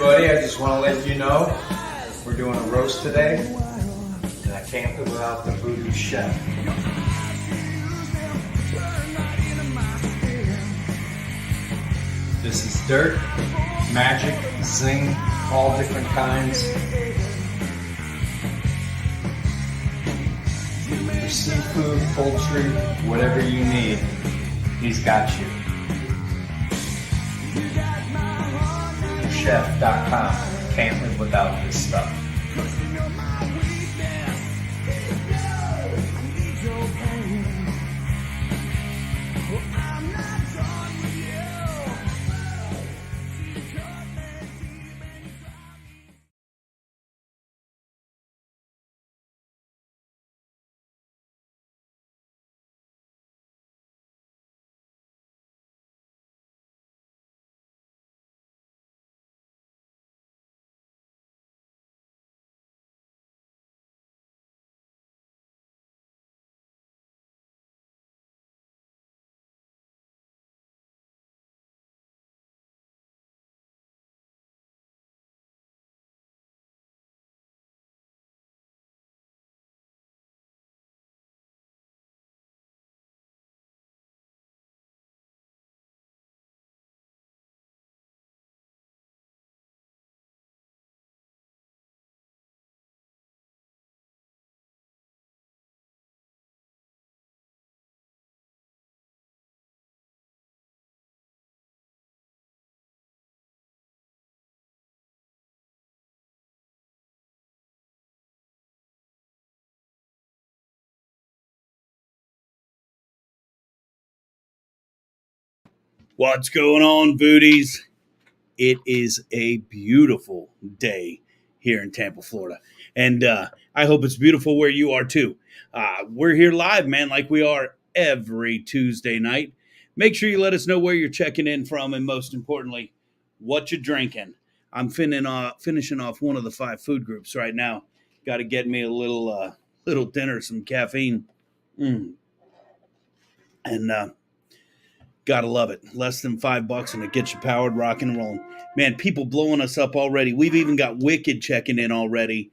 everybody. I just want to let you know we're doing a roast today, and I can't live without the VooDoo Chef. This is dirt, magic, zing, all different kinds. For seafood, poultry, whatever you need, he's got you. VooDooChef.com. Can't live without this stuff. What's going on, Voodies? It is a beautiful day here in Tampa, Florida. And I hope it's beautiful where you are too. We're here live, man, like we are every Tuesday night. Make sure you let us know where you're checking in from, and most importantly, what you're drinking. I'm finishing off one of the 5 food groups right now. Got to get me a little dinner, some caffeine. And gotta love it. Less than $5 and it gets you powered, rocking and rolling. Man, people blowing us up already. We've even got Wicked checking in already.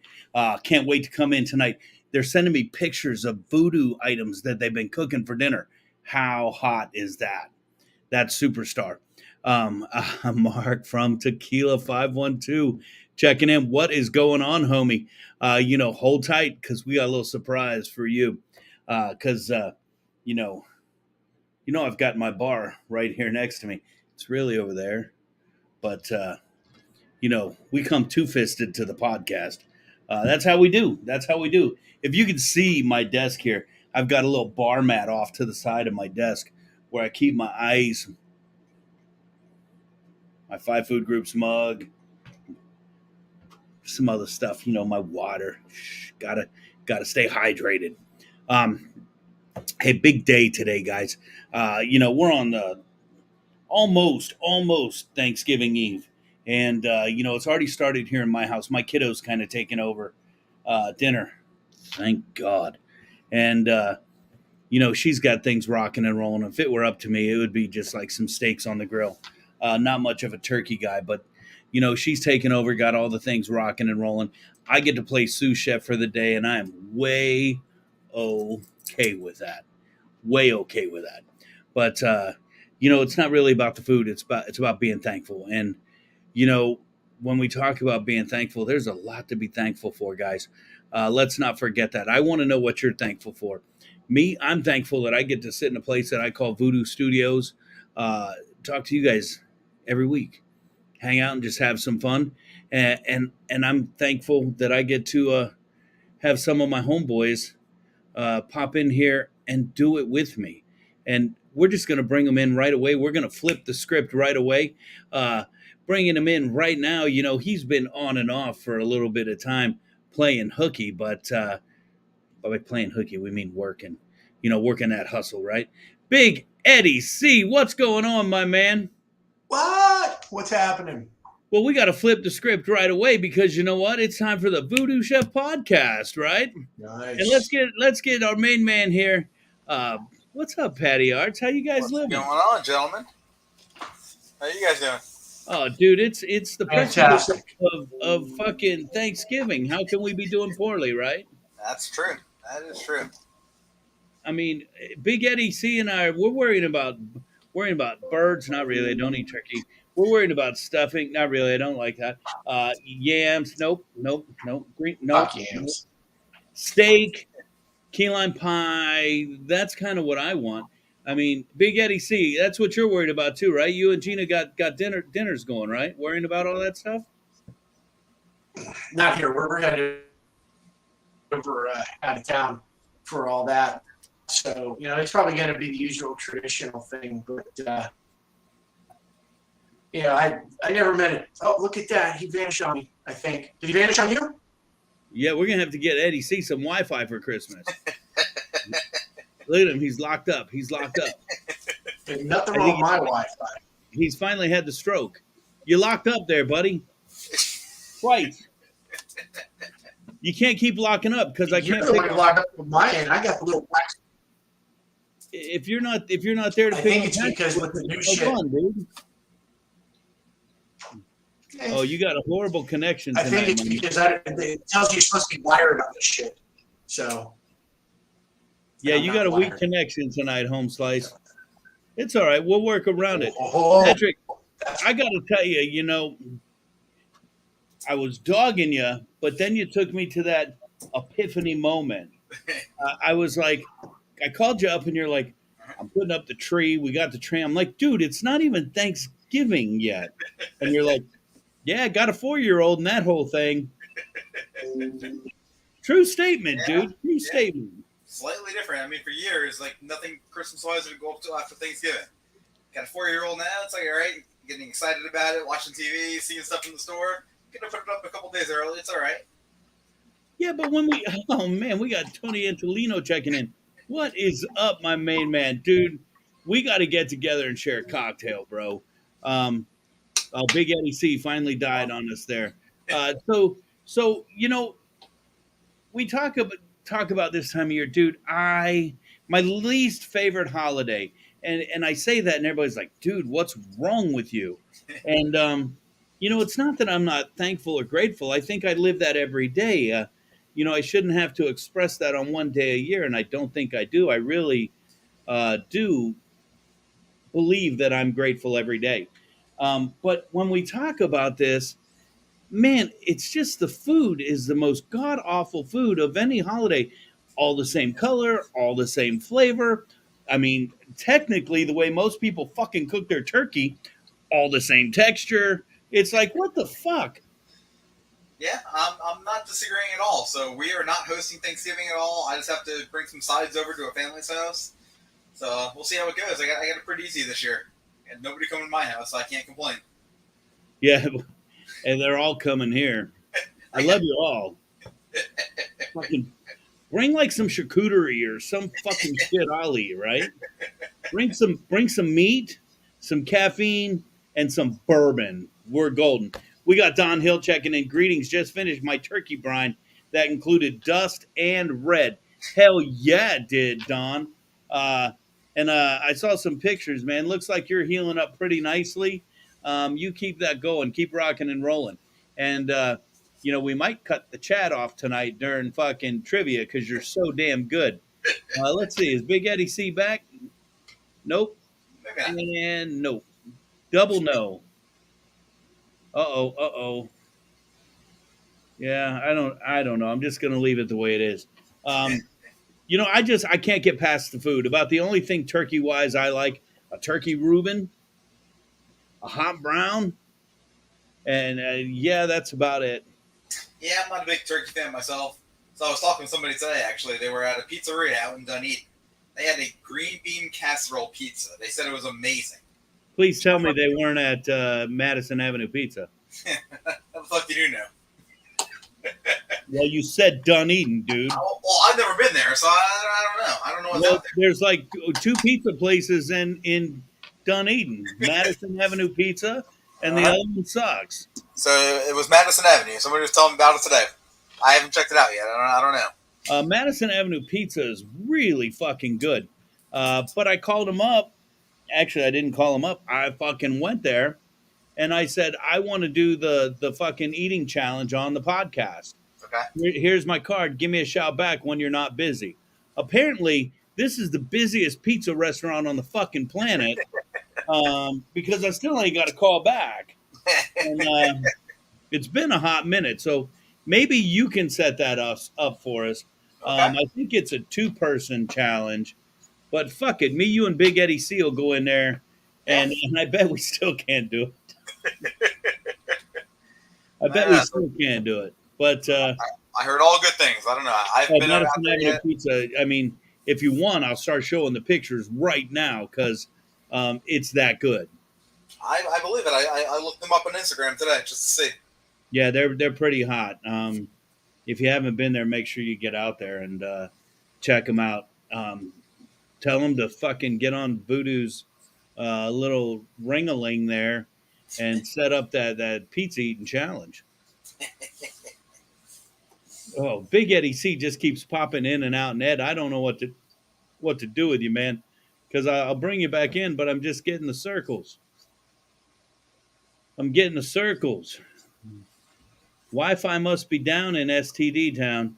Can't wait to come in tonight. They're sending me pictures of VooDoo items that they've been cooking for dinner. How hot is that? That's superstar. Mark from Tequila 512 checking in. What is going on, homie? Hold tight because we got a little surprise for you. I've got my bar right here next to me. It's really over there. But, we come two-fisted to the podcast. That's how we do. If you can see my desk here, I've got a little bar mat off to the side of my desk where I keep my ice, my 5 food groups mug, some other stuff, my water. Gotta stay hydrated. Hey, big day today, guys. We're on the almost Thanksgiving Eve. And, it's already started here in my house. My kiddo's kind of taking over dinner. Thank God. And, she's got things rocking and rolling. If it were up to me, it would be just like some steaks on the grill. Not much of a turkey guy, but, she's taking over, got all the things rocking and rolling. I get to play sous chef for the day, and I am way okay with that. But, it's not really about the food. It's about being thankful. And, when we talk about being thankful, there's a lot to be thankful for, guys. Let's not forget that. I want to know what you're thankful for. Me, I'm thankful that I get to sit in a place that I call VooDoo Studios, talk to you guys every week, hang out and just have some fun. And I'm thankful that I get to have some of my homeboys pop in here and do it with me. And we're just going to bring them in right away. We're going to flip the script right away. Bringing him in right now, he's been on and off for a little bit of time playing hooky, but by playing hooky, we mean working, working that hustle, right? Big Eddie C, what's going on, my man? What? What's happening? Well, we got to flip the script right away because you know what? It's time for the VooDoo Chef podcast, right? Nice. And let's get our main man here. What's up, Patty Arts? How you guys living? What's going on, gentlemen? How you guys doing? Oh, dude, it's the precipice Fantastic. of fucking Thanksgiving. How can we be doing poorly, right? That's true. That is true. I mean, Big Eddie C and I, we're worrying about birds. Not really. I don't eat turkey. We're worried about stuffing. Not really. I don't like that. Yams. Nope. Nope. Nope. Green. Nope. Fuck Nope. yams. Steak. Key lime pie. That's kind of what I want. I mean, Big Eddie C. That's what you're worried about too, right? You and Gina got dinners going, right? Worrying about all that stuff. Not here. We're headed over out of town for all that. So, it's probably going to be the usual traditional thing. But, I never meant it. Oh, look at that. He vanished on me, I think. Did he vanish on you? Yeah, we're gonna have to get Eddie C some Wi-Fi for Christmas. Look at him. He's locked up. He's locked up. There's nothing wrong with my Wi-Fi. He's finally had the stroke. You locked up there, buddy. Twice. You can't keep locking up because I You're can't the pick one who up. locked up with my end. I got the little wax. If you're not there to I pick think up it's that, because with the new no shit. fun, dude. Oh, you got a horrible connection I tonight. think it's because it tells you you're supposed to be wired on this shit. So. Yeah, I'm you not got a weak wired. connection tonight, Home Slice. It's all right. We'll work around it. Oh, Patrick, I got to tell you, I was dogging you, but then you took me to that epiphany moment. I was like, I called you up and you're like, I'm putting up the tree. We got the tree. I'm like, dude, it's not even Thanksgiving yet. And you're like, yeah, I got a 4-year-old and that whole thing. True statement, Yeah, dude. True statement. Slightly different. I mean, for years, like nothing Christmas-wise would go up till after Thanksgiving. Got a 4-year-old now. It's like, all right, getting excited about it, watching TV, seeing stuff in the store. Gonna put it up a couple days early. It's all right. Yeah, but oh man, we got Tony Antolino checking in. What is up, my main man? Dude, we got to get together and share a cocktail, bro. Big Eddie C finally died on us there. So we talk about this time of year, dude. My least favorite holiday, and I say that, and everybody's like, dude, what's wrong with you? And it's not that I'm not thankful or grateful. I think I live that every day. I shouldn't have to express that on one day a year, and I don't think I do. I really do believe that I'm grateful every day. But when we talk about this, man, it's just the food is the most god awful food of any holiday. All the same color, all the same flavor. I mean, technically, the way most people fucking cook their turkey, all the same texture. It's like, what the fuck? Yeah, I'm not disagreeing at all. So we are not hosting Thanksgiving at all. I just have to bring some sides over to a family's house. So we'll see how it goes. I got it pretty easy this year. And nobody coming to my house, so I can't complain. Yeah, and they're all coming here. I love you all. Fucking bring like some charcuterie or some fucking shit I'll eat, right? Bring some meat, some caffeine, and some bourbon. We're golden. We got Don Hill checking in. Greetings. Just finished my turkey brine that included dust and red. Hell yeah, it did, Don. I saw some pictures, man. Looks like you're healing up pretty nicely. You keep that going. Keep rocking and rolling. And, we might cut the chat off tonight during fucking trivia because you're so damn good. Let's see. Is Big Eddie C back? Nope. And nope. Double no. Uh-oh. Yeah, I don't know. I'm just going to leave it the way it is. I can't get past the food. About the only thing turkey-wise I like, a turkey Reuben, a hot brown, and that's about it. Yeah, I'm not a big turkey fan myself. So I was talking to somebody today, actually. They were at a pizzeria out in Dunedin. They had a green bean casserole pizza. They said it was amazing. Please tell me they weren't at Madison Avenue Pizza. How the fuck did you know? Well, you said Dunedin, dude. Well, I've never been there, so I don't know. I don't know what's out there. There's like 2 pizza places in Dunedin. Madison Avenue Pizza, and the other one sucks. So it was Madison Avenue. Somebody was telling me about it today. I haven't checked it out yet. I don't know. Madison Avenue Pizza is really fucking good. But I called him up. Actually, I didn't call him up. I fucking went there, and I said, I want to do the fucking eating challenge on the podcast. Okay. Here's my card. Give me a shout back when you're not busy. Apparently, this is the busiest pizza restaurant on the fucking planet, because I still ain't got a call back. And it's been a hot minute, so maybe you can set that up for us. Okay. I think it's a 2-person challenge, but fuck it. Me, you, and Big Eddie C will go in there, and I bet we still can't do it. I bet we still can't do it. But I heard all good things. I don't know. I've been out there yet. Pizza. I mean, if you want, I'll start showing the pictures right now because it's that good. I believe it. I looked them up on Instagram today just to see. Yeah, they're pretty hot. If you haven't been there, make sure you get out there and check them out. Tell them to fucking get on VooDoo's little ring-a-ling there and set up that pizza eating challenge. Oh, Big Eddie C just keeps popping in and out, and Ed, I don't know what to do with you, man, because I'll bring you back in, but I'm just getting the circles. I'm getting the circles. Wi-Fi must be down in STD town,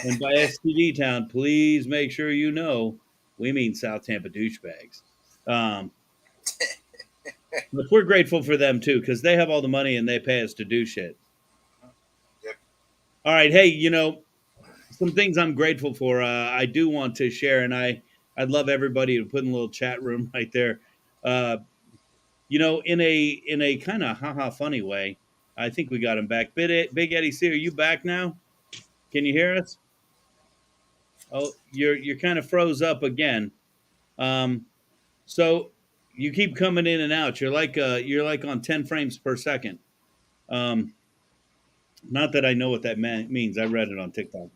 and by STD town, please make sure you know we mean South Tampa douchebags. But we're grateful for them too, because they have all the money and they pay us to do shit. All right, hey, some things I'm grateful for. I do want to share, and I'd love everybody to put in a little chat room right there. In a kind of haha funny way, I think we got him back. Big Eddie C, are you back now? Can you hear us? Oh, you're kind of froze up again. So you keep coming in and out. You're like on 10 frames per second. Not that I know what that means. I read it on TikTok.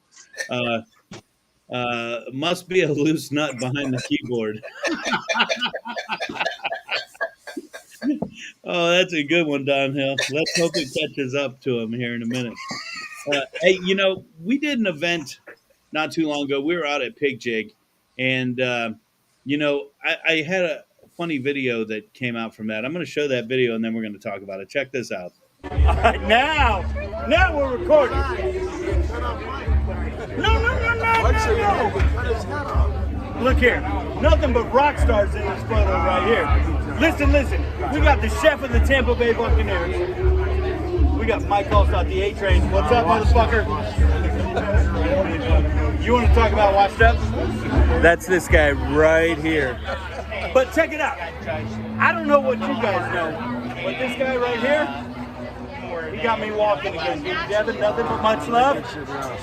Must be a loose nut behind the keyboard. Oh, that's a good one, Don Hill. Let's hope it catches up to him here in a minute. Hey, we did an event not too long ago. We were out at Pig Jig, and, I had a funny video that came out from that. I'm going to show that video, and then we're going to talk about it. Check this out. All right, now we're recording. No. Look here, nothing but rock stars in this photo right here. Listen, we got the chef of the Tampa Bay Buccaneers. We got Mike Hulse out the A-Train. What's up, motherfucker? You want to talk about washed up? That's this guy right here. But check it out. I don't know what you guys know, but this guy right here, he got me walking again. Dude, Devin, nothing but much love.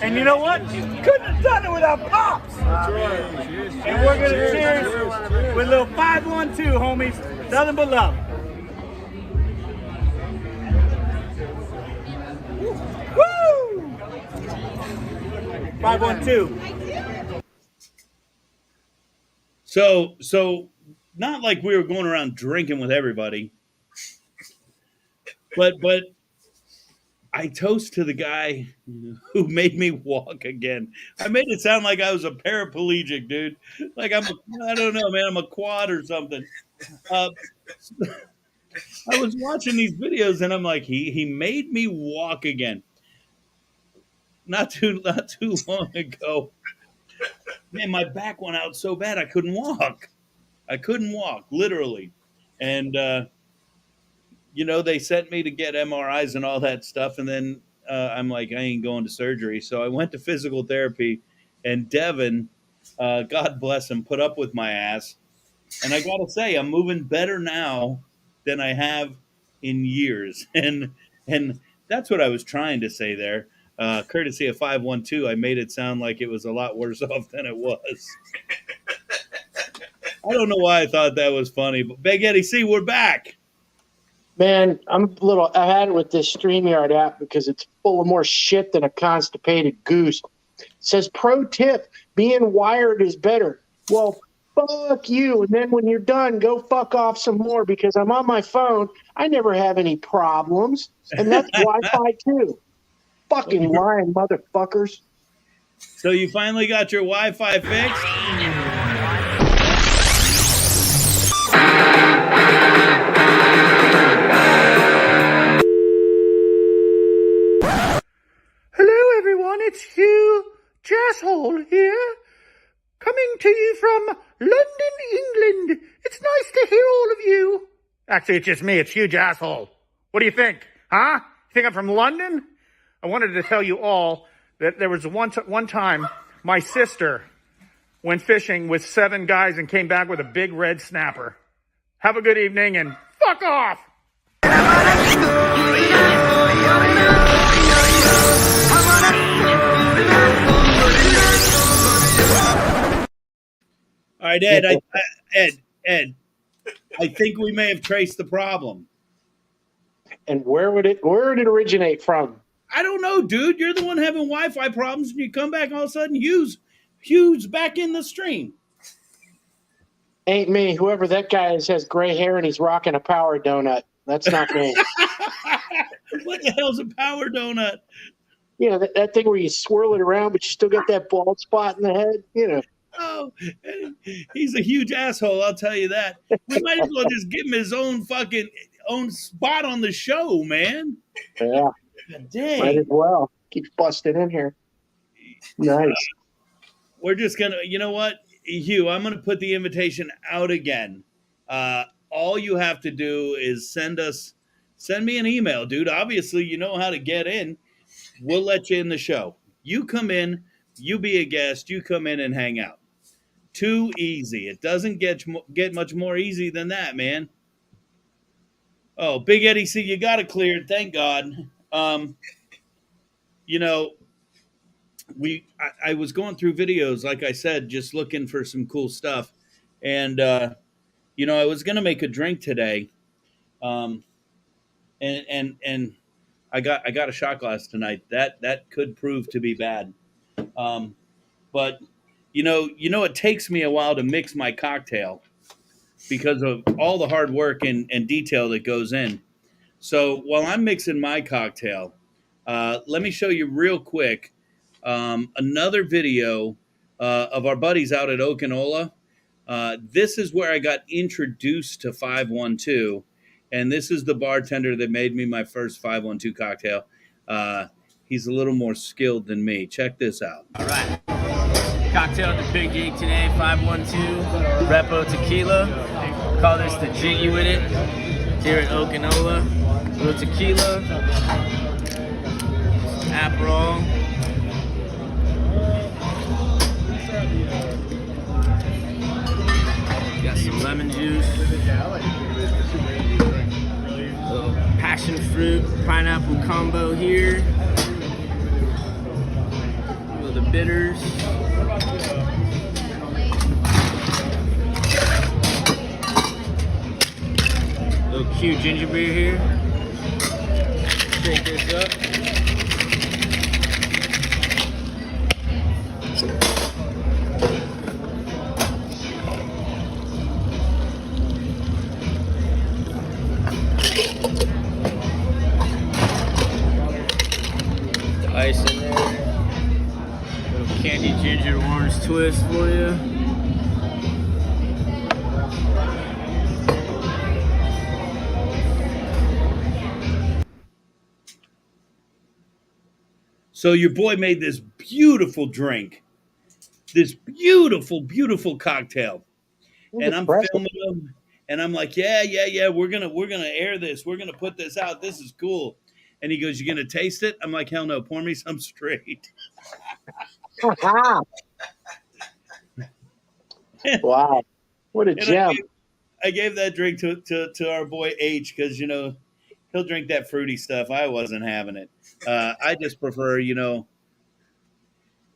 And you know what? Couldn't have done it without Pops. That's right. And we're going to cheers with a little 512, homies. Nothing but love. Woo! 512. So not like we were going around drinking with everybody, but I toast to the guy who made me walk again. I made it sound like I was a paraplegic, dude. Like I don't know, man. I'm a quad or something. I was watching these videos and I'm like, he made me walk again. Not too long ago. Man, my back went out so bad I couldn't walk. Literally. And they sent me to get MRIs and all that stuff. And then I'm like, I ain't going to surgery. So I went to physical therapy, and Devin, God bless him, put up with my ass. And I got to say, I'm moving better now than I have in years. And that's what I was trying to say there. Courtesy of 512, I made it sound like it was a lot worse off than it was. I don't know why I thought that was funny, but Big Eddie C, we're back. Man, I had it with this StreamYard app because it's full of more shit than a constipated goose. It says, pro tip, being wired is better. Well, fuck you. And then when you're done, go fuck off some more because I'm on my phone. I never have any problems. And that's Wi-Fi too. Fucking lying motherfuckers. So you finally got your Wi-Fi fixed? everyone, it's Hugh Jasshole here, coming to you from London, England. It's nice to hear all of you. Actually, it's just me. It's Hugh Jasshole. What do you think? Huh? You think I'm from London? I wanted to tell you all that there was one time my sister went fishing with 7 guys and came back with a big red snapper. Have a good evening and fuck off! All right, Ed, I think we may have traced the problem. And where would it originate from? I don't know, dude. You're the one having Wi-Fi problems, and you come back all of a sudden, Hugh's back in the stream. Ain't me. Whoever that guy is has gray hair and he's rocking a power donut. That's not me. What the hell's a power donut? You know, that thing where you swirl it around, but you still got that bald spot in the head, you know. Oh, he's a huge asshole, I'll tell you that. We might as well just give him his own spot on the show, man. Yeah. Dang. Might as well. Keeps busting in here. Nice. We're just going to, you know what, Hugh, I'm going to put the invitation out again. All you have to do is send me an email, dude. Obviously, you know how to get in. We'll let you in the show. You come in, you be a guest, you come in and hang out. Too easy. It doesn't get much more easy than that, man. Oh, Big Eddie, see, you got it cleared. Thank God. You know, I was going through videos, like I said, just looking for some cool stuff. And, you know, I was going to make a drink today. And I got a shot glass tonight. That could prove to be bad. But you know, it takes me a while to mix my cocktail because of all the hard work and detail that goes in. So while I'm mixing my cocktail, let me show you real quick another video of our buddies out at Okinola. This is where I got introduced to 512, and this is the bartender that made me my first 512 cocktail. He's a little more skilled than me. Check this out. All right. Cocktail at the big gig today, 512 Repo Tequila. Call this the Jiggy with it. Here at Okinola. A little tequila. Aperol. Got some lemon juice. A little passion fruit, pineapple combo here. The bitters. Little cute ginger beer here. Shake this up. The ice in there. Candy ginger orange twist for you. So your boy made this beautiful drink, this beautiful, beautiful cocktail, and I'm filming them, and I'm like, yeah, we're gonna air this, we're gonna put this out. This is cool. And he goes, "You gonna taste it?" I'm like, "Hell no, pour me some straight." Wow, what a gem! I gave that drink to our boy H because, you know, he'll drink that fruity stuff. I wasn't having it. I just prefer, you know,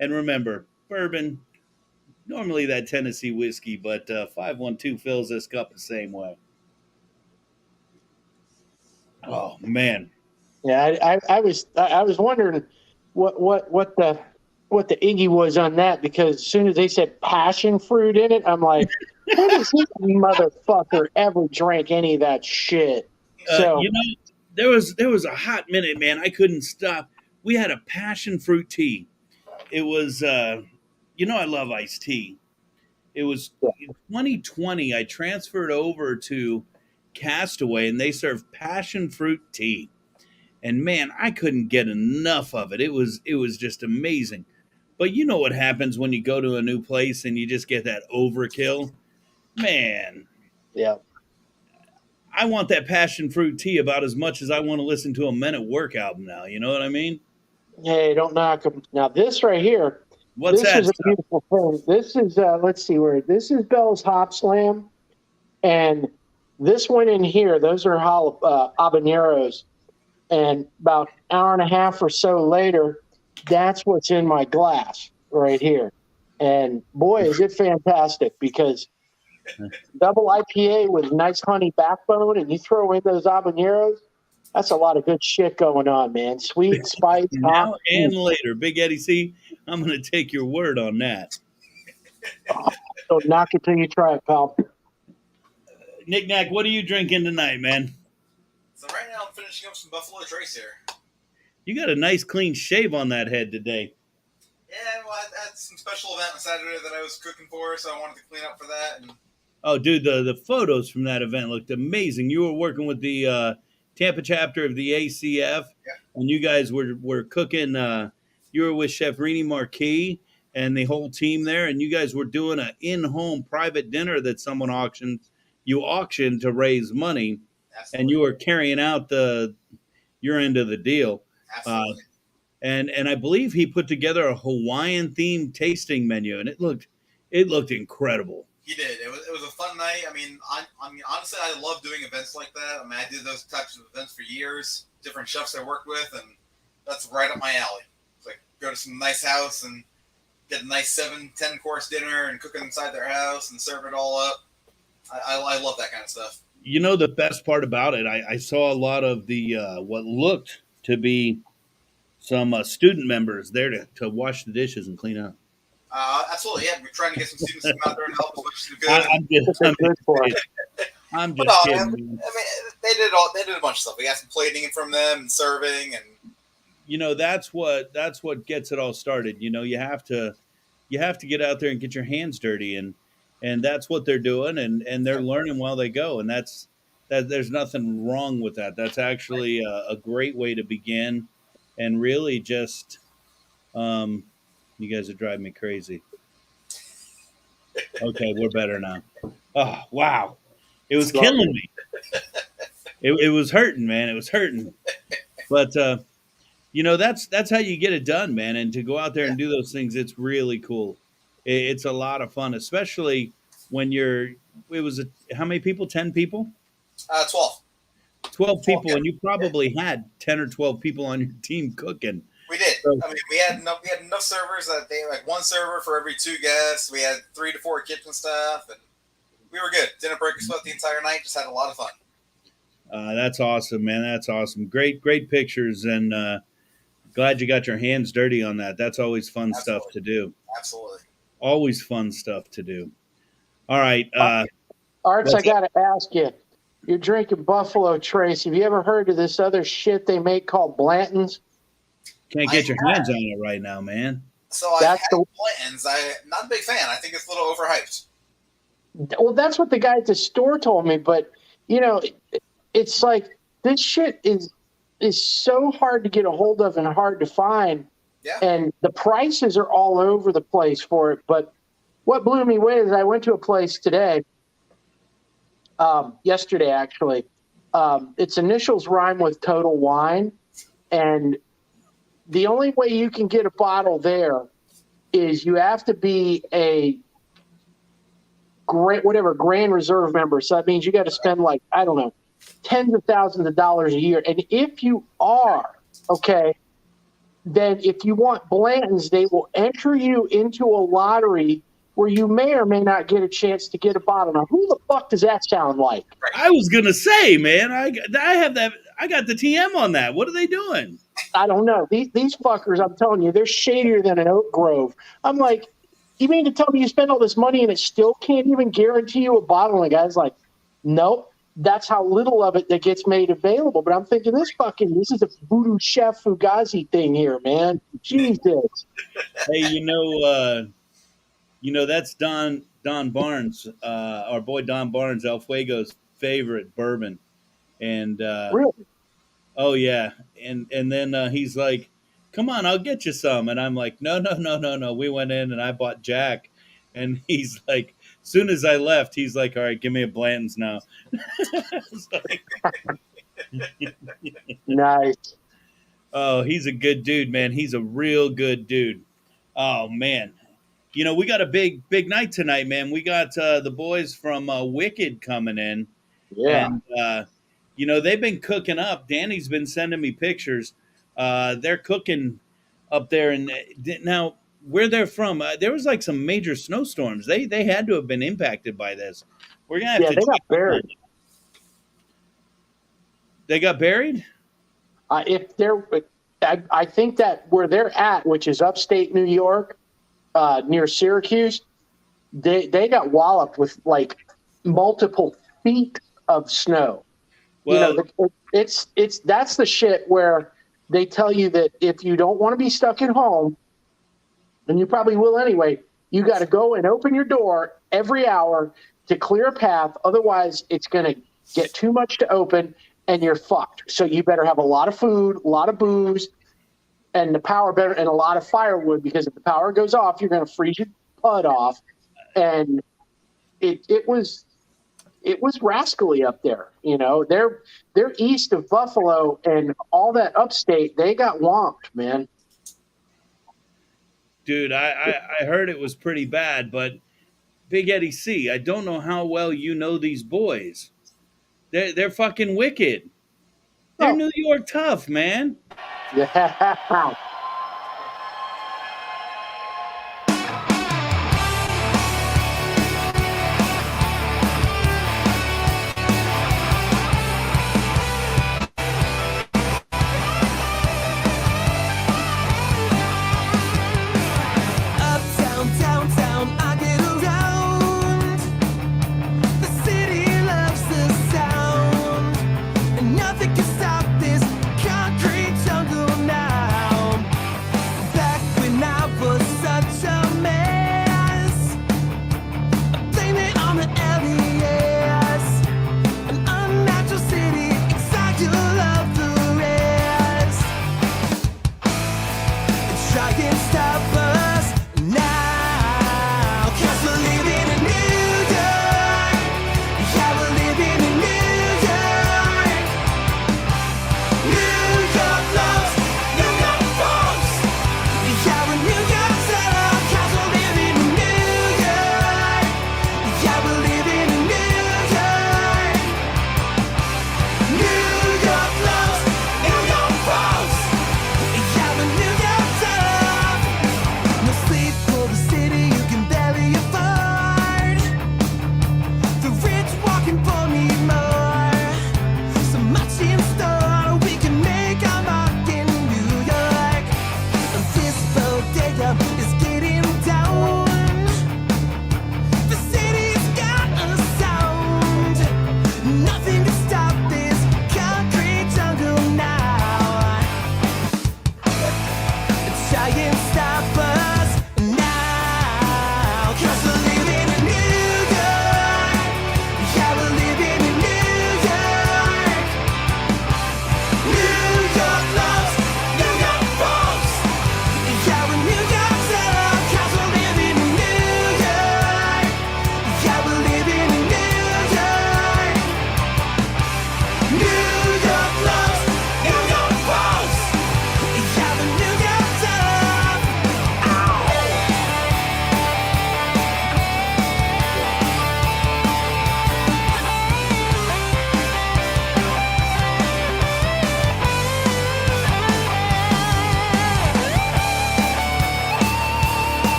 and remember, bourbon, normally that Tennessee whiskey, but 512 fills this cup the same way. Oh man. Yeah, I was wondering what the Iggy was on that, because as soon as they said passion fruit in it, I'm like, when does this motherfucker ever drank any of that shit? So you know, there was a hot minute, man. I couldn't stop. We had a passion fruit tea. It was, you know, I love iced tea. It was 2020. I transferred over to Castaway, and they serve passion fruit tea. and man, I couldn't get enough of it. It was just amazing. But you know what happens when you go to a new place and you just get that overkill? Man, Yeah. I want that passion fruit tea about as much as I want to listen to a Men at Work album now. You know what I mean? Hey, don't knock them. Now this right here, What's this that is a stuff? beautiful thing. This is let's see where this is Bell's Hop Slam, and this one in here, those are habaneros. And about an hour and a half or so later, that's what's in my glass right here. And boy, is it fantastic, because double IPA with nice honey backbone, and you throw in those habaneros, that's a lot of good shit going on, man. Sweet, spice, hot. Now and later. Big Eddie C, I'm going to take your word on that. Don't knock it till you try it, pal. Nick Nack, what are you drinking tonight, man? So right now I'm finishing up some Buffalo Trace here. You got a nice clean shave on that head today. Yeah, well, I had some special event on Saturday that I was cooking for, so I wanted to clean up for that. And Oh, dude, the photos from that event looked amazing. You were working with the Tampa chapter of the ACF, and you guys were cooking. You were with Chef Rini Marquis and the whole team there, and you guys were doing an in-home private dinner that someone auctioned. You auctioned to raise money, and you were carrying out your end of the deal. absolutely. And I believe he put together a Hawaiian themed tasting menu, and it looked incredible. He did. It was a fun night. I mean, honestly, I love doing events like that. I mean, I did those types of events for years. Different chefs I worked with, and that's right up my alley. It's like go to some nice house and get a nice 7-10 course dinner and cook it inside their house and serve it all up. I love that kind of stuff. You know, the best part about it, I saw a lot of the what looked to be some student members there to wash the dishes and clean up. Absolutely, yeah. We're trying to get some students to come out there and help as much as we could. I'm But just no, kidding. I mean, they did a bunch of stuff. We got some plating from them and serving, and You know, that's what gets it all started. You know, you have to get out there and get your hands dirty, and that's what they're doing, and they're learning while they go, and that there's nothing wrong with that. That's actually a great way to begin, and really just you guys are driving me crazy. Okay, we're better now. Oh wow, it was killing me. It was hurting, man. It was hurting, but you know, that's how you get it done, man. And to go out there and do those things, it's really cool. It's a lot of fun, especially when how many people? 10 people? 12. 12 people, yeah. and you probably had 10 or 12 people on your team cooking. We did. So- I mean, we had enough servers that they like one server for every 2 guests. We had 3 to 4 kitchen staff, and we were good. Didn't break a sweat the entire night. Just had a lot of fun. That's awesome, man. That's awesome. Great pictures, and glad you got your hands dirty on that. That's always fun stuff to do. Absolutely. Always fun stuff to do. All right. Arts, I got to ask you. You're drinking Buffalo Trace. Have you ever heard of this other shit they make called Blanton's? Can't get your hands on it right now, man. So I had Blanton's. I'm not a big fan. I think it's a little overhyped. Well, that's what the guy at the store told me. But, you know, it's like this shit is so hard to get a hold of and hard to find. Yeah. And the prices are all over the place for it. But what blew me away is I went to a place today, yesterday actually. Its initials rhyme with Total Wine. And the only way you can get a bottle there is you have to be a Grand Reserve member. So that means you got to spend like, I don't know, tens of thousands of dollars a year. And if you are, okay, then if you want Blanton's, they will enter you into a lottery where you may or may not get a chance to get a bottle. Now, who the fuck does that sound like? I was gonna say, man, I have that. I got the TM on that. What are they doing? I don't know. These fuckers, I'm telling you, they're shadier than an oak grove. I'm like, you mean to tell me you spend all this money and it still can't even guarantee you a bottle? And the guy's like, nope. That's how little of it that gets made available. But I'm thinking this is a VooDoo Chef Fugazi thing here, man. Jesus. Hey, you know that's Don Barnes, our boy Don Barnes, El Fuego's favorite bourbon, and Really? Oh yeah, and then he's like, "Come on, I'll get you some," and I'm like, "No, no, no, no, no." We went in and I bought Jack, and he's like, as soon as I left, he's like, "All right, give me a Blanton's now." It's like, Nice. oh, he's a good dude, man. He's a real good dude. Oh man, we got a big night tonight, man. We got the boys from Wicked coming in. Yeah. And, they've been cooking up. Danny's been sending me pictures. They're cooking up there. And now, where they're from, there was like some major snowstorms. They had to have been impacted by this. We're going to have Yeah, to. they got buried. They got buried? If they're, I think that where they're at, which is upstate New York, near Syracuse, they got walloped with like multiple feet of snow. Well, it's that's the shit where they tell you that if you don't want to be stuck at home, and you probably will anyway, you got to go and open your door every hour to clear a path. Otherwise, it's going to get too much to open and you're fucked. So you better have a lot of food, a lot of booze, and the power better, and a lot of firewood, because if the power goes off, you're going to freeze your butt off. And it was rascally up there. They're east of Buffalo, and all that upstate, they got whomped, man. dude, I heard it was pretty bad, but Big Eddie C, I don't know how well you know these boys. They're fucking wicked. They're New York tough, man. Yeah.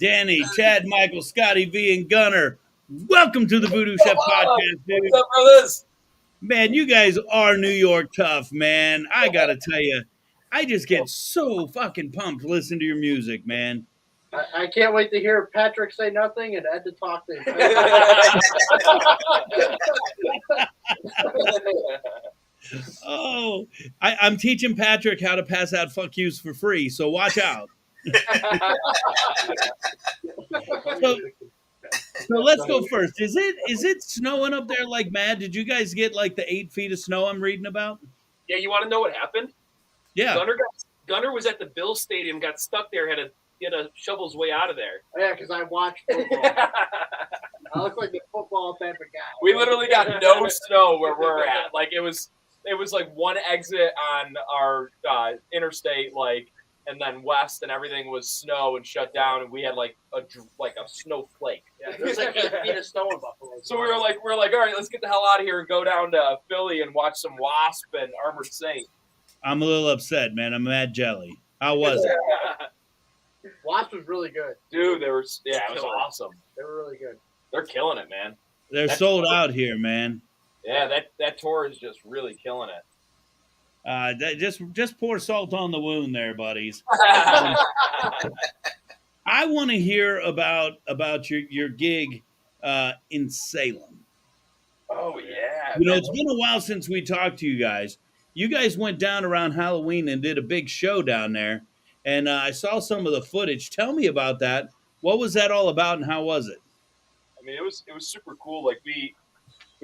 Danny, Chad, Michael, Scotty V, and Gunner. Welcome to the VooDoo Chef podcast, dude. What's up, brothers? Man, you guys are New York tough, man. I gotta tell you, I just get so fucking pumped listening to your music, man. I can't wait to hear Patrick say nothing and Ed to talk to him. Oh, I'm teaching Patrick how to pass out fuck yous for free, so watch out. So let's go first. Is it snowing up there like mad? Did you guys get like the 8 feet of snow I'm reading about? Yeah, you want to know what happened? Yeah. Gunner was at the Bill Stadium, got stuck there, had to shovel his way out of there. Yeah, because I watched football. I look like a football type of guy. We literally got no snow where we're at. Like it was like one exit on our interstate, like, and then west, and everything was snow and shut down, and we had like a snowflake. Yeah, there's like 8 feet of snow in Buffalo. So we were like, all right, let's get the hell out of here and go down to Philly and watch some Wasp and Armored Saint. I'm a little upset, man. I'm mad jelly. How was it? Wasp was really good. Dude, it was awesome. They were really good. They're killing it, man. They're sold out here, man. Yeah, that tour is just really killing it. Just pour salt on the wound there, buddies. I want to hear about your gig in Salem. Oh yeah. You know, it's been a while since we talked to you guys. You guys went down around Halloween and did a big show down there, and I saw some of the footage. Tell me about that. What was that all about, and how was it? I mean, it was super cool. Like we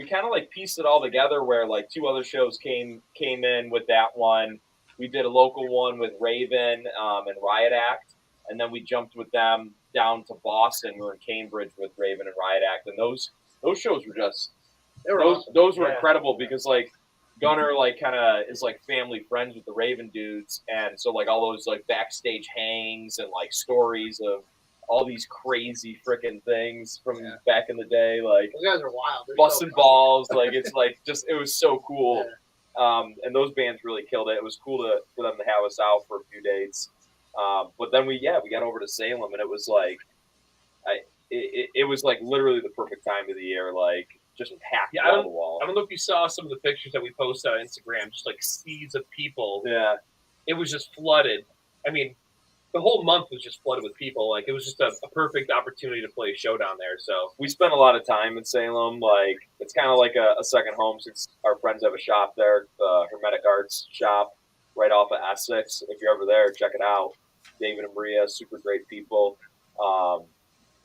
kind of like pieced it all together where like 2 other shows came in with that one. We did a local one with Raven and Riot Act, and then we jumped with them down to Boston. We were in Cambridge with Raven and Riot Act, and those shows were just those were incredible because like Gunner like kind of is like family friends with the Raven dudes, and so like all those like backstage hangs and like stories of all these crazy freaking things from back in the day, like those guys are wild. They're busting so balls, like it's like just it was so cool. And those bands really killed it. It was cool for them to have us out for a few dates. But then we got over to Salem, and it was like it was like literally the perfect time of the year, like just packed on the wall. I don't know if you saw some of the pictures that we posted on Instagram, just like seas of people. Yeah. It was just flooded. I mean, the whole month was just flooded with people. Like it was just a perfect opportunity to play a show down there. So we spent a lot of time in Salem. Like it's kind of like a second home since our friends have a shop there, the Hermetic Arts shop right off of Essex. If you're ever there, check it out. David and Maria, super great people.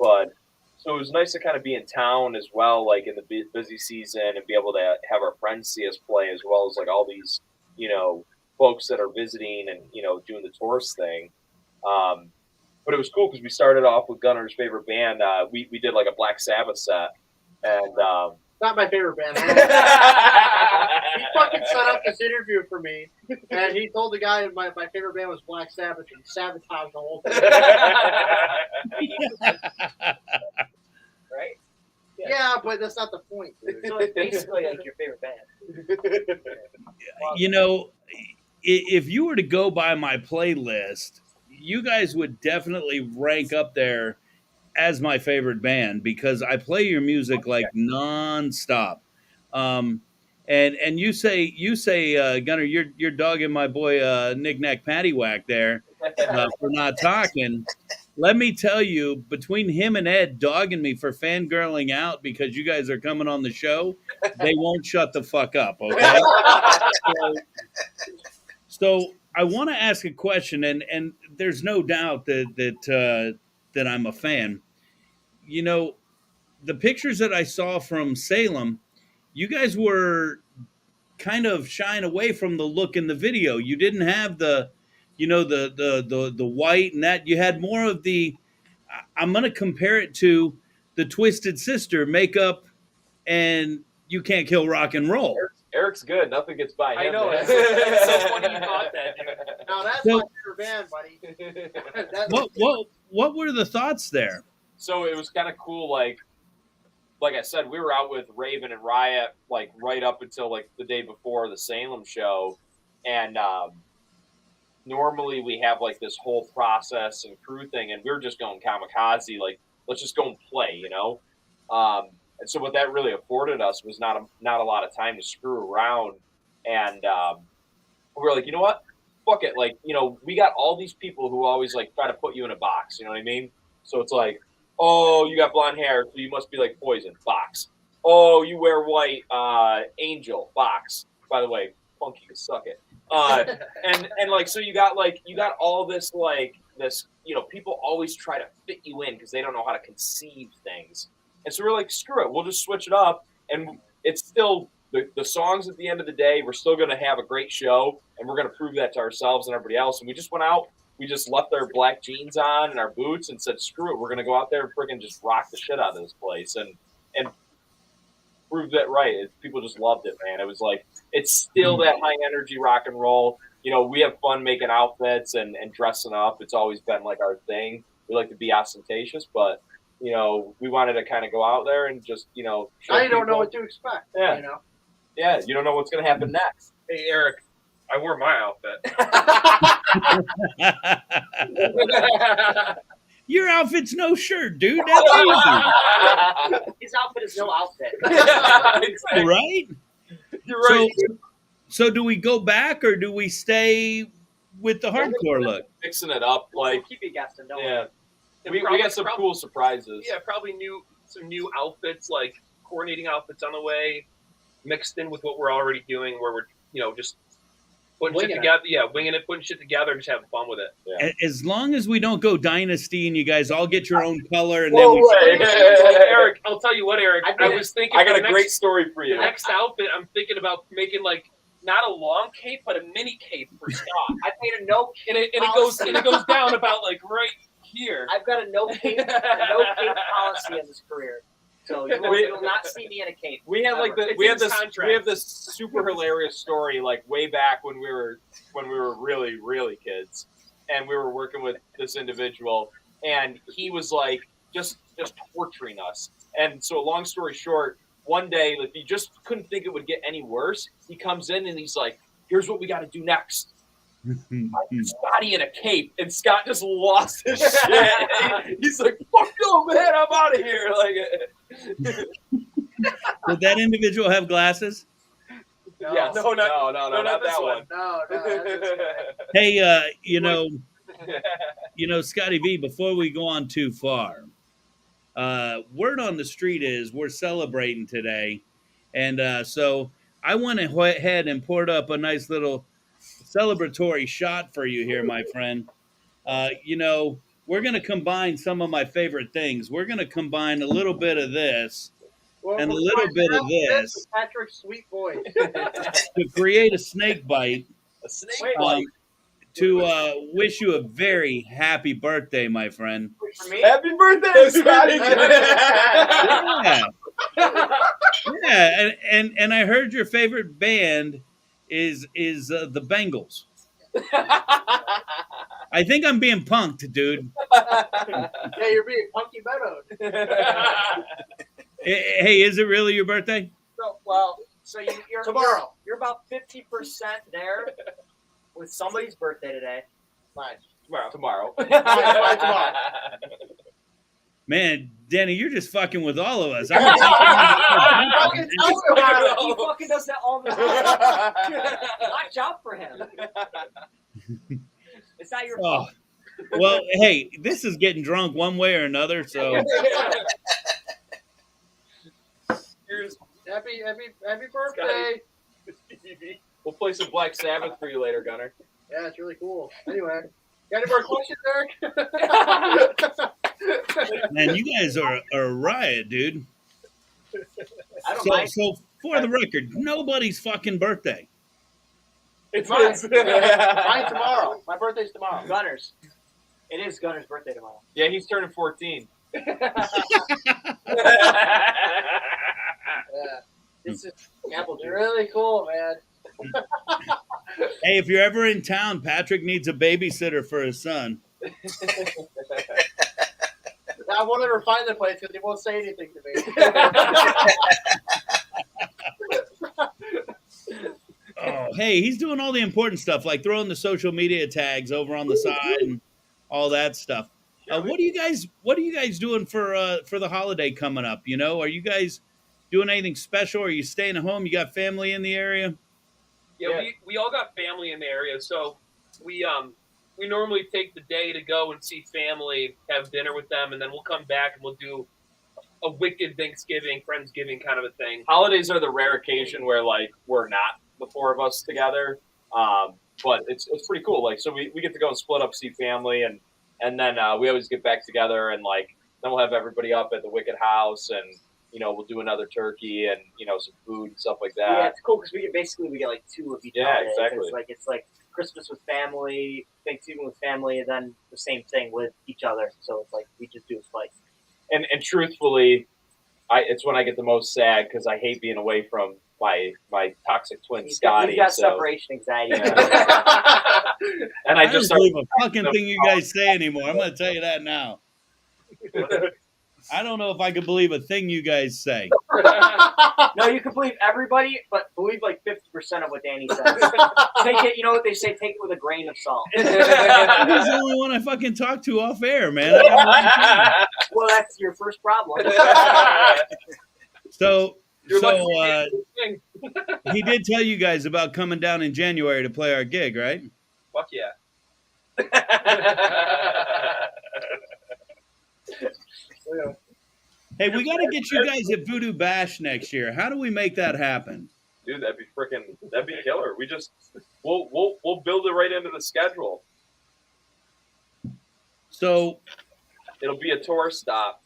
But so it was nice to kind of be in town as well, like in the busy season, and be able to have our friends see us play, as well as like all these, folks that are visiting and, doing the tourist thing. But it was cool because we started off with Gunner's favorite band. We did like a Black Sabbath set, and not my favorite band. He fucking set up this interview for me, and he told the guy my favorite band was Black Sabbath, and he sabotaged the whole thing. Right? Yeah, but that's not the point. Dude. So it's basically like your favorite band. If you were to go by my playlist, you guys would definitely rank up there as my favorite band because I play your music like nonstop. And you say Gunner, you're dogging my boy Knick Knack Paddywhack there for not talking. Let me tell you, between him and Ed dogging me for fangirling out because you guys are coming on the show, they won't shut the fuck up, okay? So I want to ask a question, and there's no doubt that I'm a fan. The pictures that I saw from Salem, you guys were kind of shying away from the look in the video. You didn't have the white and that. You had more of the. I'm going to compare it to the Twisted Sister makeup, and You Can't Kill Rock and Roll. Eric's good. Nothing gets by him. I know. Man. It's so funny you thought that. Dude. No, that's my favorite band, buddy. What were the thoughts there? So it was kind of cool. Like I said, we were out with Raven and Riot like right up until like the day before the Salem show, and normally we have like this whole process and crew thing, and we're just going kamikaze, like let's just go and play, you know. And so what that really afforded us was not a lot of time to screw around, and we were like, you know what, fuck it, like, you know, we got all these people who always like try to put you in a box, you know what I mean? So it's like, oh, you got blonde hair, so you must be like Poison, box. Oh, you wear white, Angel, box. By the way, Funky can suck it. And like, so you got all this, like this, you know, people always try to fit you in because they don't know how to conceive things. And so we're like, screw it, we'll just switch it up. And it's still the songs at the end of the day, we're still going to have a great show, and we're going to prove that to ourselves and everybody else. And we just went out, we just left our black jeans on and our boots and said, screw it, we're going to go out there and freaking just rock the shit out of this place. And proved that right. People just loved it, man. It was like, it's still that high energy rock and roll. You know, we have fun making outfits and dressing up. It's always been like our thing. We like to be ostentatious, but, you know, we wanted to kind of go out there and just, you know, Now you don't know what to expect. Yeah. You know? Yeah, you don't know what's going to happen next. Hey, Eric, I wore my outfit. Your outfit's no shirt, dude. That's easy. His outfit is no outfit. Exactly. Right? You're right. So do we go back or do we stay with the hardcore look? Mixing it up, like, Keep you guessing, don't yeah. worry. We got some cool surprises. Yeah, probably some new outfits, like coordinating outfits on the way, mixed in with what we're already doing, where we're, you know, just putting shit together. Yeah, winging it, putting shit together, and just having fun with it. Yeah. As long as we don't go Dynasty and you guys all get your own color and Whoa, then we Eric, I'll tell you what, Eric. I was thinking. I got for a great story for the you. next outfit, I'm thinking about making like not a long cape, but a mini cape for Scott. I made a no and it goes down about like right here. I've got a no cape policy in this career. So you will not see me in a cape. We had like It's we in have this contract. we have this super hilarious story like way back when we were really really kids, and we were working with this individual, and he was like just torturing us. And so, long story short, one day, like, he just couldn't think it would get any worse. He comes in and he's like, "Here's what we got to do next." Scotty in a cape, and Scott just lost his shit. He's like, "Fuck you, man! I'm out of here!" Like, Did that individual have glasses? yes. No, not that one. No, that's Hey, you know, Scotty V, before we go on too far, word on the street is we're celebrating today. And so I went ahead and poured up a nice little celebratory shot for you here, my friend. You know, we're going to combine some of my favorite things. We're going to combine a little bit of this and a little bit of this Patrick's sweet voice. to create a snake bite. A snake bite. To wish you a very happy birthday, my friend. For me? Happy birthday, Scotty! Yeah, and I heard your favorite band is the Bengals. I think I'm being punked, dude. Yeah, you're being Punky Meadows. Hey, is it really your birthday? So you're Tomorrow. You're about 50% there with somebody's birthday today. Fine. Tomorrow. Fine, tomorrow. Man, Danny, you're just fucking with all of us. He fucking does that all the time. Watch out for him. It's not your fault. Well, hey, this is getting drunk one way or another, so Happy birthday. We'll play some Black Sabbath for you later, Gunner. Yeah, it's really cool. Anyway, got any more questions, Eric? man, you guys are a riot, dude. I don't mind. So for the record, nobody's fucking birthday. It's mine. Mine tomorrow. My birthday's tomorrow. Gunners. It is Gunner's birthday tomorrow. Yeah, he's turning 14. Yeah. This is apple juice. Really cool, man. Hey, if you're ever in town, Patrick needs a babysitter for his son. I won't ever find the place because he won't say anything to me. Oh, Hey, he's doing all the important stuff, like throwing the social media tags over on the side and all that stuff. What are you guys doing for the holiday coming up? You know, are you guys doing anything special? Are you staying at home? You got family in the area? Yeah, we all got family in the area, so we normally take the day to go and see family, have dinner with them, and then we'll come back and we'll do a wicked Thanksgiving, Friendsgiving kind of a thing. Holidays are the rare occasion where like we're not the four of us together, but it's pretty cool. Like, so we get to go and split up, see family, and then we always get back together, and like then we'll have everybody up at the Wicked House, and you know we'll do another turkey and you know some food and stuff like that. Yeah, it's cool because we get like 2 of each. Yeah, holiday. exactly. It's like Christmas with family, Thanksgiving with family, and then the same thing with each other. So it's like we just do a slice. And truthfully, it's when I get the most sad because I hate being away from my toxic twin Scotty. He's got so. separation anxiety. And I just don't believe a fucking thing you guys say anymore. I'm going to tell you that now. I don't know if I can believe a thing you guys say. No, you can believe everybody, but believe like 50% of what Danny says. Take it, you know what they say, take it with a grain of salt. He's the only one I fucking talk to off air, man. Well, that's your first problem. So he did tell you guys about coming down in January to play our gig, right? Fuck yeah. Hey, we got to get you guys at VooDoo Bash next year. How do we make that happen? Dude, that'd be killer. We'll build it right into the schedule. So it'll be a tour stop.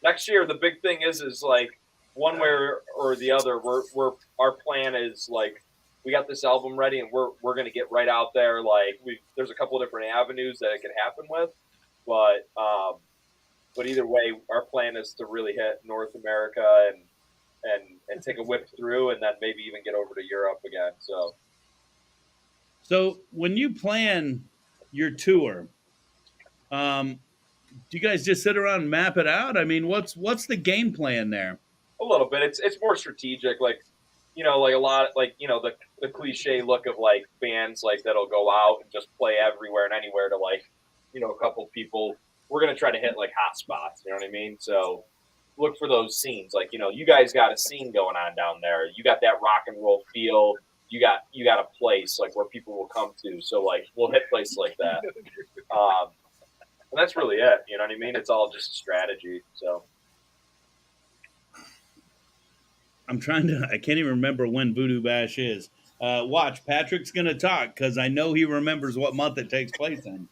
Next year, the big thing is like one way or the other, our plan is like we got this album ready and we're gonna get right out there. Like there's a couple of different avenues that it could happen with, but either way, our plan is to really hit North America and take a whip through, and then maybe even get over to Europe again. So when you plan your tour, do you guys just sit around and map it out? I mean, what's the game plan there? A little bit. It's more strategic, like you know, like a lot, like you know, the cliche look of like bands like that'll go out and just play everywhere and anywhere to like, you know, a couple people. We're gonna try to hit like hot spots. You know what I mean? So look for those scenes. Like you know, you guys got a scene going on down there. You got that rock and roll feel. You got a place like where people will come to. So like we'll hit places like that. And that's really it. You know what I mean? It's all just a strategy. So. I can't even remember when VooDoo Bash is. Watch, Patrick's going to talk because I know he remembers what month it takes place in.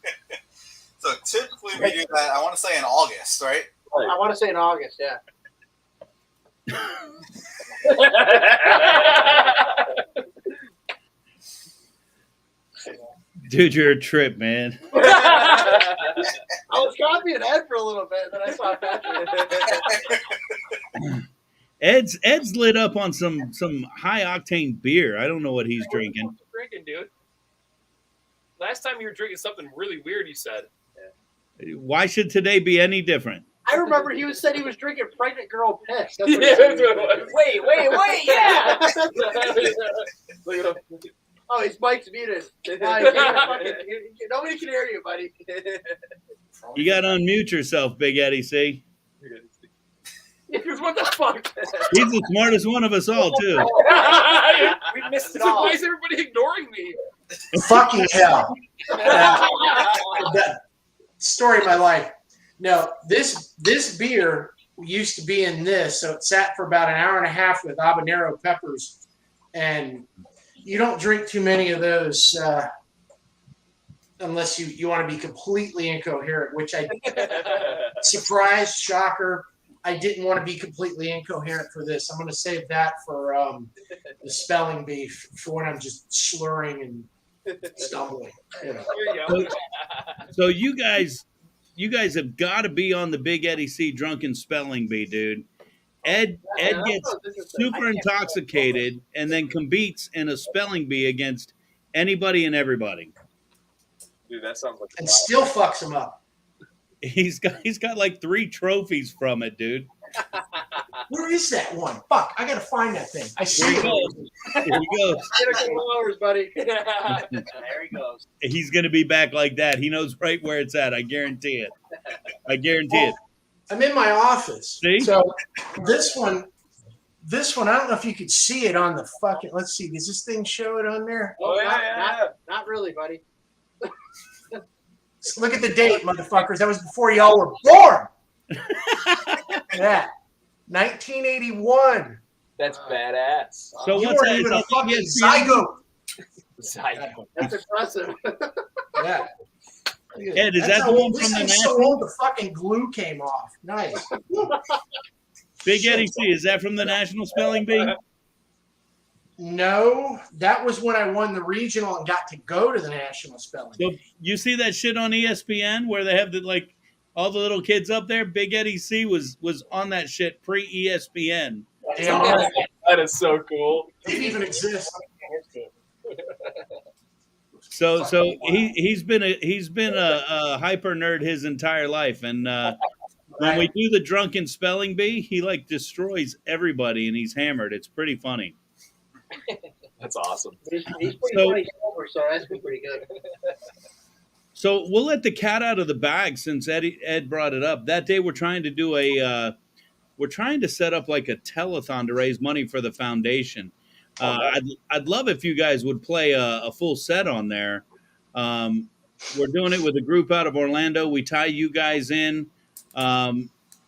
So typically we do that, I want to say in August, right? I want to say in August, yeah. Dude, you're a trip, man. I was copying Ed for a little bit, then I saw Patrick. Ed's lit up on some high octane beer. I don't know what he's drinking. What you drinking, dude? Last time you were drinking something really weird, you said. Why should today be any different? I remember he said he was drinking pregnant girl piss. That's Yeah, what he said. Wait, yeah! Oh, he's Mike's muted. Nobody can hear you, buddy. You got to unmute yourself, Big Eddie C. What the fuck? He's the smartest one of us all, too. We missed it So all. why is everybody ignoring me? Fucking hell. Story of my life. No, this beer used to be in this, so it sat for about an hour and a half with habanero peppers, and you don't drink too many of those unless you want to be completely incoherent, which I surprise, shocker. I didn't want to be completely incoherent for this. I'm going to save that for the spelling bee for when I'm just slurring and stumbling. You know. So you guys have got to be on the Big Eddie C drunken spelling bee, dude. Ed gets super intoxicated and then competes in a spelling bee against anybody and everybody. Dude, that sounds like And still fucks him up. He's got like 3 trophies from it, dude. Where is that one? Fuck, I gotta find that thing. I see Here he it. goes. Here he goes. Get a couple hours, buddy. There he goes. He's going to be back like that. He knows right where it's at. I guarantee it. I guarantee it. I'm in my office. See? So this one, I don't know if you could see it on the fucking. Let's see. Does this thing show it on there? Oh yeah. Not really, buddy. Look at the date, motherfuckers. That was before y'all were born. Yeah, 1981. That's badass. So You what's weren't that? even Is a that fucking ESPN? zygote. That's impressive. Yeah. Ed, is That's that how the one old- from this the thing's so National? old the fucking glue came off. Nice. Big Eddie C, is that from the National Spelling Bee? No, that was when I won the regional and got to go to the national spelling. So you see that shit on ESPN where they have the like all the little kids up there? Big Eddie C was on that shit pre-ESPN. Damn right. That is so cool. It even exists. So he's been a hyper nerd his entire life, and when we do the drunken spelling bee, he like destroys everybody, and he's hammered. It's pretty funny. That's awesome. He's pretty So- funny sober, so that's been pretty good. So we'll let the cat out of the bag since Ed brought it up. That day we're trying to set up like a telethon to raise money for the foundation. I'd love if you guys would play a full set on there. We're doing it with a group out of Orlando. We tie you guys in.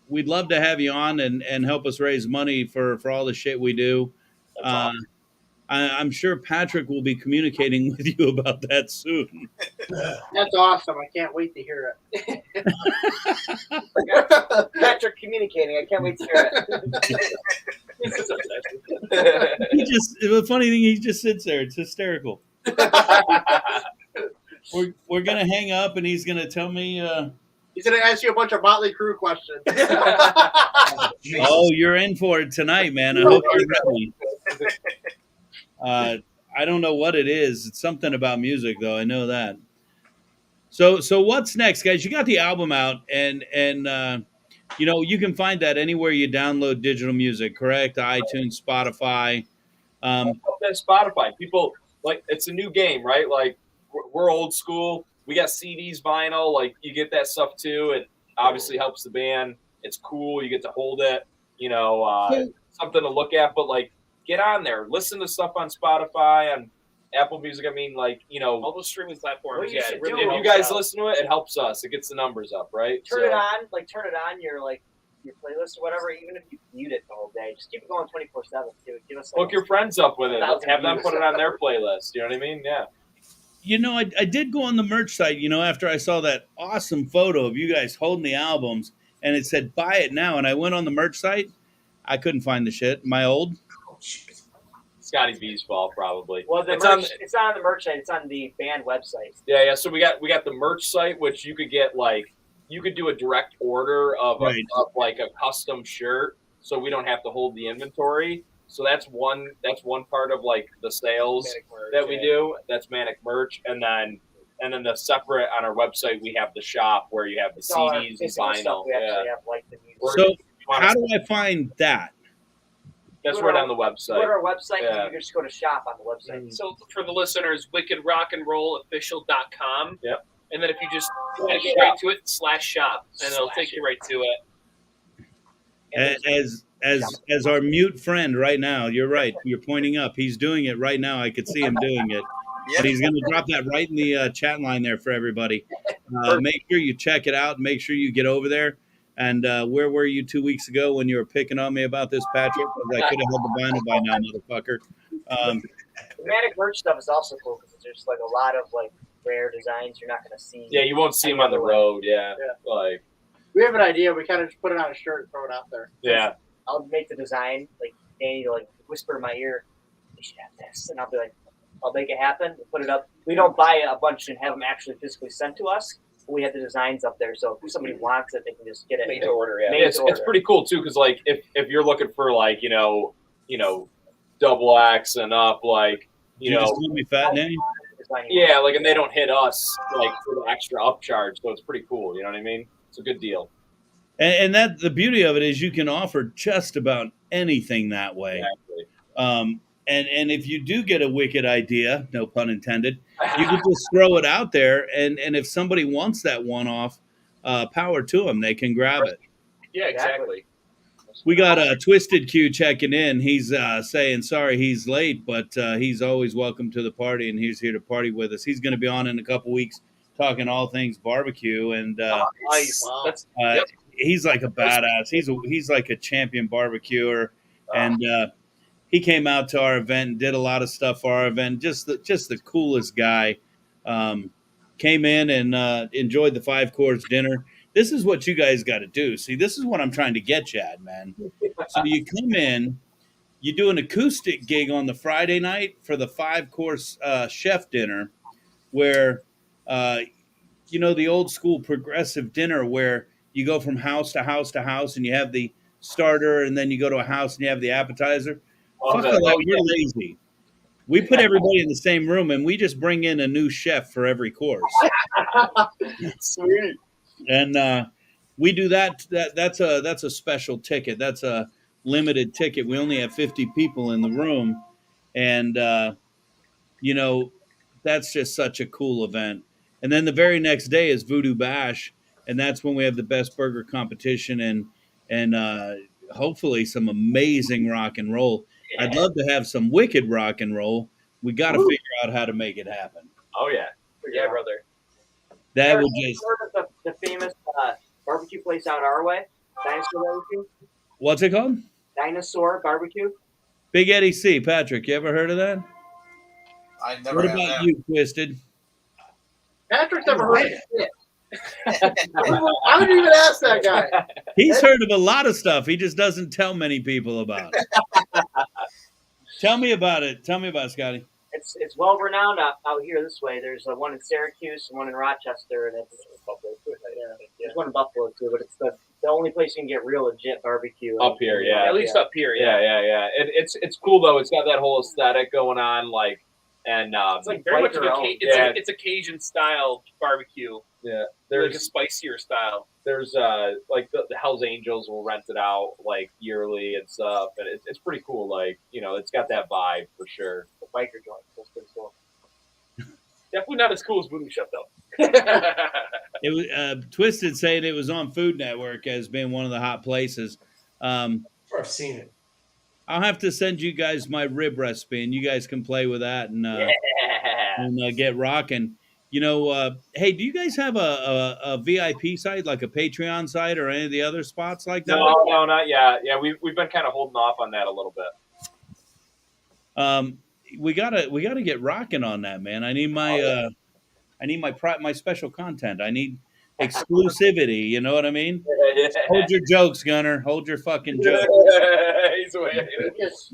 We'd love to have you on and help us raise money for all the shit we do. I'm sure Patrick will be communicating with you about that soon. That's awesome. I can't wait to hear it. Patrick communicating. I can't wait to hear it. The funny thing, he just sits there. It's hysterical. We're gonna hang up, and he's gonna tell me. He's going to ask you a bunch of Motley Crue questions. Oh, you're in for it tonight, man. I hope you're ready. I don't know what it is. It's something about music, though. I know that. So what's next, guys? You got the album out, and you can find that anywhere you download digital music, correct? iTunes, Spotify. That's Spotify. People like it's a new game, right? Like we're old school. We got CDs, vinyl. Like you get that stuff too. It obviously helps the band. It's cool. You get to hold it. Something to look at. But like, get on there. Listen to stuff on Spotify, on Apple Music. I mean, all those streaming platforms. What you Yeah, should it really do- if helps you guys out. listen to it, it helps us. It gets the numbers up, right? Turn it on your playlist or whatever. Even if you mute it the whole day, just keep it going 24/7. Give us Hook your friends up with it. Thousand Have them views. put it on their playlist. You know what I mean? Yeah. I did go on the merch site, after I saw that awesome photo of you guys holding the albums, and it said buy it now. And I went on the merch site. I couldn't find the shit. My old. Scotty B's fault, probably. Well, it's merch, it's not on the merch site. It's on the band website. Yeah. So we got the merch site, which you could get you could do a direct order of a custom shirt, so we don't have to hold the inventory. So that's one part of the sales that we do. That's Manic Merch, and then the separate on our website we have the shop where you have the CDs and vinyl. We actually have the music. So how do I find that? That's right on the website. Go to our website Yeah. and you just go to shop on the website. So for the listeners, wickedrockandrollofficial.com. Yep. And then if you just head straight to it, /shop, and it'll take you right to it. As our mute friend right now, you're right. You're pointing up. He's doing it right now. I could see him doing it. But he's going to drop that right in the chat line there for everybody. Make sure you check it out. Make sure you get over there. And where were you 2 weeks ago when you were picking on me about this, Patrick? Because I could have had the vinyl by now, motherfucker. The Manic Merch stuff is also cool because there's a lot of rare designs you're not going to see. Yeah, you won't see them on the road. Yeah. We have an idea. We kind of just put it on a shirt and throw it out there. Yeah. I'll make the design, Danny to whisper in my ear, we should have this. And I'll be I'll make it happen. We'll put it up. We don't buy a bunch and have them actually physically sent to us. We have the designs up there. So if somebody wants it, they can just get it. Made to order, yeah. It's pretty cool too, because if you're looking for double X and up, You just call me fat nanny? yeah, and they don't hit us for the extra upcharge, so it's pretty cool. You know what I mean? It's a good deal. And that the beauty of it is you can offer just about anything that way. Exactly. And if you do get a wicked idea, no pun intended, you can just throw it out there, and if somebody wants that one off, power to them. They can grab it. Yeah, exactly. We got a Twisted Q checking in. He's saying sorry he's late, but he's always welcome to the party, and he's here to party with us. He's going to be on in a couple weeks talking all things barbecue, and Nice. That's, yep. he's like a badass. He's like a champion barbecuer, and he came out to our event and did a lot of stuff for our event. Just the coolest guy. Came in and enjoyed the 5-course dinner. This is what you guys got to do. See, this is what I'm trying to get you at, man. So you come in, you do an acoustic gig on the Friday night for the 5-course chef dinner, where the old school progressive dinner where you go from house to house to house and you have the starter, and then you go to a house and you have the appetizer. Fuck all that, you're lazy. We put everybody in the same room and we just bring in a new chef for every course. Sweet. And we do that. That's a special ticket. That's a limited ticket. We only have 50 people in the room, and that's just such a cool event. And then the very next day is VooDoo Bash, and that's when we have the best burger competition and hopefully some amazing rock and roll. Yeah. I'd love to have some wicked rock and roll. We got to figure out how to make it happen. Oh yeah, Yeah, brother. That would just. The famous barbecue place out our way, Dinosaur Barbecue. What's it called? Dinosaur Barbecue. Big Eddie C. Patrick, you ever heard of that? I never. What about you, Twisted? Patrick's never heard of it. I would even ask that guy. He's heard of a lot of stuff. He just doesn't tell many people about it. Tell me about it. Tell me about it, Scotty. It's well renowned out here this way. There's one in Syracuse and one in Rochester, and it's Buffalo too. There's one in Buffalo too, but it's the only place you can get real legit barbecue up here. Yeah, at least up here. Yeah. It's cool though. It's got that whole aesthetic going on, and it's like very much it's a Cajun style barbecue. Yeah, there's like a spicier style. There's like the Hell's Angels will rent it out like yearly and stuff, and it's pretty cool. Like it's got that vibe for sure. The biker joint, that's pretty cool. Definitely not as cool as VooDoo Chef though. It was Twisted saying it was on Food Network as being one of the hot places. I've seen it. I'll have to send you guys my rib recipe, and you guys can play with that and get rocking. Hey, do you guys have a VIP site, like a Patreon site or any of the other spots like that? No, not yet. Yeah, we've been kind of holding off on that a little bit. We gotta get rocking on that, man. I need my special content. I need exclusivity. You know what I mean? Hold your jokes, Gunner. Hold your fucking jokes. He's waiting.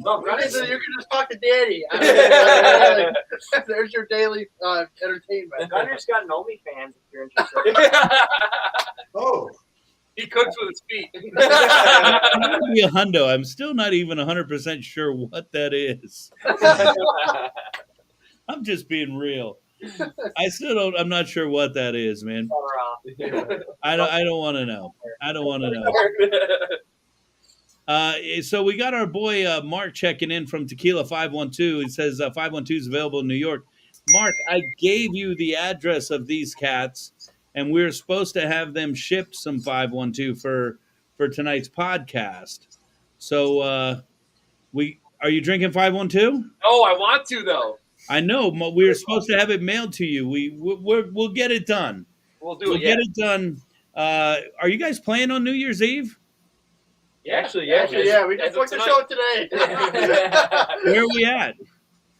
Gunner said you can just talk to Daddy. There's your daily entertainment. Gunner's got an OnlyFans if you're interested. Oh. He cooks with his feet. I'm gonna be a hundo. I'm still not even 100% sure what that is. I'm just being real. I'm not sure what that is, man. I don't want to know. I don't want to know. So we got our boy Mark checking in from Tequila 512. He says 512 is available in New York. Mark, I gave you the address of these cats, and we were supposed to have them shipped some 512 for tonight's podcast. So are you drinking 512? Oh, I want to though. I know. We were supposed to have it mailed to you. We'll get it done. We'll get it done. Are you guys playing on New Year's Eve? Yeah, yeah. We just booked the show today. Where are we at?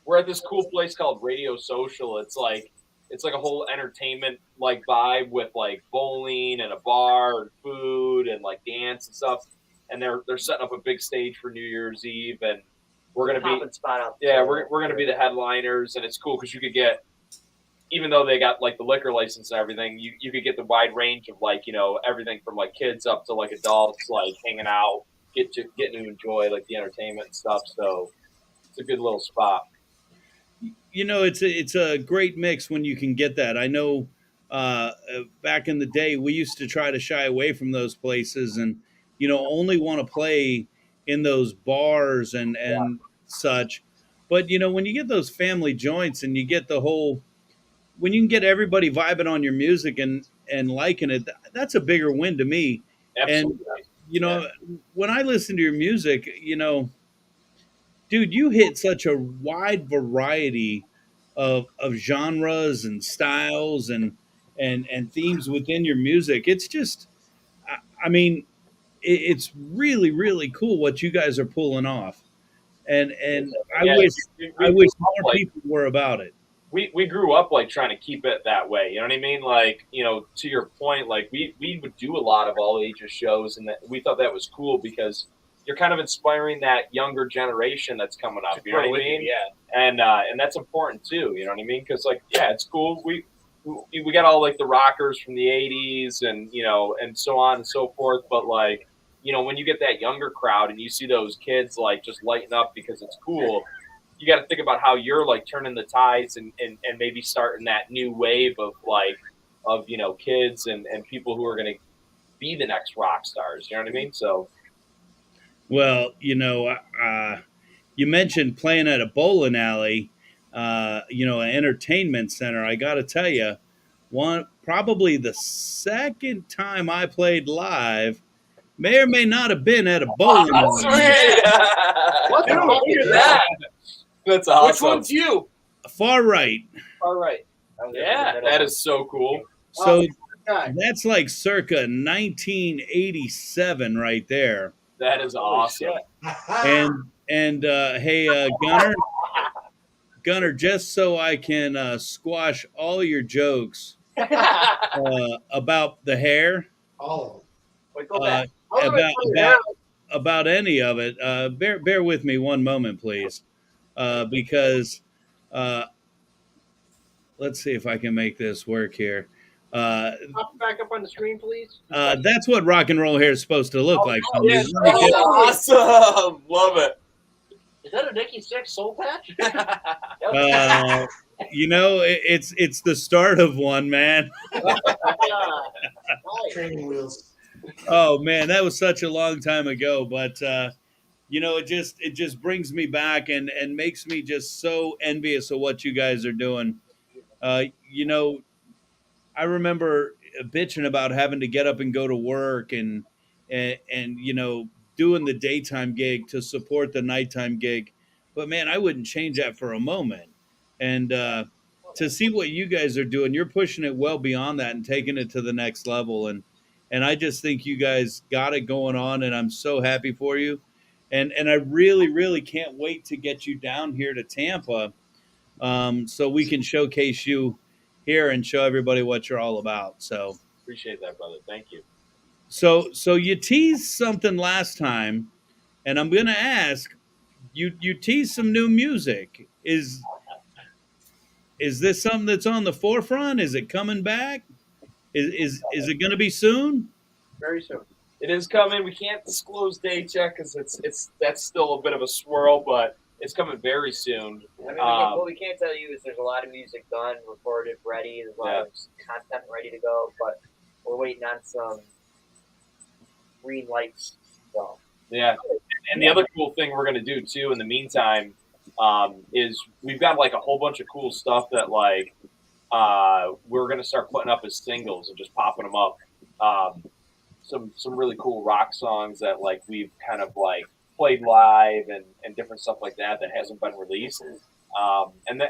We're at this cool place called Radio Social. It's like a whole entertainment like vibe with like bowling and a bar and food and like dance and stuff. And they're setting up a big stage for New Year's Eve, and we're gonna be we're gonna be the headliners, and it's cool because you could get, even though they got like the liquor license and everything, you could get the wide range of like everything from like kids up to like adults, like hanging out, getting to enjoy like the entertainment and stuff. So it's a good little spot. It's a great mix when you can get that. I know back in the day, we used to try to shy away from those places and, only want to play in those bars and such. But, when you get those family joints and you get when you can get everybody vibing on your music and liking it, that's a bigger win to me. Absolutely. And, when I listen to your music, dude, you hit such a wide variety of genres and styles and themes within your music. It's just, I mean, it's really, really cool what you guys are pulling off. And I Yeah, wish we more like- people were about it. we grew up like trying to keep it that way. You know what I mean? Like, to your point, like we would do a lot of all ages shows, and that we thought that was cool because you're kind of inspiring that younger generation that's coming up. You know what I mean? Yeah. And that's important too. You know what I mean? Because like, yeah, it's cool. We got all like the rockers from the '80s and and so on and so forth. But like, when you get that younger crowd and you see those kids like just lighten up because it's cool, you got to think about how you're like turning the tides and maybe starting that new wave of kids and people who are going to be the next rock stars. You know what I mean? So. Well, you mentioned playing at a bowling alley, an entertainment center. I got to tell you, probably the second time I played live may or may not have been at a bowling alley. What the fuck is that? That's awesome. Which one's you? Far right. All right. Yeah. That is so cool. So God. that's like circa 1987 right there. That is awesome. And hey, Gunner, just so I can squash all your jokes about the hair, Oh. Wait, go back. about any of it, bear with me one moment, please, because let's see if I can make this work here. Pop back up on the screen, please. That's what rock and roll hair is supposed to look like. yeah. Awesome. Love it. Is that a Nikki Sixx soul patch? It's the start of one, man. Training wheels. Oh man, that was such a long time ago, but it just brings me back and makes me just so envious of what you guys are doing. I remember bitching about having to get up and go to work and doing the daytime gig to support the nighttime gig, but man, I wouldn't change that for a moment. And to see what you guys are doing, you're pushing it well beyond that and taking it to the next level. And I just think you guys got it going on, and I'm so happy for you. And I really, really can't wait to get you down here to Tampa, so we can showcase you here and show everybody what you're all about. So Appreciate that, brother. Thank you. So you teased something last time, and I'm gonna ask you. You teased some new music. Is this something that's on the forefront? Is it coming back? Is it going to be soon? Very soon. It is coming. We can't disclose dates yet because that's still a bit of a swirl, but it's coming very soon. I mean, what we can't tell you is there's a lot of music done, recorded, ready. There's a lot of content ready to go, but we're waiting on some green lights. So. Yeah, and the other cool thing we're gonna do too in the meantime is we've got like a whole bunch of cool stuff that like we're gonna start putting up as singles and just popping them up. Some really cool rock songs that like we've kind of like played live and different stuff like that hasn't been released. And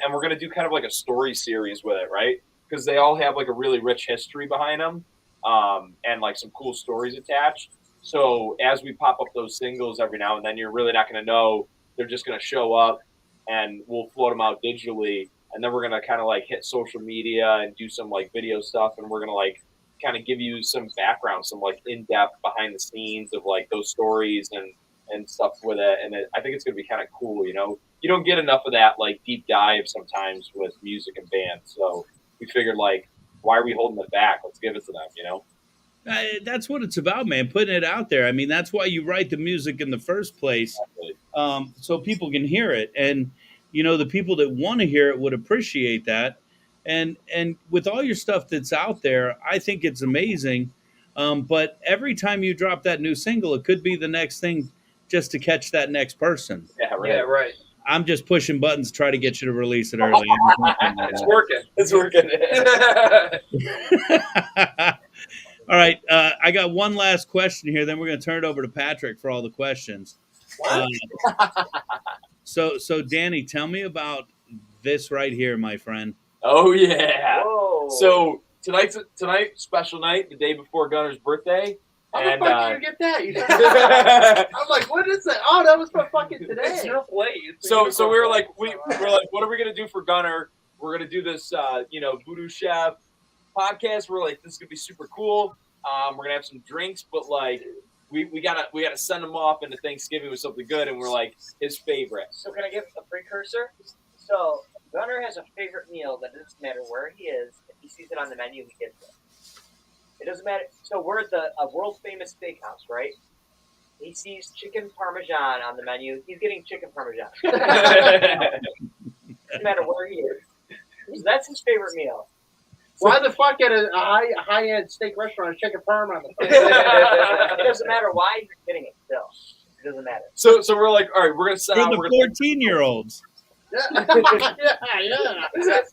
we're gonna do kind of like a story series with it, right? Because they all have like a really rich history behind them, and like some cool stories attached. So as we pop up those singles every now and then, you're really not going to know. They're just going to show up, and we'll float them out digitally. And then we're going to kind of like hit social media and do some like video stuff. And we're going to like kind of give you some background, some like in-depth behind the scenes of like those stories and stuff with it. And I think it's going to be kind of cool. You don't get enough of that like deep dive sometimes with music and bands. So we figured like, why are we holding it back? Let's give it to them, That's what it's about, man. Putting it out there. I mean, that's why you write the music in the first place, so people can hear it. And, the people that want to hear it would appreciate that. And with all your stuff that's out there, I think it's amazing. But every time you drop that new single, it could be the next thing just to catch that next person. Yeah, right. Yeah, right. I'm just pushing buttons to try to get you to release it early. It's working. It's working. All right, I got one last question here. Then we're going to turn it over to Patrick for all the questions. So Danny, tell me about this right here, my friend. Oh yeah. Whoa. So tonight, special night, the day before Gunner's birthday. How And the fuck did you get that? I'm like, what is that? Oh, that was for fucking today. It's your plate. so we were like, what are we gonna do for Gunner? We're gonna do this, VooDoo Chef podcast. We're like, this is gonna be super cool. We're gonna have some drinks, but like, we gotta send him off into Thanksgiving with something good, and we're like his favorite. So can I give a precursor? So Gunner has a favorite meal that doesn't matter where he is. If he sees it on the menu, he gets it. It doesn't matter. So we're at a world famous steakhouse, right? He sees chicken parmesan on the menu. He's getting chicken parmesan. Doesn't matter where he is. So that's his favorite meal. Why the fuck at a high-end steak restaurant chicken parm on the plate? It doesn't matter why he's getting it still. It doesn't matter. So we're like, all right, we're gonna set For out. the 14-year-olds. Yeah. That's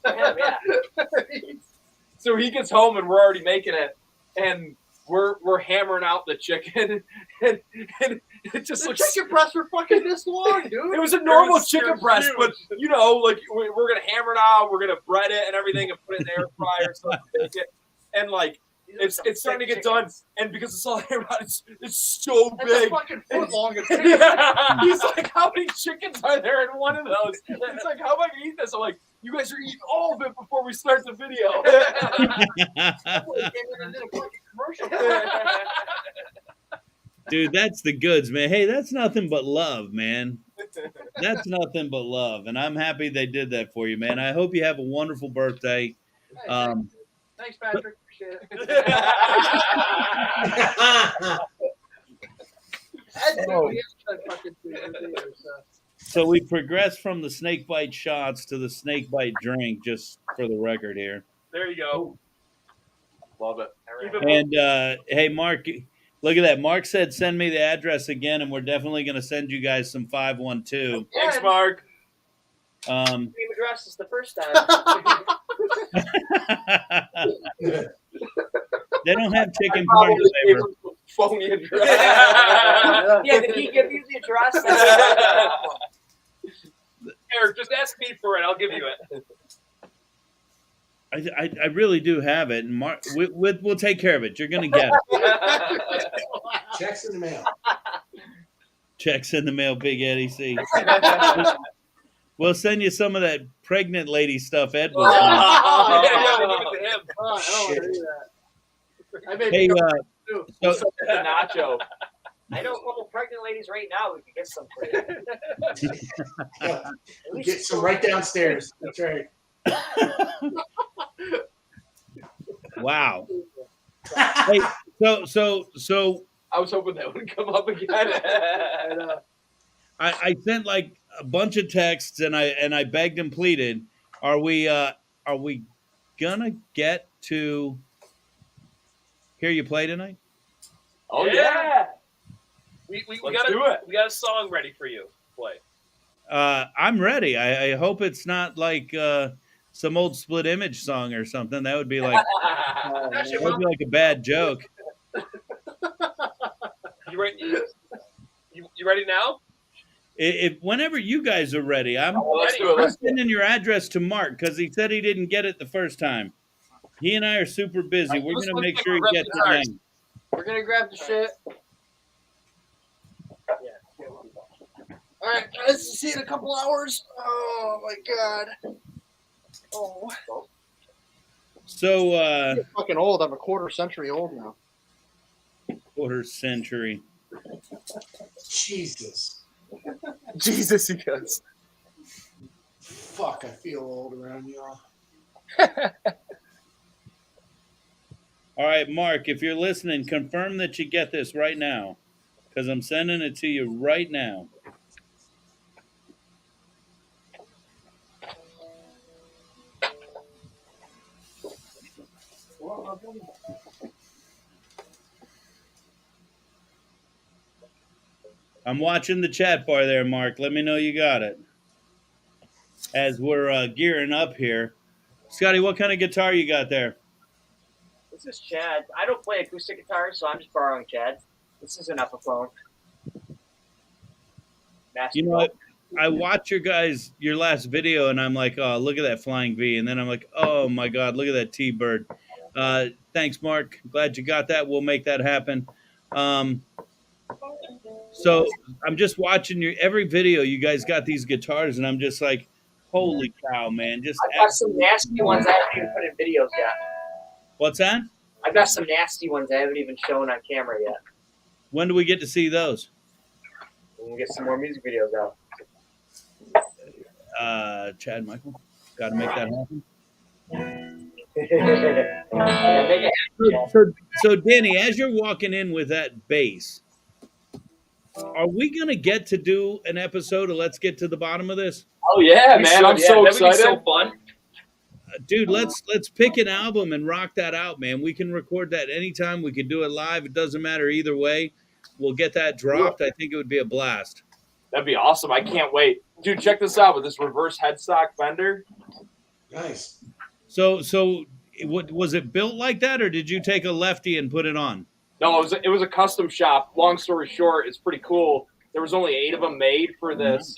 for him, yeah. So he gets home and we're already making it, and we're hammering out the chicken, and it just The looks. chicken breasts were fucking this long, dude. It was a normal chicken They're breast, huge. but like we're gonna hammer it out, we're gonna bread it and everything, and put it in the air fryer so we can bake it, and like it's starting to get done, and because it's all hammered out, it's so That's big. a fucking foot long. Yeah. He's like, how many chickens are there in one of those? It's like, how am I gonna eat this? I'm like, you guys are eating all of it before we start the video. Dude, that's the goods, man. Hey, that's nothing but love, man. That's nothing but love. And I'm happy they did that for you, man. I hope you have a wonderful birthday. Thanks, Patrick. Appreciate it. So we progressed from the snake bite shots to the snake bite drink, just for the record here. There you go. Love it. And hey, Mark, look at that. Mark said, send me the address again, and we're definitely going to send you guys some 512. Thanks, Mark. Same address as the first time. They don't have chicken parm flavor. Phony address. Yeah, did he give you the address? Eric, just ask me for it. I'll give you it. I really do have it. And Mark, we'll take care of it. You're going to get it. Checks in the mail. Checks in the mail, Big Eddie C. We'll send you some of that pregnant lady stuff Ed was on. Yeah, we'll give it to him. I don't want to do that. I made Hey, The nacho. I know a couple pregnant ladies right now who can get some for you. Get some right downstairs. That's right. wow. Hey, so I was hoping that would come up again. I sent like a bunch of texts and I begged and pleaded. Are we gonna get to hear you play tonight? Oh yeah. We Let's got do it. We got a song ready for you to play. I'm ready. I hope it's not like some old Split Image song or something. That would be like a bad joke. You ready? You ready now? If whenever you guys are ready, I'm Let's do it. Let's do it. sending your address to Mark because he said he didn't get it the first time. He and I are super busy. We're gonna make sure he gets it now. We're gonna grab the shit. All right, guys. See you in a couple hours. Oh my god. Oh. So I'm fucking old. I'm a quarter century old now. quarter century. Jesus. Jesus, he goes. Fuck, I feel old around y'all. All right, Mark, if you're listening, confirm that you get this right now because I'm sending it to you right now. I'm watching the chat bar there, Mark. Let me know you got it. As we're gearing up here. Scotty, what kind of guitar you got there? This is Chad. I don't play acoustic guitar, so I'm just borrowing Chad's. This is an Epiphone. You know what? I watched your last video, and I'm like, oh, look at that flying V. And then I'm like, oh, my God, look at that T-Bird. Thanks, Mark. Glad you got that. We'll make that happen. So I'm just watching every video. You guys got these guitars, and I'm just like, holy cow, man. I've got some nasty ones I haven't even put in videos yet. What's that? I've got some nasty ones I haven't even shown on camera yet. When do we get to see those? We'll get some more music videos out. Chad Michael, got to make that happen. So Danny, as you're walking in with that bass, are we going to get to do an episode of Let's Get to the Bottom of This? Oh yeah, man! I'm so excited. So fun. Dude, let's pick an album and rock that out, man. We can record that anytime. We can do it live. It doesn't matter either way. We'll get that dropped. I think it would be a blast. That'd be awesome. I can't wait. Dude, check this out with this reverse headstock Fender. Nice. So what was it built like that, or did you take a lefty and put it on? No, it was a custom shop. Long story short, it's pretty cool. There was only 8 of them made for this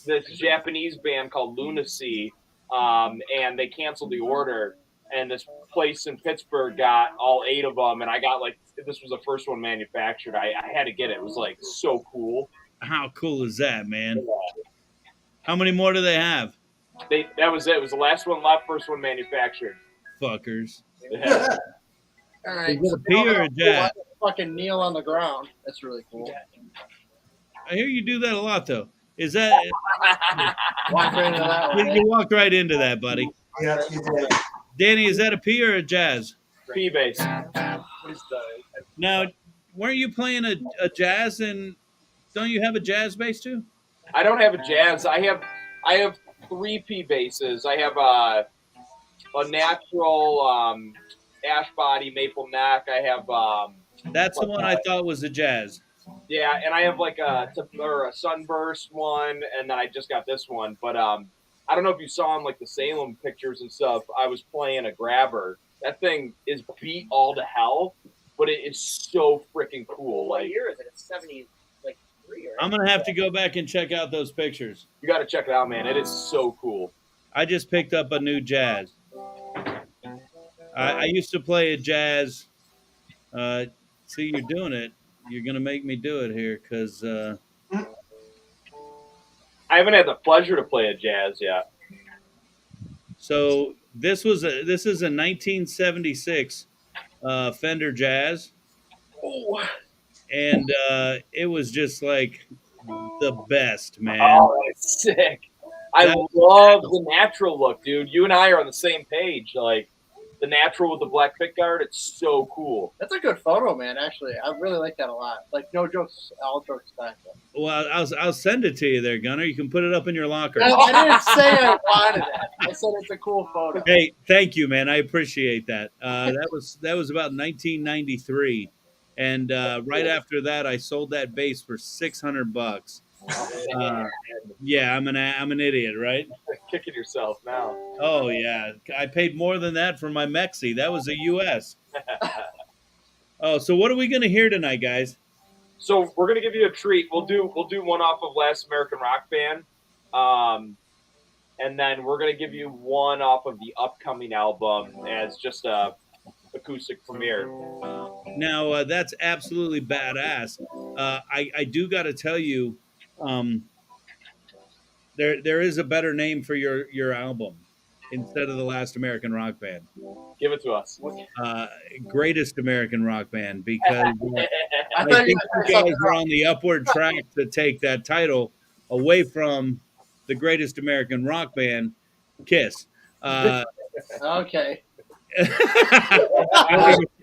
this Japanese band called Lunacy, and they canceled the order. And this place in Pittsburgh got all 8 of them, and I got this was the first one manufactured. I had to get it. It was so cool. How cool is that, man? How many more do they have? That was it. It was the last one left, first one manufactured. Fuckers. Yeah. All right. Is it a P or a jazz? Fucking kneel on the ground. That's really cool. I hear you do that a lot, though. Is that Walk right into that one. you walked right into that, buddy? Yeah, you did. Danny, is that a P or a jazz? P bass. Now, weren't you playing a jazz, and don't you have a jazz bass too? I don't have a jazz. I have 3 P basses. I have a natural ash body maple neck. I have That's the one I thought was a jazz. yeah, and I have a sunburst one, and then I just got this one. But I don't know if you saw in the Salem pictures and stuff. I was playing a grabber. That thing is beat all to hell, but it is so freaking cool. What year is it? It's 73, right? I'm gonna have to go back and check out those pictures. You got to check it out, man. It is so cool. I just picked up a new jazz. I used to play a jazz. See, you're doing it. You're gonna make me do it here, because I haven't had the pleasure to play a jazz yet. So this is a 1976 Fender Jazz, and it was just the best, man. Oh, that's sick! I love the natural look, dude. You and I are on the same page. The natural with the black pickguard, it's so cool. That's a good photo, man. Actually, I really like that a lot. No jokes, all jokes back. Well, I'll send it to you there, Gunner. You can put it up in your locker. No, I didn't say I wanted it. I said it's a cool photo. Hey, thank you, man. I appreciate that. That was about 1993, and right after that, I sold that bass for $600. Yeah, I'm an idiot, right? Kicking yourself now. Oh yeah, I paid more than that for my Mexi. That was a US. Oh, so what are we gonna hear tonight, guys? So we're gonna give you a treat. We'll do one off of Last American Rock Band, and then we're gonna give you one off of the upcoming album as just a acoustic premiere. Now that's absolutely badass. I do got to tell you. There is a better name for your album instead of the Last American Rock Band. Give it to us. Greatest American Rock Band, because I think you guys are on the upward track to take that title away from the Greatest American Rock Band, Kiss. Okay.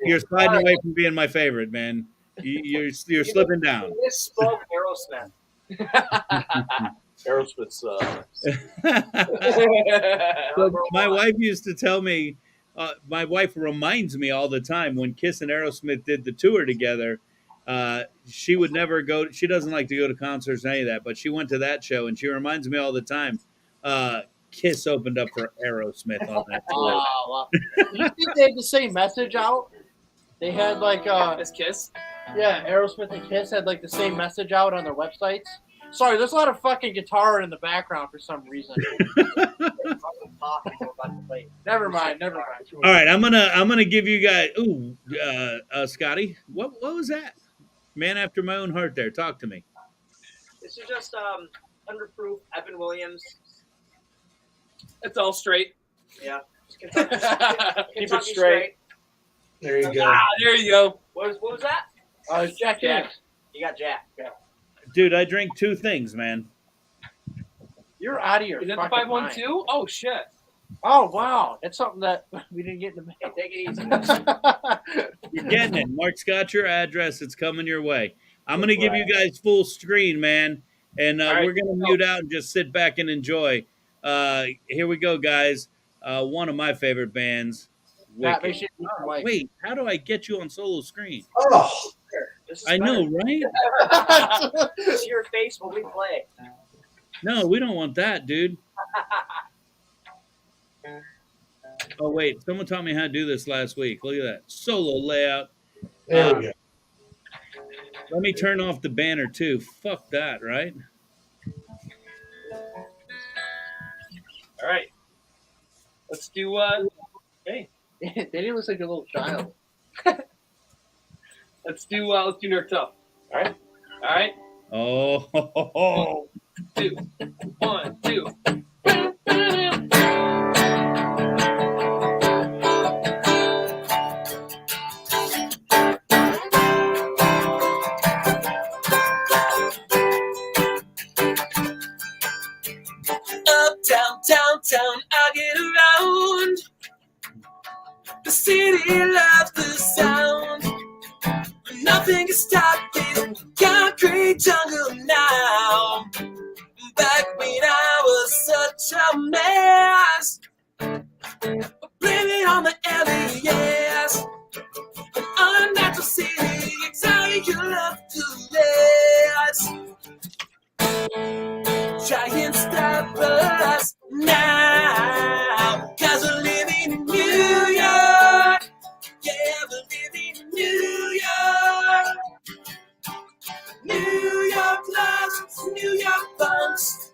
You're sliding away from being my favorite, man. You're slipping down. This spoke Aerosmith. Aerosmith. So my wife used to tell me my wife reminds me all the time when Kiss and Aerosmith did the tour together. She would never go. She doesn't like to go to concerts or any of that, but she went to that show, and she reminds me all the time. Kiss opened up for Aerosmith on that tour. Wow. You think they had the same message out? They had like This Kiss. yeah, Aerosmith and Kiss had like the same message out on their websites. Sorry, there's a lot of fucking guitar in the background for some reason. Never mind. All right, I'm gonna give you guys. Ooh, Scotty, what was that? Man after my own heart. There, talk to me. This is just underproof Evan Williams. It's all straight. Yeah. Keep it straight. There you go. Ah, there you go. What was that? Jack. You got Jack. Yeah. Dude, I drink 2 things, man. You're out of your Is that the fucking 512? Oh shit. mind. Oh wow, that's something that we didn't get in the Hey, take it easy. You're getting it. Mark's got your address. It's coming your way. I'm gonna give you guys full screen, man, and right. we're gonna mute out and just sit back and enjoy. Here we go, guys. One of my favorite bands. Matt, Wicked. make sure you keep your mic. Wait, how do I get you on solo screen? Oh, This is I know, better. right? See your face when we play. No, we don't want that, dude. Oh, wait. Someone taught me how to do this last week. Look at that. Solo layout. there we go. Let me turn off the banner, too. Fuck that, right? All right. Let's do. Hey, Danny looks like a little child. let's do Nerd Tough. All right. All right. Oh, 2, 1, 2. Downtown, I get around. The city loves the sound. Nothing can stop this concrete jungle now. Back when I was such a mess, blame it on the LES. An unnatural city, it's how you love to last. Try and stop us now, 'cause we're living in New York. Yeah, we're living in New York. New York loves, New York bunks.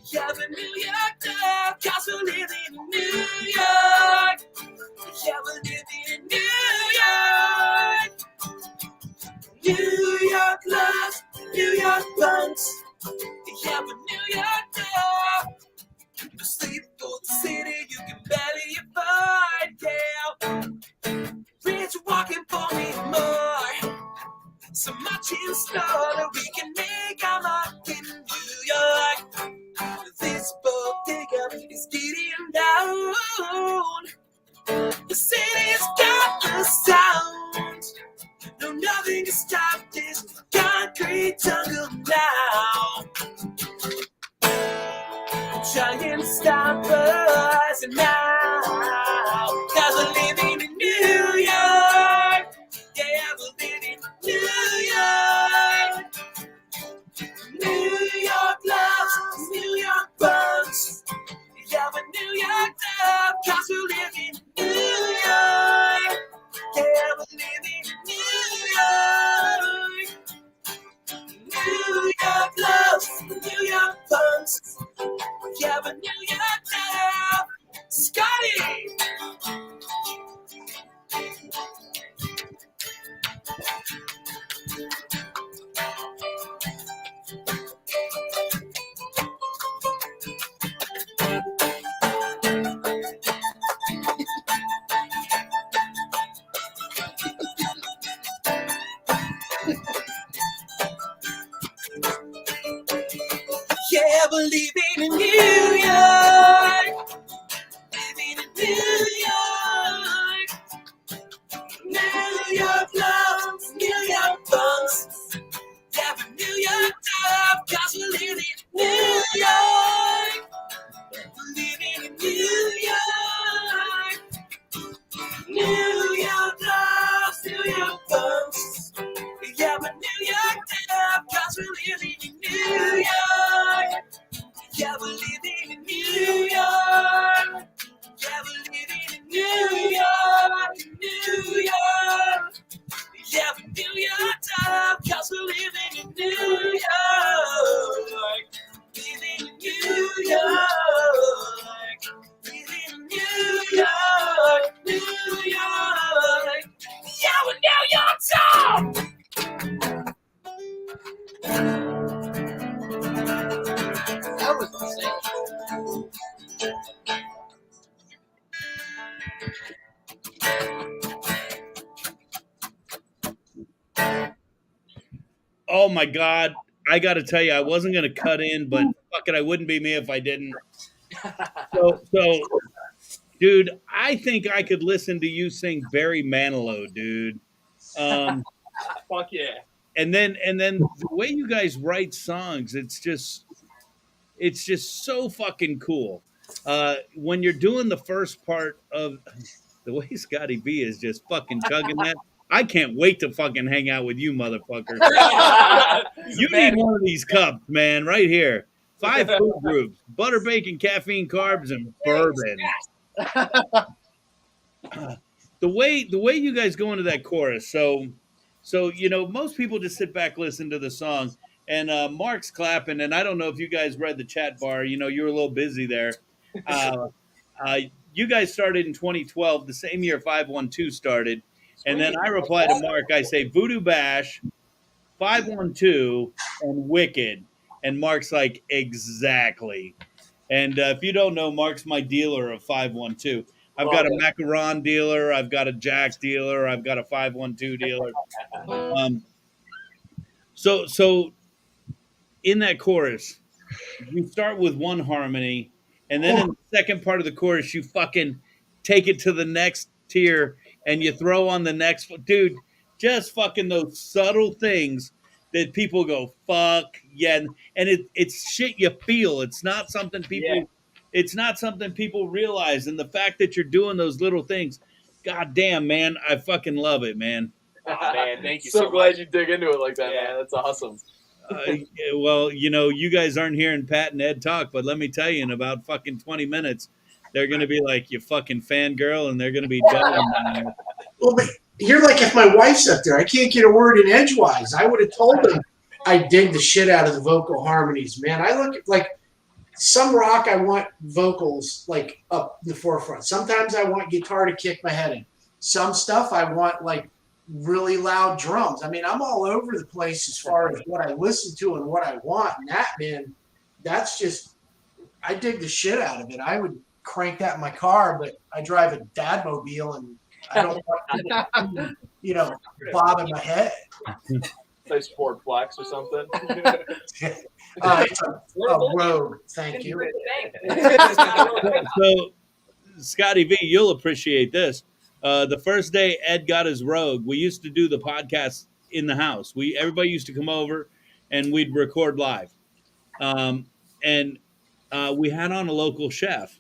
Yeah, we're New York love, 'cause we're living in New York. Yeah, we're living in New York. New York loves, New York bunks. Yeah, but New York now. The sleep for the city you can barely afford, yeah. Rich walking for me more. So much in store that we can make our mark in New York. This bodega is getting down. The city's got the sound. No, nothing can stop this concrete jungle now. Try and stop us now, 'cause we're living in New York. Yeah, we're living in New York. New York loves, New York bunks. Yeah, but New York love, 'cause we're living in New York. Yeah, we're living in New York. New York loves, New York punks. Yeah, but New York love, Scotty. Yeah, we're living in New York. Living in New York. New York loves, New York bunks. Yeah, but New York love, 'cause we're living in New York. We're living in New York. That was insane. Oh my God. I got to tell you, I wasn't going to cut in, but fuck it, I wouldn't be me if I didn't. So, dude, I think I could listen to you sing Barry Manilow, dude. Fuck yeah. And then the way you guys write songs, it's just so fucking cool. When you're doing the first part of the way Scotty B is just fucking chugging that, I can't wait to fucking hang out with you, motherfucker. You need one of these cups, man, right here. 5 food groups: butter, bacon, caffeine, carbs, and bourbon. The way you guys go into that chorus, so you know, most people just sit back, listen to the song, and Mark's clapping, and I don't know if you guys read the chat bar. You know, you were a little busy there. You guys started in 2012, the same year 512 started. And then I reply to Mark, I say VooDoo Bash, 512, and Wicked. And Mark's like, exactly. And if you don't know, Mark's my dealer of 512. I've got a macaron dealer, I've got a Jack dealer, I've got a 512 dealer. So in that chorus, you start with one harmony, and then in the second part of the chorus, you fucking take it to the next tier, and you throw on the next. Dude, just fucking those subtle things that people go, fuck, yeah. And it's shit you feel. It's not something people realize. And the fact that you're doing those little things, god damn, man, I fucking love it, man. Oh, man, thank you so glad much. You dig into it like that, man. That's awesome. Well, you know, you guys aren't hearing Pat and Ed talk, but let me tell you, in about fucking 20 minutes, they're going to be like, you fucking fangirl, and they're going to be done. Well, but you're like, if my wife's up there, I can't get a word in edgewise. I would have told them I dig the shit out of the vocal harmonies, man. I look at, like, some rock, I want vocals, like, up the forefront. Sometimes I want guitar to kick my head in. Some stuff I want, like, really loud drums. I mean, I'm all over the place as far as what I listen to and what I want. And that, man, that's just, I dig the shit out of it. I would crank that in my car, but I drive a Dadmobile and I don't want to, you know, bother my head. Nice Ford Flex or something. It's a Rogue. Thank you. So, Scotty V, you'll appreciate this. The first day Ed got his Rogue, we used to do the podcast in the house. Everybody used to come over and we'd record live. And we had on a local chef.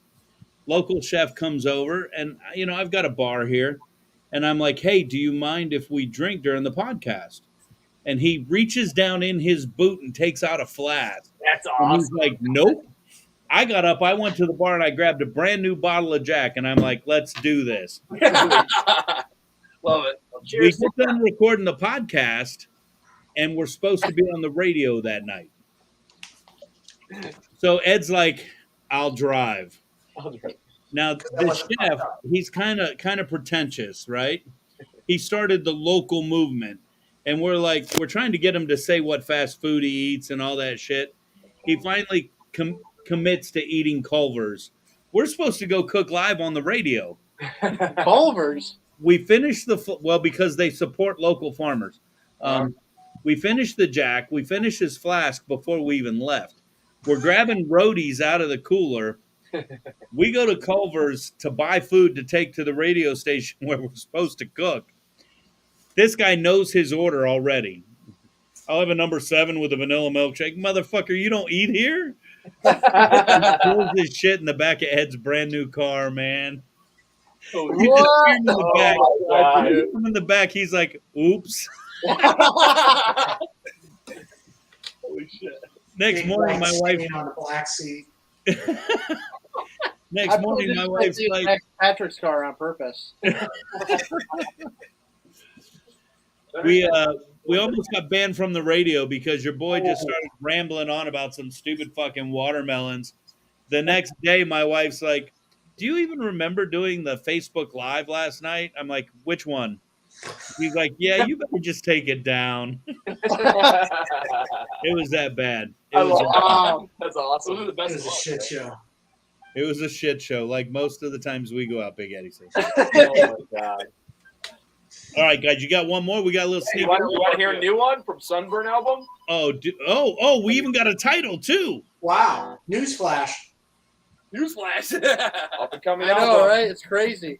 Local chef comes over, and you know, I've got a bar here, and I'm like, hey, do you mind if we drink during the podcast? And he reaches down in his boot and takes out a flask. That's awesome. And he's like, nope. I got up, I went to the bar, and I grabbed a brand new bottle of Jack, and I'm like, let's do this. Love it. Well, cheers. We get done recording the podcast, and we're supposed to be on the radio that night. So Ed's like, I'll drive. Now the chef, he's kind of pretentious, right? He started the local movement, and we're trying to get him to say what fast food he eats and all that shit. He finally commits to eating Culver's. We're supposed to go cook live on the radio. Culver's. We finished because they support local farmers. We finished the Jack. We finished his flask before we even left. We're grabbing roadies out of the cooler. We go to Culver's to buy food to take to the radio station where we're supposed to cook. This guy knows his order already. I'll have a number 7 with a vanilla milkshake. Motherfucker, you don't eat here? He pulls his shit in the back of Ed's brand new car, man. You just hear him in the back. I'm in the back. He's like, oops. Holy shit. Next morning, my wife on the black seat. Next morning, my wife's like, Patrick's car on purpose. We almost got banned from the radio because your boy just started rambling on about some stupid fucking watermelons. The next day, my wife's like, do you even remember doing the Facebook Live last night? I'm like, which one? He's like, yeah, you better just take it down. It was that bad. I love Wow. that. That's awesome. Those are the It best. was a shit show. It was a shit show, like most of the times we go out, Big Eddie says. Oh my god! All right, guys, you got one more? We got a little Hey, sneak. you want to hear a new one from Sunburn album? Oh, we even got a title too. Wow. Newsflash. Newsflash. Up and coming I know, album. right? It's crazy.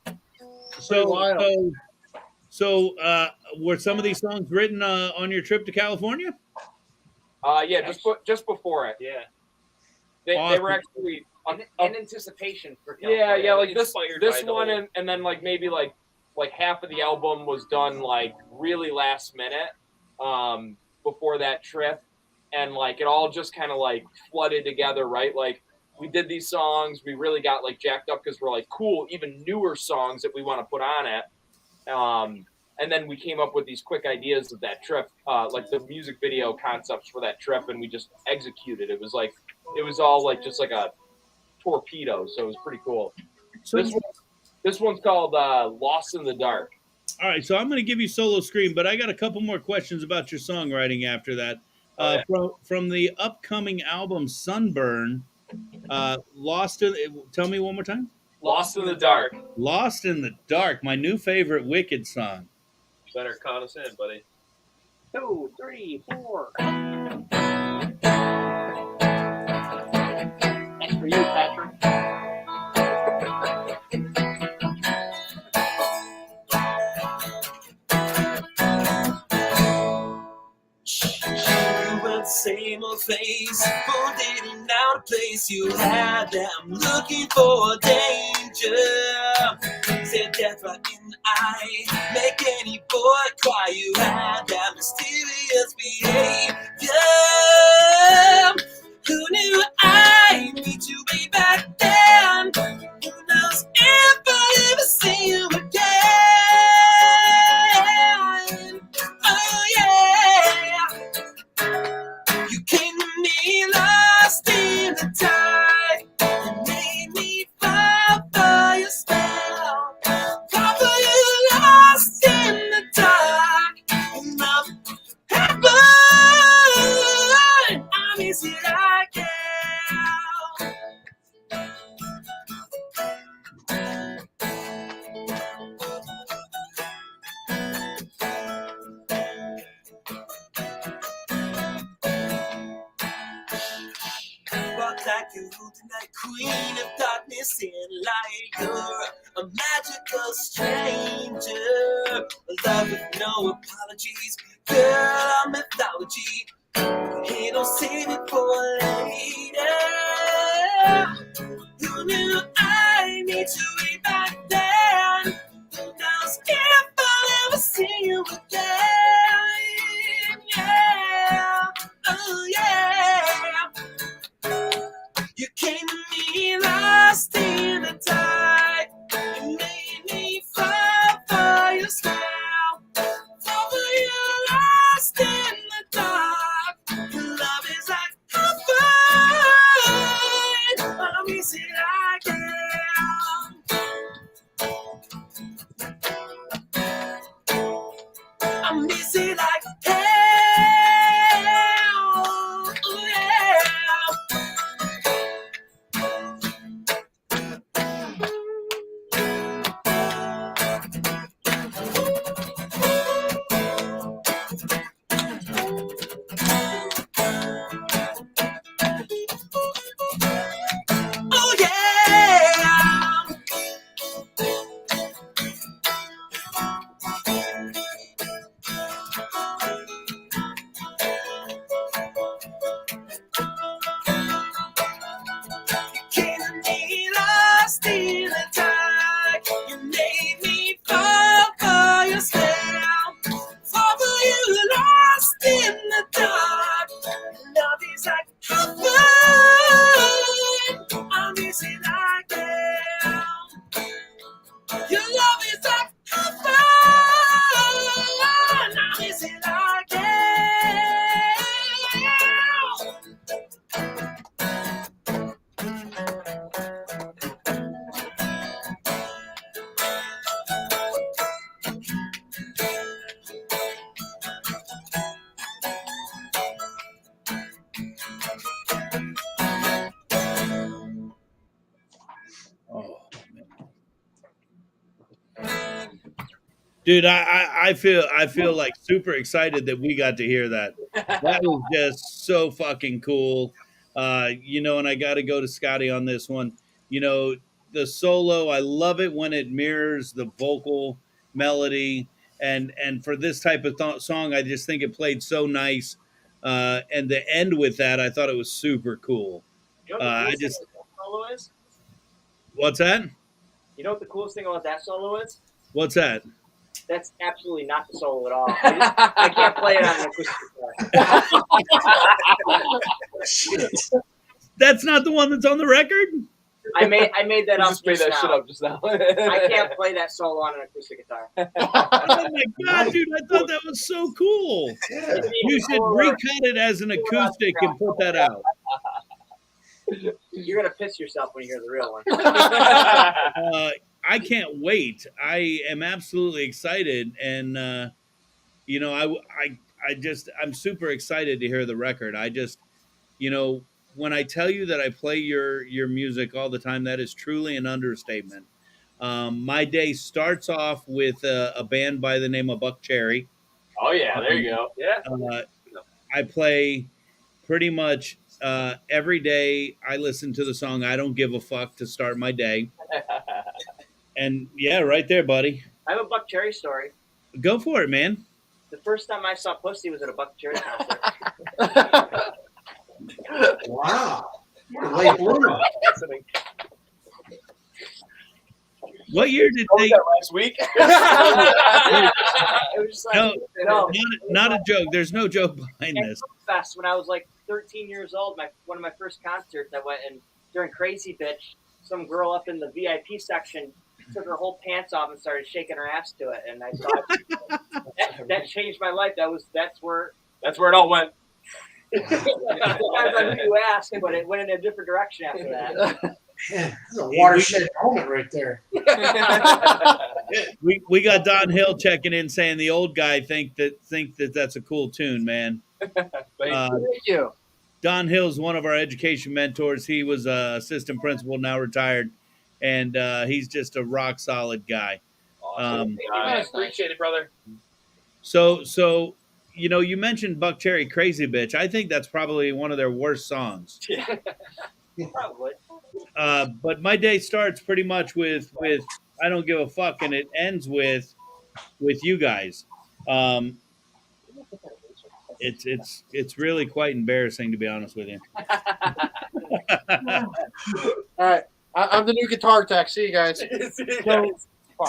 So, were some of these songs written on your trip to California? Yeah, just before it. Yeah. They were actually In anticipation for yeah, like this Inspired by the one whole- and then like maybe like half of the album was done like really last minute before that trip, and like it all just kind of like flooded together, right? Like we did these songs, we really got like jacked up because we're like cool, even newer songs that we want to put on it. And then we came up with these quick ideas of that trip, like the music video concepts for that trip, and we just executed. It was all like just like a torpedo, so it was pretty cool. So This one's called Lost in the Dark. All right, so I'm going to give you solo screen, but I got a couple more questions about your songwriting after that. From the upcoming album Sunburn, tell me one more time. Lost in the Dark. Lost in the Dark, my new favorite Wicked song. Better con us in, buddy. 2, 3, 4. That's for you, Patrick. Same old face, holding out a place you had that I'm looking for danger. Said death right in the eye, make any boy cry. You had that mysterious behavior. Who knew I need you way back then? Who knows if I'll ever see you again? Oh yeah. You came to me lost in the tide. You made me fall for your spell. Fall for you lost in the dark. And I'm heaven. I miss it again. Walk like you tonight, queen of darkness and light. You're a magical stranger, a love with no apologies. Girl, I'm mythology. Hey, don't save it for later. Who knew I need you way back then? Who knows if I'll ever see you again? Yeah, oh yeah. You came to me lost in the tide. You made me fall for your spell. Fall for you lost in the dark. Dude, I feel like super excited that we got to hear that. That was just so fucking cool. And I got to go to Scotty on this one. The solo, I love it when it mirrors the vocal melody, and for this type of song, I just think it played so nice. And the end with that, I thought it was super cool. You know what the coolest thing about that solo is? What's that? You know what the coolest thing about that solo is? What's that? That's absolutely not the solo at all. I can't play it on an acoustic guitar. That's not the one that's on the record? I made that up. Just made that shit up just now. I can't play that solo on an acoustic guitar. Oh my god, dude! I thought that was so cool. You should recut it as an acoustic and put that out. You're gonna piss yourself when you hear the real one. I can't wait. I am absolutely excited, and I'm super excited to hear the record. I just, when I tell you that I play your music all the time, that is truly an understatement. My day starts off with a band by the name of Buck Cherry. Oh yeah, there you go. Yeah. I play pretty much every day. I listen to the song "I Don't Give a Fuck" to start my day. And yeah, right there, buddy. I have a Buck Cherry story. Go for it, man. The first time I saw Pussy was at a Buck Cherry concert. Wow. Late bloomer. What year did they? Last week. It was just like, No, not a joke. There's no joke behind this. Fest when I was like 13 years old. One of my first concerts, I went, and during Crazy Bitch, some girl up in the VIP section took her whole pants off and started shaking her ass to it, and I thought that changed my life. That's where it all went. I don't know who you asked, but it went in a different direction after that. Man, this is a watershed moment right there. We got Don Hill checking in saying the old guy think that that's a cool tune, man. Thank you. Don Hill's one of our education mentors. He was assistant principal, now retired, and he's just a rock solid guy. Awesome. I appreciate it, brother. So you mentioned Buck Cherry Crazy Bitch. I think that's probably one of their worst songs. Probably. But my day starts pretty much with I Don't Give a Fuck, and it ends with you guys. It's really quite embarrassing, to be honest with you. All right. I'm the new guitar tech. See you guys.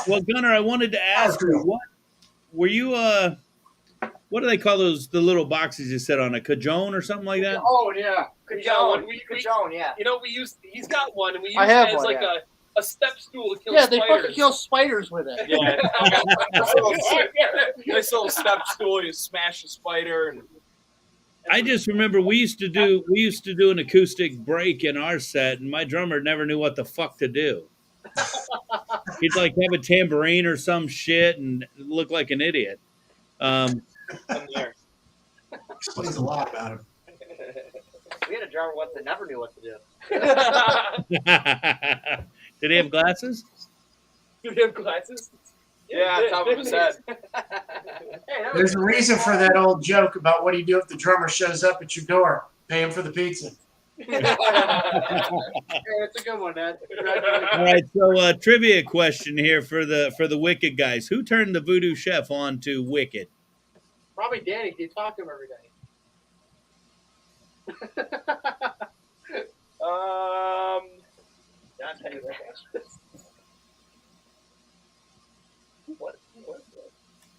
Well, Gunnar, I wanted to ask you, what were you what do they call those, the little boxes you sit on, a cajon or something like that? Oh yeah, Cajon, yeah. He's got one, and we use I have it as one, like yeah. a step stool to kill Yeah, spiders. they fucking kill spiders with it. Yeah. Nice little step stool. You smash a spider, and I just remember we used to do an acoustic break in our set, and my drummer never knew what the fuck to do. He'd like have a tambourine or some shit and look like an idiot. I'm there. Explains a lot about him. We had a drummer once that never knew what to do. Did he have glasses? Do you have glasses? Yeah, on top of his head. There's a reason for that old joke about what do you do if the drummer shows up at your door? Pay him for the pizza. Yeah, that's a good one, Ed. All right, so trivia question here for the Wicked guys. Who turned the VooDoo Chef on to Wicked? Probably Danny. You talk to him every day.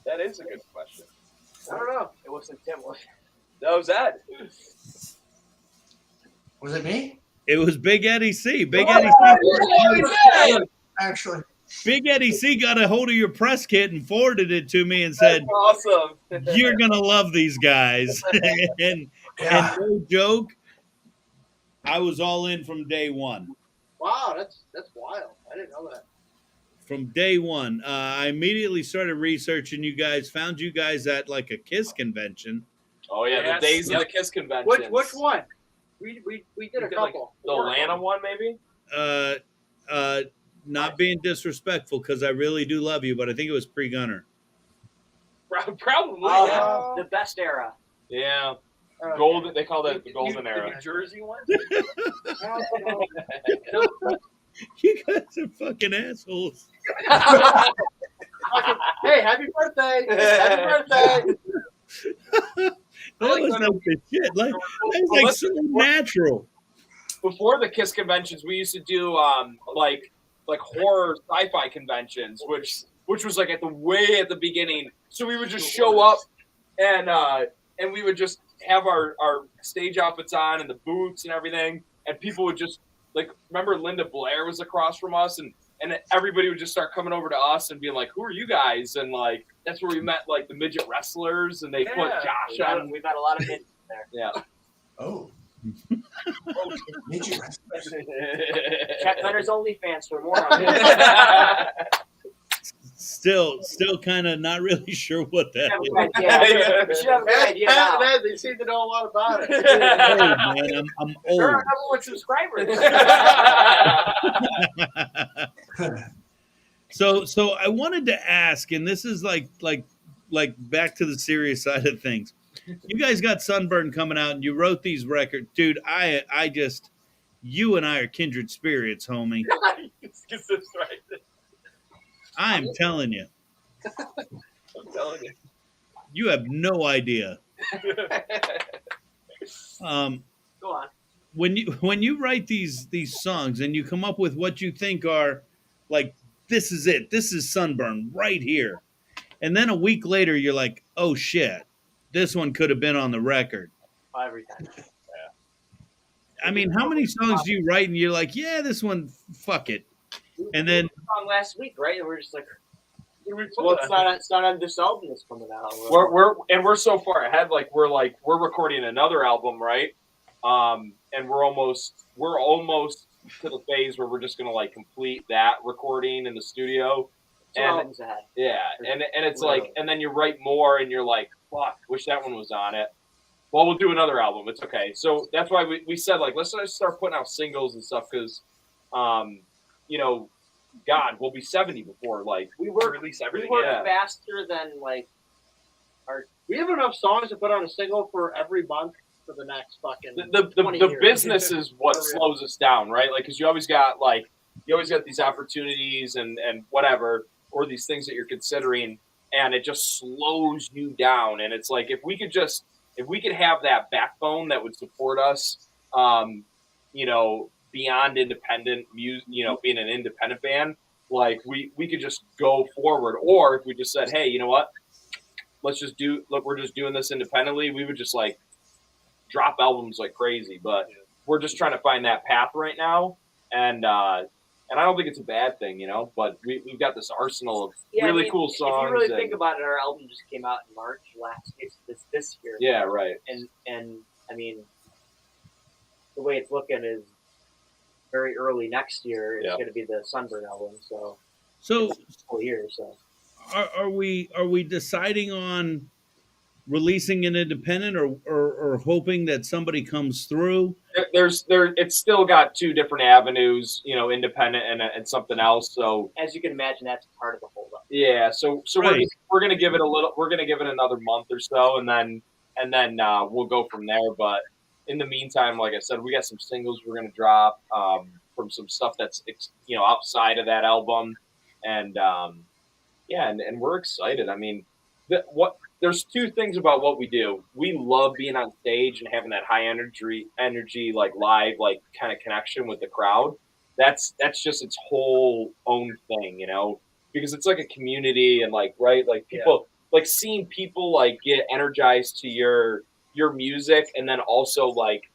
That is a good question. I don't know. It wasn't Tim, was it? That was Ed. Was it me? It was Big Eddie C. Actually. Big Eddie C got a hold of your press kit and forwarded it to me and said, Awesome. "You're gonna love these guys." and no joke, I was all in from day one. Wow, that's wild. I didn't know that. From day one, I immediately started researching you guys. Found you guys at like a KISS convention. Oh yeah, Yes. the Days of the Kiss convention. Which one? We did a couple. The Atlanta one, maybe. Not being disrespectful, because I really do love you, but I think it was pre-Gunner. Probably. The best era. Yeah. Okay. Golden. They call that the golden era. The Jersey one. You guys are fucking assholes. Hey, happy birthday! Happy birthday! That was like the shit. Like, that was like so natural. Before the KISS conventions, we used to do like horror sci-fi conventions, which was like at the beginning. So we would just show up and we would just have our stage outfits on and the boots and everything, and people would just like, remember Linda Blair was across from us, and everybody would just start coming over to us and being like, "Who are you guys?" And like that's where we met like the midget wrestlers, and they put Josh on. We've had a lot of midgets there. Yeah. Oh. Midget wrestlers. Check Hunter's OnlyFans for more on it. Still kind of not really sure what that is. Yeah, you should have a good idea now. They seem to know a lot about it. Hey, man, I'm old. They're our number one subscribers. So I wanted to ask, and this is like back to the serious side of things. You guys got Sunburn coming out, and you wrote these records, dude. I just, you and I are kindred spirits, homie. I'm telling you. I'm telling you. You have no idea. Go on. When you write these songs and you come up with what you think are like, this is it, this is Sunburn right here, and then a week later you're like, oh shit, this one could have been on the record. Every time. I mean, how many songs do you write and you're like, yeah, this one, fuck it, and then On last week, right? And we're just like, Well, it's not on this album that's coming out. We're so far ahead. Like we're recording another album, right? And we're almost to the phase where we're just gonna like complete that recording in the studio. two albums ahead. Yeah, and it's like, and then you write more, and you're like, fuck, wish that one was on it. Well, we'll do another album. It's okay. So that's why we said like, let's just start putting out singles and stuff because, you know, God, we'll be 70 before like we work release We everything. work Yeah. faster than like We have enough songs to put on a single for every month for the next fucking The business is what slows us down, right? Like, because you always got these opportunities and whatever, or these things that you're considering, and it just slows you down. And it's like if we could have that backbone that would support us, you know, beyond independent music, you know, being an independent band, like we could just go forward. Or if we just said, hey, you know what, we're just doing this independently, we would just like drop albums like crazy. But we're just trying to find that path right now, and I don't think it's a bad thing, you know. But we've got this arsenal of really cool songs. If you really think about it, our album just came out in March this year. Yeah, right. And I mean, the way it's looking is very early next year. It's going to be the Sunburn album. So it's a full year. So are we deciding on releasing an independent or hoping that somebody comes through? It's still got two different avenues, you know, independent and something else. So as you can imagine, that's part of the holdup. Yeah. So Right. we're gonna give it another month or so, and then we'll go from there. But in the meantime, like I said, we got some singles we're gonna drop from some stuff that's, you know, outside of that album, and and we're excited. I mean, there's two things about what we do. We love being on stage and having that high energy, like live, like kind of connection with the crowd. That's just its whole own thing, you know, because it's like a community and like, right. Like people, like seeing people like get energized to your music and then also like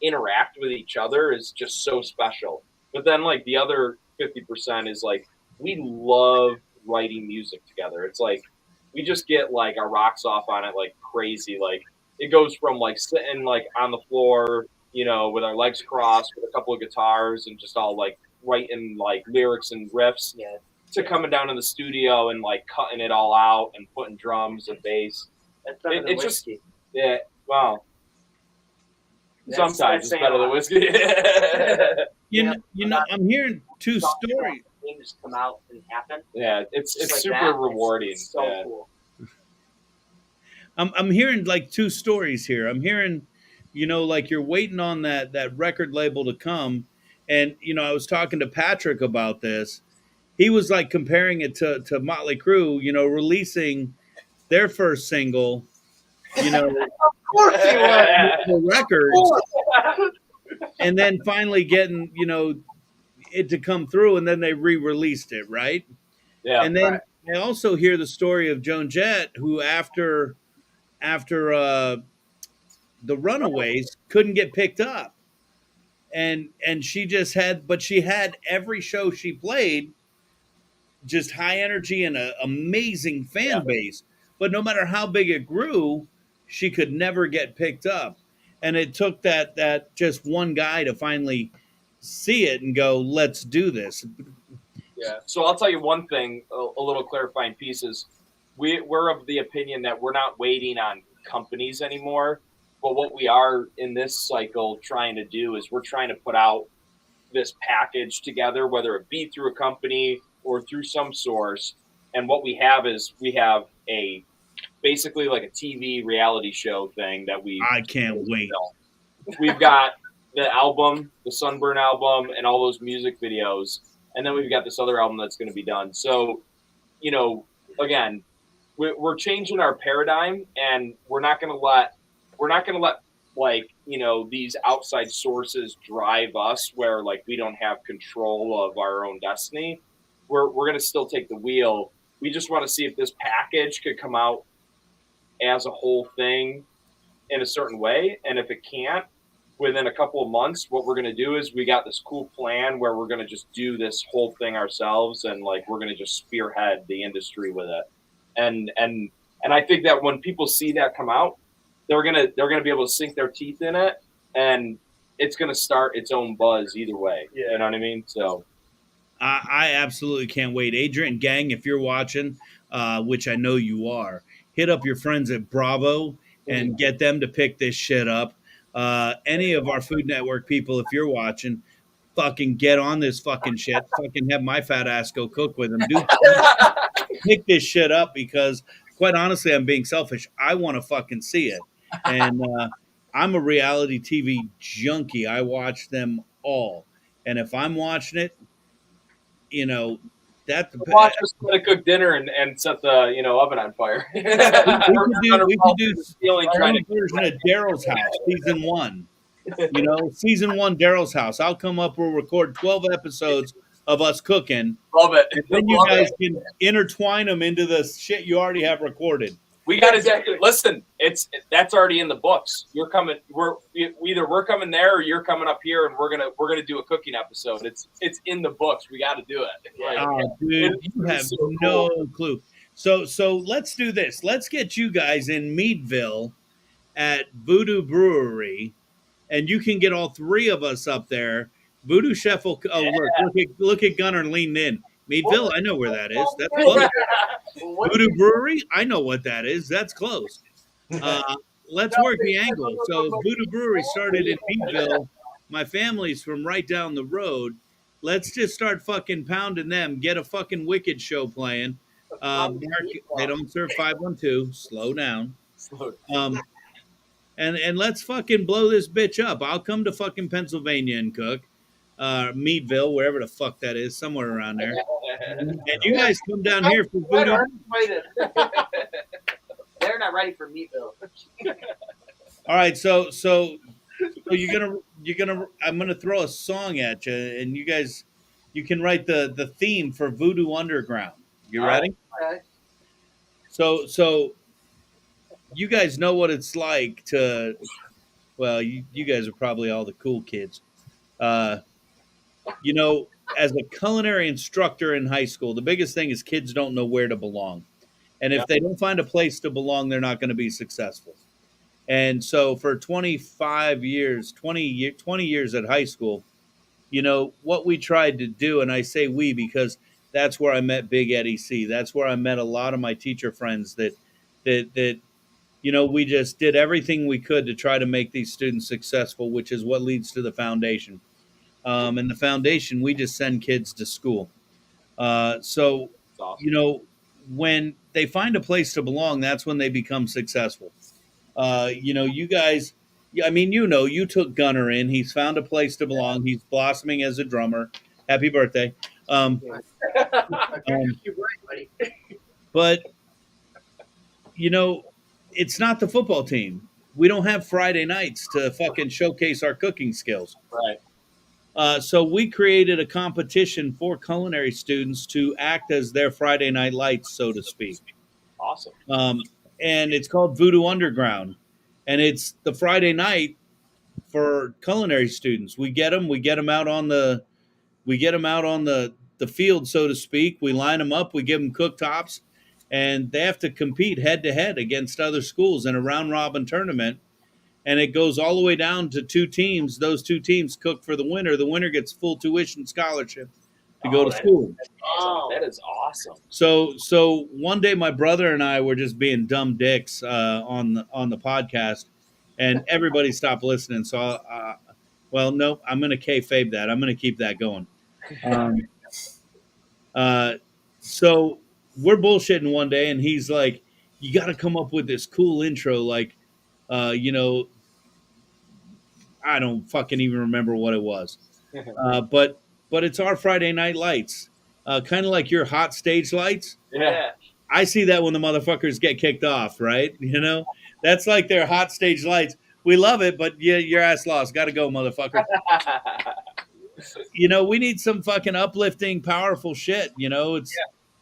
interact with each other is just so special. But then like the other 50% is like, we love writing music together. It's like, we just get like our rocks off on it like crazy. Like it goes from like sitting like on the floor, you know, with our legs crossed with a couple of guitars and just all like writing like lyrics and riffs to coming down in the studio and like cutting it all out and putting drums and bass. That's better than whiskey. Wow. Sometimes it's better than whiskey. You know, I'm hearing two stories. Things come out and happen. Yeah, it's like super that. rewarding. It's so cool. I'm hearing like two stories here. I'm hearing, like you're waiting on that record label to come, and I was talking to Patrick about this. He was like comparing it to Motley Crue, releasing their first single, Of course he was. the records, and then finally getting it to come through, and then they re-released it, right? Yeah. And then I also hear the story of Joan Jett, who after the Runaways couldn't get picked up, and she had every show she played just high energy and an amazing fan base, but no matter how big it grew, she could never get picked up, and it took that just one guy to finally see it and go, let's do this. Yeah. So I'll tell you one thing, a little clarifying piece is we're of the opinion that we're not waiting on companies anymore. But what we are in this cycle trying to do is we're trying to put out this package together, whether it be through a company or through some source. And what we have is we have basically like a TV reality show thing that I can't wait. We've got the album, the Sunburn album, and all those music videos. And then we've got this other album that's going to be done. So, again, we're changing our paradigm, and we're not going to let like, these outside sources drive us where like we don't have control of our own destiny. We're going to still take the wheel. We just want to see if this package could come out as a whole thing in a certain way. And if it can't, within a couple of months, what we're going to do is we got this cool plan where we're going to just do this whole thing ourselves, and like we're going to just spearhead the industry with it. And I think that when people see that come out, they're gonna be able to sink their teeth in it, and it's gonna start its own buzz either way. You know what I mean? So I absolutely can't wait. Adrian Gang, if you're watching, which I know you are, hit up your friends at Bravo and get them to pick this shit up. Any of our Food Network people, if you're watching, fucking get on this fucking shit. Fucking have my fat ass go cook with them. Dude, pick this shit up, because quite honestly, I'm being selfish. I want to fucking see it. And I'm a reality TV junkie. I watch them all. And if I'm watching it, that's watch us try to cook dinner and set the oven on fire. we could do a version of Daryl's House, season 1. Season 1 Daryl's House. I'll come up. We'll record 12 episodes of us cooking. Love it. And then you guys can intertwine them into the shit you already have recorded. We got to listen. That's already in the books. You're coming. Either we're coming there, or you're coming up here, and we're gonna do a cooking episode. It's in the books. We got to do it. Dude, you have no clue. So let's do this. Let's get you guys in Meadville at VooDoo Brewery, and you can get all three of us up there. VooDoo Chef will. Oh, look at Gunnar leaning in. Meadville, I know where that is. That's close. VooDoo Brewery, I know what that is. That's close. Let's work the angle. So VooDoo Brewery started in Meadville. My family's from right down the road. Let's just start fucking pounding them. Get a fucking Wicked show playing. Mark, they don't serve 512. Slow down. And let's fucking blow this bitch up. I'll come to fucking Pennsylvania and cook. Meadville, wherever the fuck that is, somewhere around there. And you guys come down here for VooDoo. They're not ready for Meadville. All right, so you're gonna I'm gonna throw a song at you, and you guys, you can write the theme for VooDoo Underground. You ready? All right. So you guys know what it's like to. Well, you guys are probably all the cool kids. As a culinary instructor in high school, the biggest thing is kids don't know where to belong. And if they don't find a place to belong, they're not going to be successful. And so for 20 years at high school, what we tried to do, and I say we because that's where I met Big Eddie C. That's where I met a lot of my teacher friends that we just did everything we could to try to make these students successful, which is what leads to the foundation. And the foundation, we just send kids to school. So, awesome. when they find a place to belong, that's when they become successful. You guys, I mean, you took Gunner in. He's found a place to belong. He's blossoming as a drummer. Happy birthday. You're right, buddy. But, it's not the football team. We don't have Friday nights to fucking showcase our cooking skills. Right. So we created a competition for culinary students to act as their Friday night lights, so to speak. Awesome. And it's called VooDoo Underground. And it's the Friday night for culinary students. We get them out on the field, so to speak. We line them up, we give them cooktops, and they have to compete head to head against other schools in a round robin tournament. And it goes all the way down to 2 teams. Those 2 teams cook for the winner. The winner gets full tuition scholarship to go to school. That is awesome. So one day my brother and I were just being dumb dicks on the podcast, and everybody stopped listening. So, no, I'm going to kayfabe that. I'm going to keep that going. So we're bullshitting one day, and he's like, "You got to come up with this cool intro, like, I don't fucking even remember what it was, but it's our Friday night lights, kind of like your hot stage lights." Yeah. I see that when the motherfuckers get kicked off, right? That's like their hot stage lights. We love it, but your ass lost. Got to go, motherfucker. We need some fucking uplifting, powerful shit.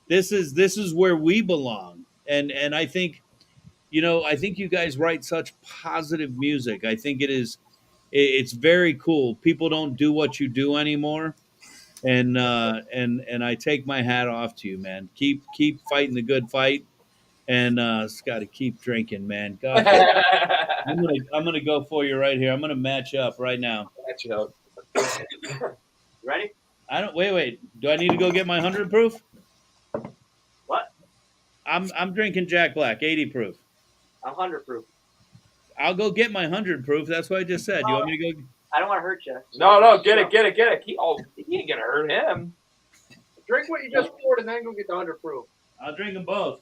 This is where we belong, and I think, I think you guys write such positive music. I think it's very cool. People don't do what you do anymore, and I take my hat off to you, man. Keep fighting the good fight, and Scotty, keep drinking, man. God, I'm gonna go for you right here. I'm gonna match up right now. Match it up. Ready? I don't wait. Do I need to go get my 100 proof? What? I'm drinking Jack Black, 80 proof. I'm 100 proof. I'll go get my 100 proof. That's what I just said. You want me to go? I don't want to hurt you. No, get it. You ain't gonna hurt him. Drink what you just poured and then go get the 100 proof. I'll drink them both.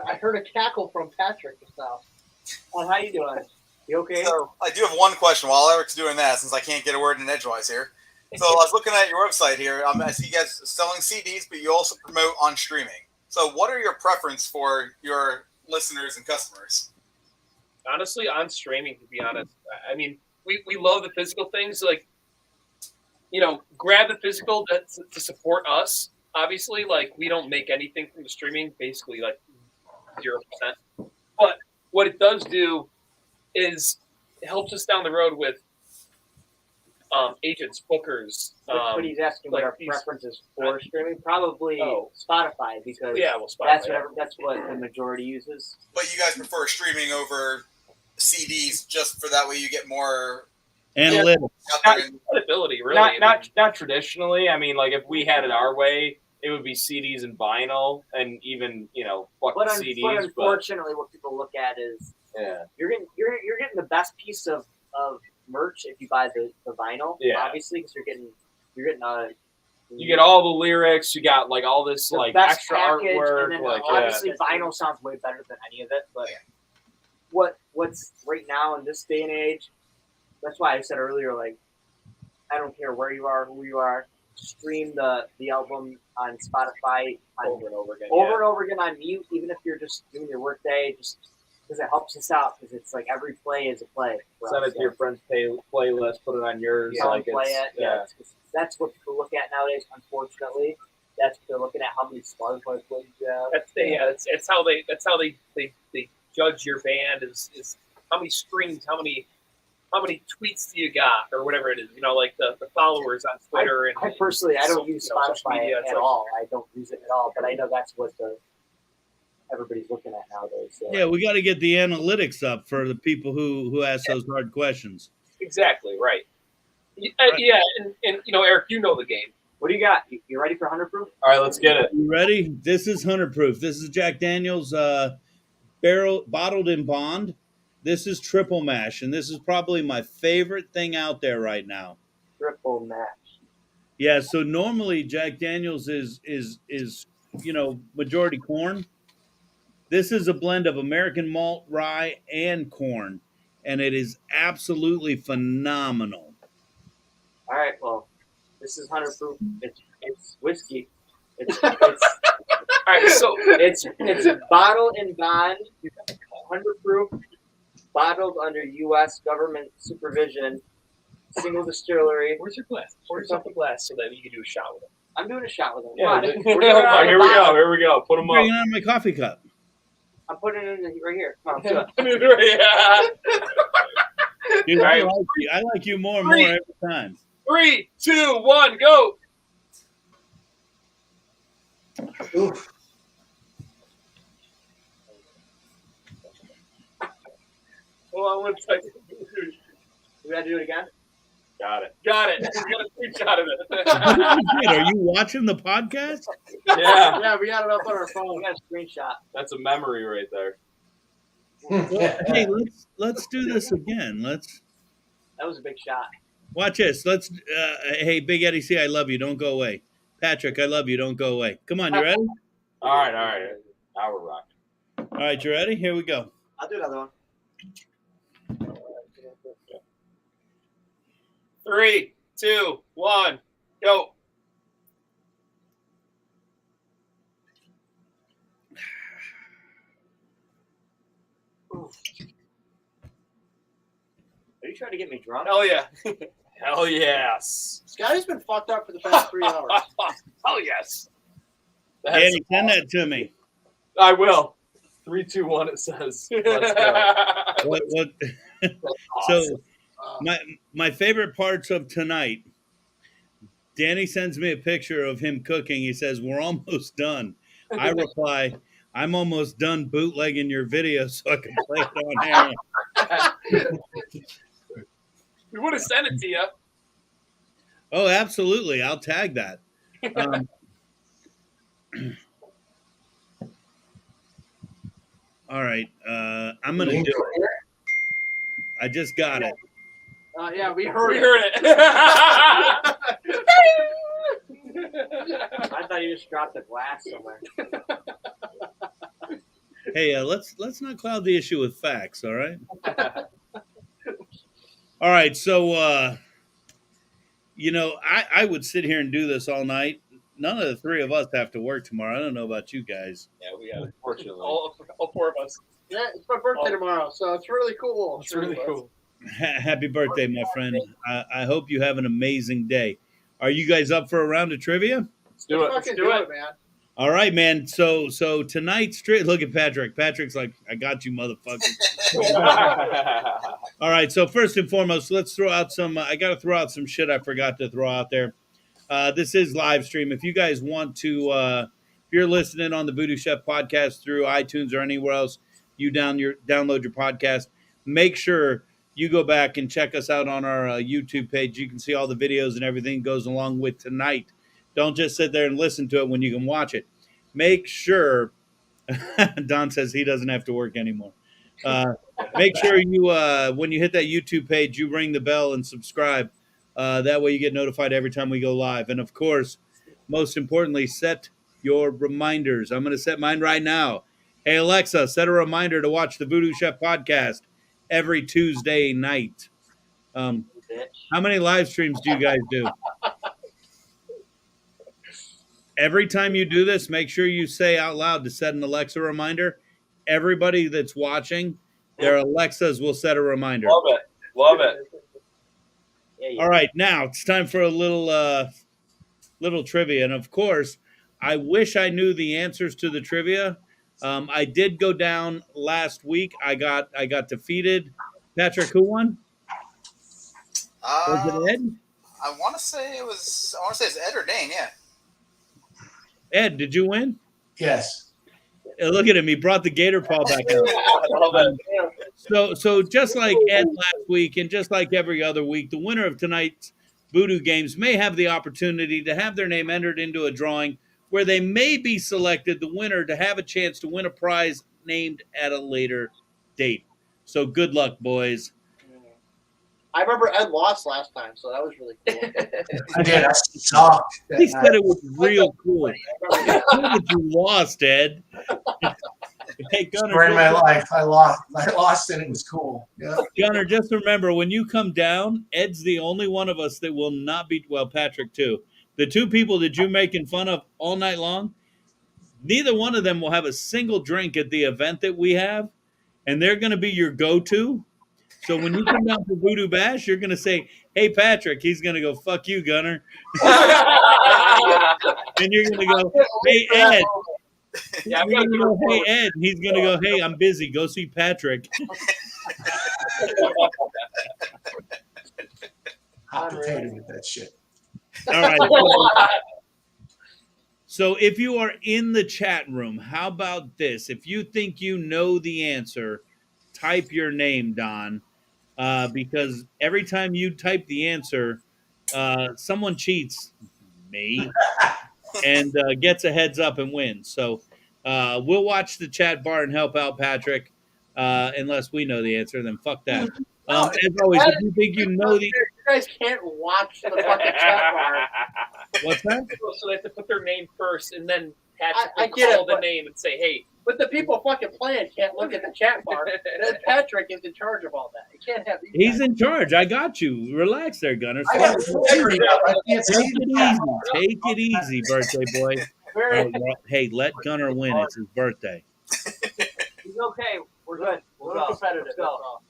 I heard a cackle from Patrick just now. Oh, how you doing? You okay? So I do have one question while Eric's doing that, since I can't get a word in edgewise here. So I was looking at your website here. I see you guys selling CDs, but you also promote on streaming. So what are your preference for your listeners and customers? Honestly, on streaming, to be honest. I mean, we love the physical things. Like, grab the physical to support us. Obviously, like, we don't make anything from the streaming, basically like 0%. But what it does do is it helps us down the road with agents, bookers. But he's asking what our preferences for streaming. Probably Spotify, because Spotify, that's what the majority uses. But you guys prefer streaming over CDs just for that way you get more analytics. Credibility, really. Not traditionally. I mean, like, if we had it our way, it would be CDs and vinyl, and even fucking CDs. But unfortunately, what people look at is you're getting the best piece of merch if you buy the vinyl. Yeah. Obviously, because you're getting you get all the lyrics. You got like all this like extra package, artwork. And then like obviously, vinyl sounds way better than any of it. But what's right now in this day and age? That's why I said earlier, like, I don't care where you are, who you are. Stream the album on Spotify over and over again. Over and over again on mute, even if you're just doing your work day, just because it helps us out. Because it's like every play is a play. Send it to your friend's playlist. Put it on yours. Yeah, like play it. Yeah. That's what people look at nowadays. Unfortunately, that's what they're looking at. How many Spotify plays you have. It's how they judge your band is how many streams, how many tweets do you got, or whatever it is, like the followers on Twitter. I personally, I don't use Spotify at all. I don't use it at all, but I know that's what everybody's looking at nowadays. So. Yeah, we got to get the analytics up for the people who ask those hard questions. Exactly, right. Yeah, and Eric, you know the game. What do you got? You ready for 100 proof? All right, let's get it. You ready? This is 100 proof. This is Jack Daniel's bottled in bond. This is triple mash, and this is probably my favorite thing out there right now. Triple mash. Yeah, so normally Jack Daniels is majority corn. This is a blend of American malt, rye, and corn, and it is absolutely phenomenal. All right, well, this is 100 proof. It's whiskey. It's all right. So it's bottled and bond, 100 proof, bottled under U.S. government supervision, single distillery. Where's your glass? Where's the glass so that you can do a shot with it? I'm doing a shot with them. Yeah, Come on. here we go. Here we go. Put them up. Bringing on my coffee cup. I'm putting it in right here. Come on, do it. Dude, I like you more and more every time. 3, 2, 1, go. Oof. Hold on 1 second. We gotta do it again. Got it. Got it. We got a screenshot of it. Are you watching the podcast? Yeah. Yeah, we got it up on our phone. We got a screenshot. That's a memory right there. Hey, let's do this again. That was a big shot. Watch this. Hey, Big Eddie C, I love you. Don't go away. Patrick, I love you. Don't go away. Come on, you ready? All right. Now we're rocking. All right, you ready? Here we go. I'll do another one. 3, 2, 1, go. Are you trying to get me drunk? Hell yeah. Hell yes. Scotty's been fucked up for the past 3 hours. Hell yes. Danny, send that to me. I will. 3, 2, 1. It says. Let's go. What? So, my favorite parts of tonight. Danny sends me a picture of him cooking. He says, "We're almost done." I reply, "I'm almost done bootlegging your video so I can play it on air." We would have sent it to you. Oh, absolutely. I'll tag that. All right. I'm going to do it. I just got it. Yeah, we heard it. I thought you just dropped a glass somewhere. Hey, let's not cloud the issue with facts, all right? All right, so I would sit here and do this all night. None of the three of us have to work tomorrow. I don't know about you guys. Yeah, we got it. Fortunately, all 4 of us. Yeah, it's my birthday tomorrow, so it's really cool. It's really cool. Happy birthday, my friend. I hope you have an amazing day. Are you guys up for a round of trivia? Let's do it. Let's do it, man. All right, man. So tonight's look at Patrick. Patrick's like, I got you, motherfucker. All right. So first and foremost, let's throw out some. I got to throw out some shit I forgot to throw out there. This is live stream. If you guys want to, if you're listening on the VooDoo Chef podcast through iTunes or anywhere else, you download your podcast. Make sure you go back and check us out on our YouTube page. You can see all the videos and everything goes along with tonight. Don't just sit there and listen to it when you can watch it. Make sure, Don says he doesn't have to work anymore. Make sure you, when you hit that YouTube page, you ring the bell and subscribe. That way you get notified every time we go live. And of course, most importantly, set your reminders. I'm going to set mine right now. Hey, Alexa, set a reminder to watch the VooDoo Chef podcast every Tuesday night. How many live streams do you guys do? Every time you do this, make sure you say out loud to set an Alexa reminder. Everybody that's watching, their Alexas will set a reminder. Love it. Love it. All right, now it's time for a little trivia. And of course, I wish I knew the answers to the trivia. I did go down last week. I got defeated. Patrick, who won? Was it Ed? I want to say it's Ed or Dane. Yeah. Ed, did you win? Yes. Look at him. He brought the gator paw back out. So just like Ed last week and just like every other week, the winner of tonight's VooDoo Games may have the opportunity to have their name entered into a drawing where they may be selected the winner to have a chance to win a prize named at a later date. So good luck, boys. I remember Ed lost last time, so that was really cool. I did. I sucked. He said it was real cool. That you lost, Ed. Hey, Gunner. Story of my life. I lost, and it was cool. Yeah. Gunner, just remember, when you come down, Ed's the only one of us that will not be, well, Patrick too. The two people that you're making fun of all night long, neither one of them will have a single drink at the event that we have, and they're going to be your go-to. So when you come down to VooDoo Bash, you're going to say, hey, Patrick. He's going to go, fuck you, Gunner. And you're going to go, hey, Ed. Yeah, I'm You're gonna gonna go, hey, Ed. And he's going to go, hey, I'm busy. Go see Patrick. Hot potato with that shit. All right. So if you are in the chat room, how about this? If you think you know the answer, type your name, Don, because every time you type the answer, someone cheats, me, and gets a heads up and wins. So we'll watch the chat bar and help out Patrick, unless we know the answer. Then fuck that. As always, if you think you know the, you guys can't watch the fucking chat bar. what's that? So they have to put their name first, and then Patrick I will get call it, the but- name and say, "Hey." But the people fucking playing can't look at the chat bar. And then Patrick is in charge of all that. You can't have these He's guys. in charge. I got you. Relax there, Gunner. I got figured out. I can't see Take the it chat easy. bar. Take it easy, birthday boy. Very- Hey, let Gunner win. It's his birthday. He's okay. We're good. We'll We're go. competitive. Let's That's go. all.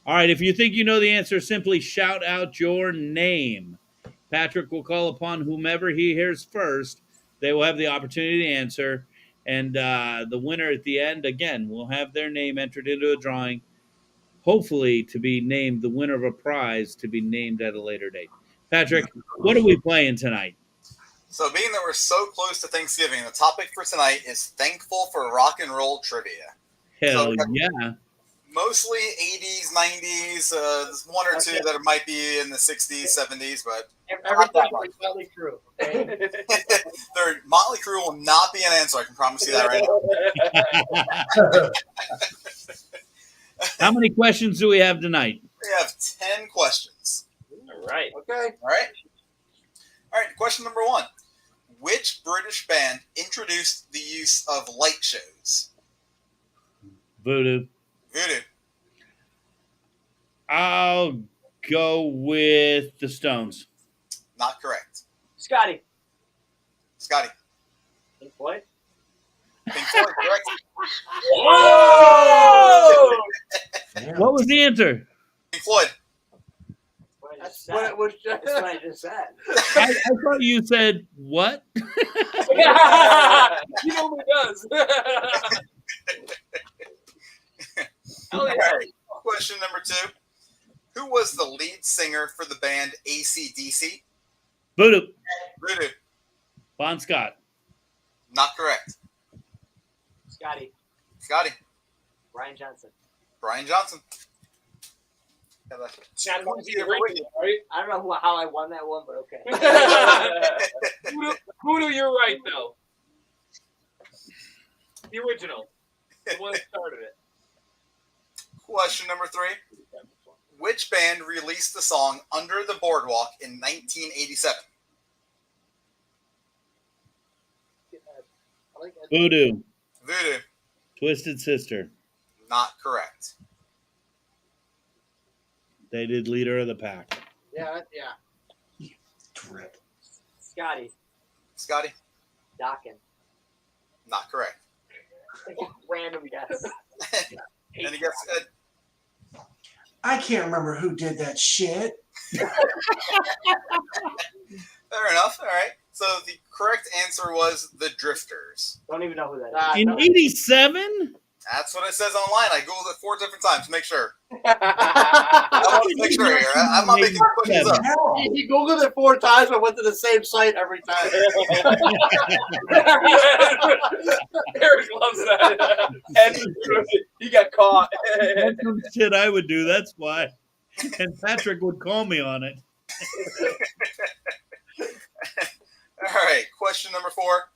All right, if you think you know the answer, simply shout out your name. Patrick will call upon whomever he hears first. They will have the opportunity to answer. And the winner at the end, again, will have their name entered into a drawing, hopefully to be named the winner of a prize to be named at a later date. Patrick, what are we playing tonight? So, being that we're so close to Thanksgiving, the topic for tonight is thankful for rock and roll trivia. Hell So, yeah. mostly 80s, 90s, there's one or two that might be in the 60s, 70s, but Everything is totally true. Okay? their Motley Crue will not be an answer. I can promise you that right now. How many questions do we have tonight? We have 10 questions. All right. Okay. All right. All right. Question number 1. Which British band introduced the use of light shows? VooDoo. VooDoo. I'll go with the Stones. Not correct. Scotty. Scotty. Pink Floyd. Pink Floyd. Correct. Whoa! What was the answer? Pink Floyd. That's what it was just. That's what I just said. I thought you said what? He only does. All right. Question number 2. Who was the lead singer for the band AC/DC? VooDoo. VooDoo. Bon Scott. Not correct. Scotty. Scotty. Brian Johnson. Brian Johnson. Scotty, who's the original, right? I don't know how I won that one, but okay. VooDoo, you're right, though. The original. The one that started it. Question number 3. Which band released the song Under the Boardwalk in 1987? VooDoo. VooDoo. Twisted Sister. Not correct. They did Leader of the Pack. Yeah. Drip. Scotty. Scotty. Dokken. Not correct. Random guess. Any guess? I can't remember who did that shit. Fair enough. All right. So the correct answer was the Drifters. Don't even know who that is. In 87? That's what it says online. I googled it 4 different times to make sure. I want to make sure here. I'm not making questions up. He Googled it 4 times, but went to the same site every time. Erik loves that. And he got caught. That's some shit I would do. That's why. And Patrick would call me on it. All right. Question number 4.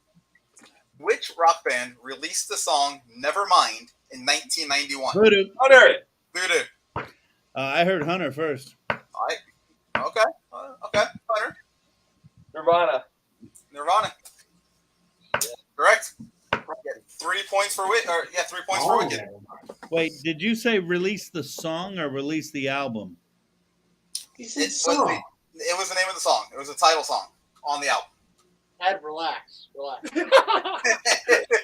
Which rock band released the song Nevermind in 1991? VooDoo. Hunter. VooDoo. I heard Hunter first. Yeah, 3 points for Wicked. Wait, did you say release the song or release the album? It was the name of the song. It was a title song on the album. Ed, relax.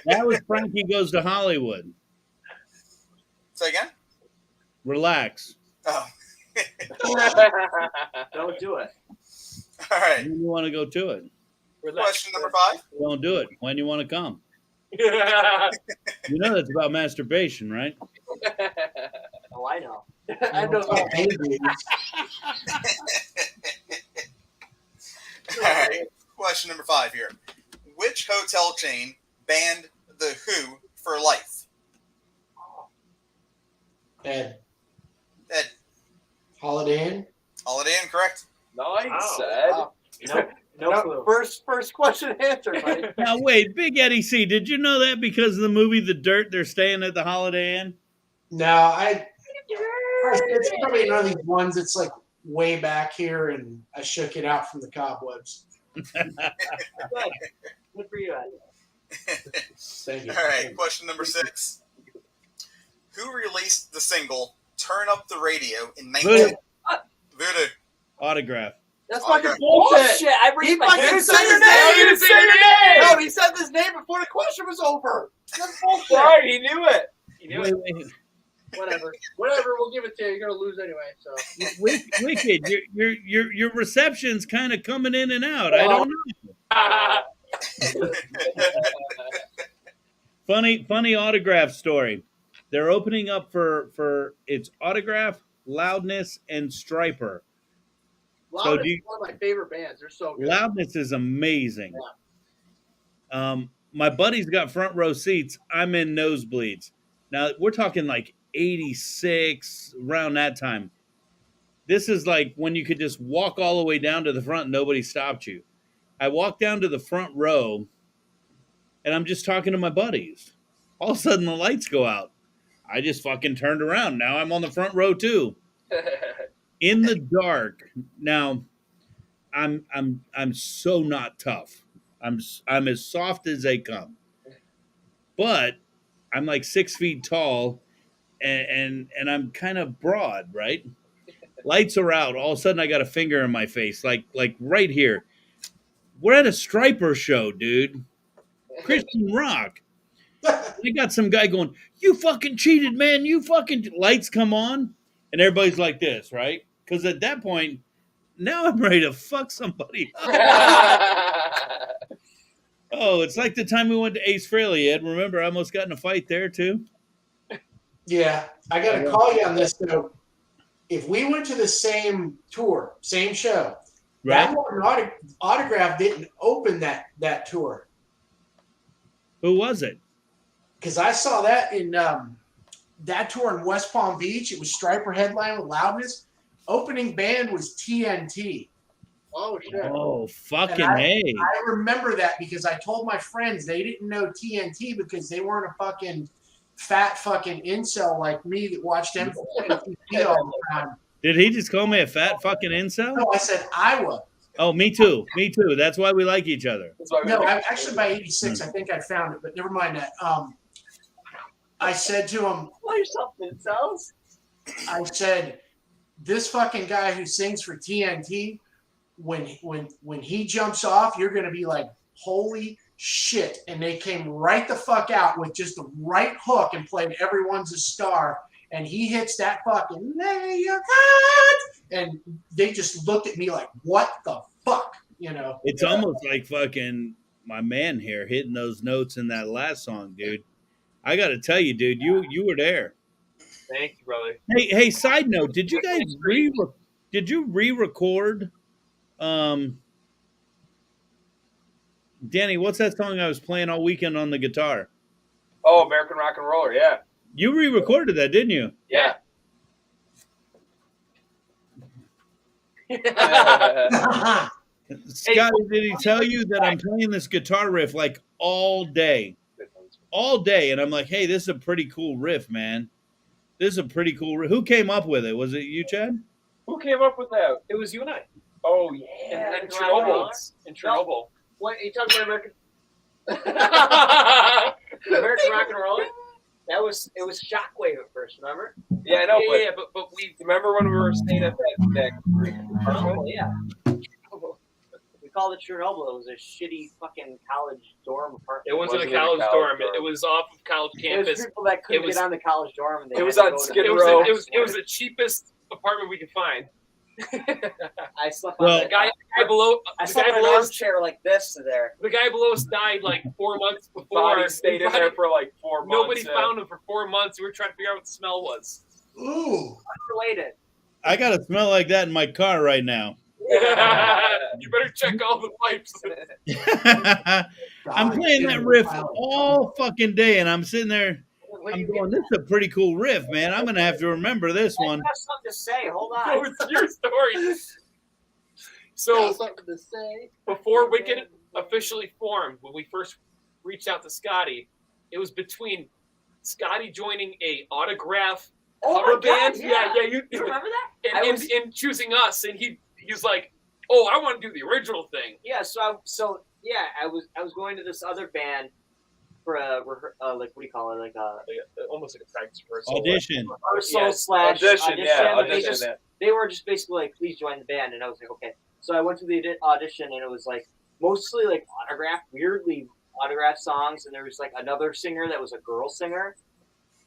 That was Frankie Goes to Hollywood. Say again? Relax. Oh. Don't do it. All right. When you want to go to it? Question number 5. Don't do it. When you want to come? You know that's about masturbation, right? Oh, I know. I know. All right. Question number 5 here. Which hotel chain banned The Who for life? Ed. Ed. Holiday Inn. Holiday Inn, correct? Nice, Ed. Wow. No clue. First question answered, buddy. Now wait, Big Eddie C, did you know that because of the movie The Dirt, they're staying at the Holiday Inn? No, it's probably one of these ones that's like way back here, and I shook it out from the cobwebs. Good for you, Ed. Thank you. All right. Question number 6. Who released the single "Turn Up the Radio" in 19? VooDoo. Autograph. That's Okay. fucking bullshit. Bullshit. I He raised my fucking hand. said his name. You didn't say your name. No, he said his name before the question was over. That's bullshit. Right, he knew it. He knew it. Wait. Whatever, we'll give it to you. You're gonna lose anyway. So Wicked, your reception's kind of coming in and out. I don't know. Funny autograph story. They're opening up for its Autograph, Loudness, and Striper. Loudness is one of my favorite bands. They're so good. Loudness is amazing. My buddy's got front row seats. I'm in nosebleeds. Now we're talking like 86, around that time. This is like when you could just walk all the way down to the front and nobody stopped you. I walked down to the front row and I'm just talking to my buddies. All of a sudden the lights go out. I just fucking turned around. Now I'm on the front row too. In the dark. Now I'm so not tough. I'm as soft as they come. But I'm like 6 feet tall and I'm kind of broad, right? Lights are out. All of a sudden I got a finger in my face, like right here. We're at a Striper show, dude. Christian rock. I got some guy going, "You fucking cheated, man. You fucking..." Lights come on and everybody's like this, right? Because at that point, now I'm ready to fuck somebody up. Oh, it's like the time we went to Ace Frehley, Ed. Remember, I almost got in a fight there, too? Yeah, I got to call you on this, though. If we went to the same tour, same show, Right. that one Autograph didn't open that tour. Who was it? Because I saw that in that tour in West Palm Beach. It was Striper headline with Loudness. Opening band was TNT. Oh shit! Oh, fucking And A. I remember that because I told my friends they didn't know TNT because they weren't a fucking fat fucking incel like me that watched MTV all the time. Did he just call me a fat fucking incel? No, I said Iowa. Oh, me too. Me too. That's why we like each other. No, actually by 86, I think I found it, but never mind that. I said to him, Call yourself incels? I said, this fucking guy who sings for TNT, when he jumps off, you're going to be like, holy shit. And they came right the fuck out with just the right hook and played Everyone's a Star. And he hits that fucking, "Lay your cards," and they just looked at me like, what the fuck? You know? It's almost like fucking my man here hitting those notes in that last song, dude. I got to tell you, dude, you were there. Thank you, brother. Hey, side note, did you guys re-record Danny, what's that song I was playing all weekend on the guitar? Oh, American Rock and Roller, yeah. You re-recorded that, didn't you? Yeah. Scotty, did he tell you that I'm playing this guitar riff like all day? All day. And I'm like, hey, this is a pretty cool riff, man. This is a pretty cool riff. Who came up with it? Was it you, Chad? Who came up with that? It was you and I. Oh, yeah. In Chernobyl. In Chernobyl. What, you talking about American? American Rock and Roller? It was Shockwave at first, remember? Yeah, I know. Yeah, but we remember when we were staying at that Chernobyl, yeah. We called it Chernobyl. It was a shitty fucking college dorm apartment. it wasn't a college dorm. It was off of college It campus. was people that couldn't get on the college dorm. And they It had was to on go to Skid the- Row. It was the cheapest apartment we could find. I slept Well, on The guy below I the slept guy in an below us, armchair like this to there. the guy below us died like 4 months before. Body stayed in there for like 4 months. Nobody yeah. found him for 4 months. We were trying to figure out what the smell was. Ooh. Unrelated. I got a smell like that in my car right now. You better check all the pipes. I'm playing that riff all fucking day, and I'm sitting there. I'm going, this is a pretty cool riff, man. I'm going to have to remember this I one. have something to say. Hold on. No, it's your story. So something to say. before Wicked officially formed, when we first reached out to Scotty, it was between Scotty joining a autograph Oh cover my God, band. yeah. You remember that? and choosing us, and he's like, oh, I want to do the original thing. Yeah. I was going to this other band for a like what do you call it, like a Almost like a practice rehearsal. Audition. rehearsal Yes, slash audition, yeah, and audition, they were just basically like, please join the band, and I was like, okay. So I went to the audition, and it was like mostly like weirdly autographed songs, and there was like another singer that was a girl singer,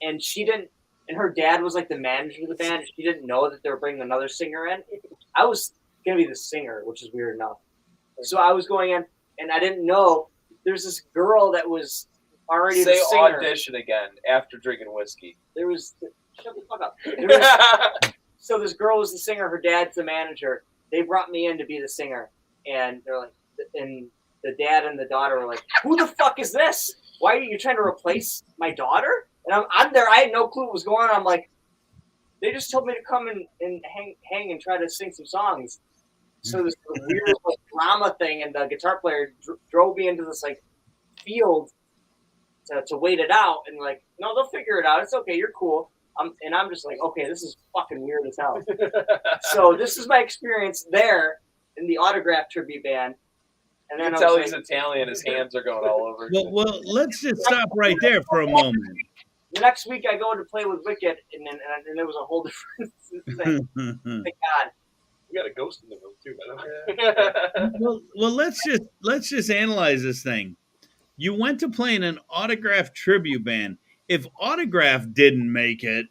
and she didn't. And her dad was like the manager of the band, and she didn't know that they were bringing another singer in. I was gonna be the singer, which is weird enough. So I was going in, and I didn't know there's this girl that was already Say the singer. audition again after drinking whiskey. There was shut the fuck up. There was, so this girl was the singer. Her dad's the manager. They brought me in to be the singer, and they're like, and the dad and the daughter were like, "Who the fuck is this? Why are you trying to replace my daughter?" And I'm there. I had no clue what was going on. I'm like, they just told me to come and hang and try to sing some songs. So this weird like, drama thing, and the guitar player drove me into this like field to wait it out, and like, no, they'll figure it out. It's okay. You're cool. I'm just like, okay, this is fucking weird as hell. So this is my experience there in the autograph tribute band. And You then can tell he's Italian. His hands are going all over. Well, let's just stop right there for a moment. The next week I go to play with Wicked, and then there was a whole different thing. Thank God. We got a ghost in the room too, by the way. well, let's just analyze this thing. You went to play in an autograph tribute band. If autograph didn't make it,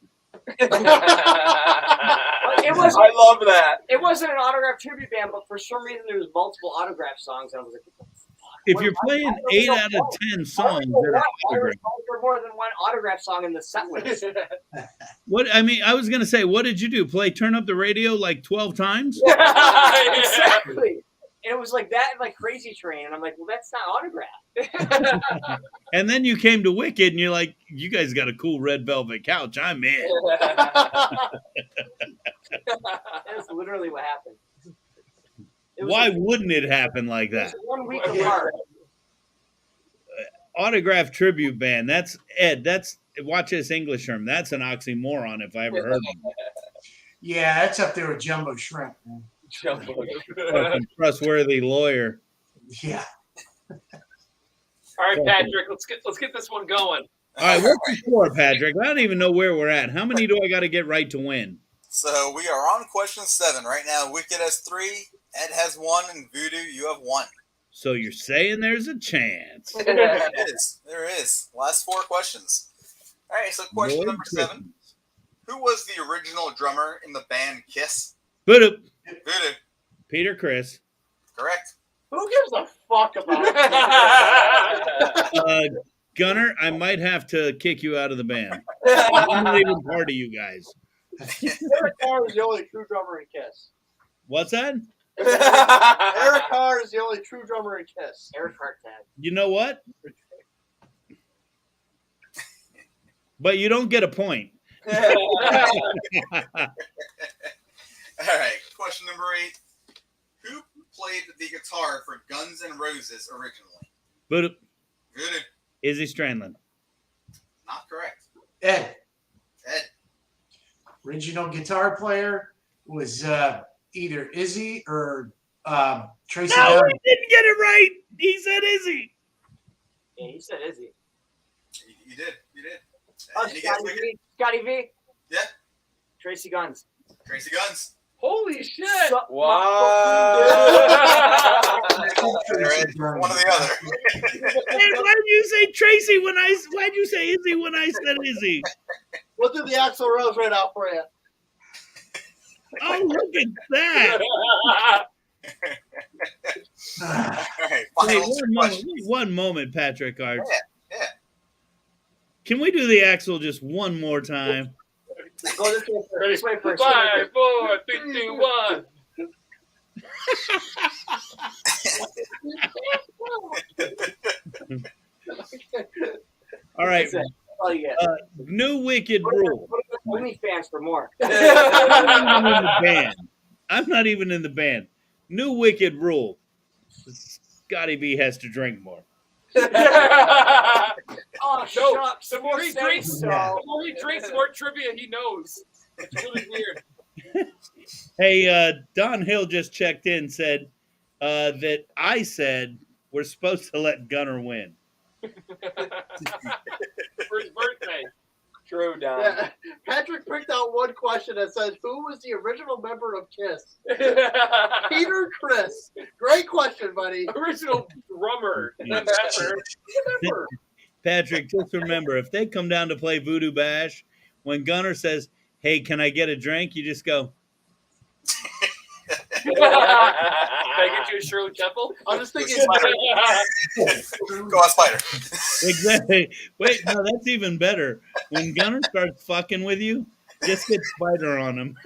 It was. I love that. It wasn't an autograph tribute band, but for some reason there was multiple autograph songs, and I was like, what the fuck? if you're playing 8 out of 10 songs that are autograph, There more than one autograph song in the set list. what I mean, I was gonna say, what did you do? Play Turn Up the Radio like 12 times? Exactly. And it was like that, and like Crazy Train, and I'm like, well, that's not autograph. And then you came to Wicked, and you're like, you guys got a cool red velvet couch. I'm in. That's literally what happened. Why wouldn't it happen like that? 1 week apart. Autograph tribute band. That's Ed. That's watch this English term. That's an oxymoron if I ever heard one. Yeah, that's up there with Jumbo Shrimp, man. Fucking trustworthy lawyer. Yeah. All right, Patrick, let's get this one going. All right, what's the score, Patrick? I don't even know where we're at. How many do I got to get right to win? So we are on question 7 right now. Wicked has 3, Ed has 1, and VooDoo, you have 1. So you're saying there's a chance. There is. There is. Last 4 questions. All right, so question Lord number 7. Who was the original drummer in the band Kiss? VooDoo. VooDoo. Peter Chris. Correct. Who gives a fuck about it? Gunner, I might have to kick you out of the band. I'm not even part of you guys. Eric Carr is the only true drummer in Kiss. What's that? Eric Carr is the only true drummer in Kiss. Eric Hartag. You know what? But you don't get a point. All right, question number 8. Who played the guitar for Guns N' Roses originally? VooDoo. VooDoo. Izzy Strandland. Not correct. Ed. Ed. Original guitar player was either Izzy or Tracy. No, Dunn. he didn't get it right. He said Izzy. Yeah, he said Izzy. You did. You did. Any guess, Scotty Wicked? V. Scotty V. Yeah. Tracy Guns. Tracy Guns. Holy shit! Wow. One or the other. Hey, why did you say Tracy when why'd you say Izzy when I said Izzy? We'll do the Axl Rose right out for you. Oh, look at that. All right, Hey, final two questions. one moment, Patrick Arch. Yeah. Can we do the Axel just one more time? Go this way first. 5, 4, 3, 2, 1. All right. That's all you get. New wicked rule. OnlyFans for more. I'm not even in the band. New wicked rule. Scotty B has to drink more. Oh, No, shucks. the more he Say drinks, so. the more he drinks, the more trivia he knows. It's really weird. Hey, Don Hill just checked in, said that I said we're supposed to let Gunner win. For his birthday. True, Don. Yeah. Patrick picked out one question that says, "Who was the original member of Kiss?" Peter Chris. Great question, buddy. Original drummer. Patrick, just remember, if they come down to play Voodoo Bash, when Gunner says, "Hey, can I get a drink?" you just go, Can I get you a Shirley Temple? I'm just thinking. Go on, Spider. exactly. Wait, no, that's even better. When Gunner starts fucking with you, just get Spider on him.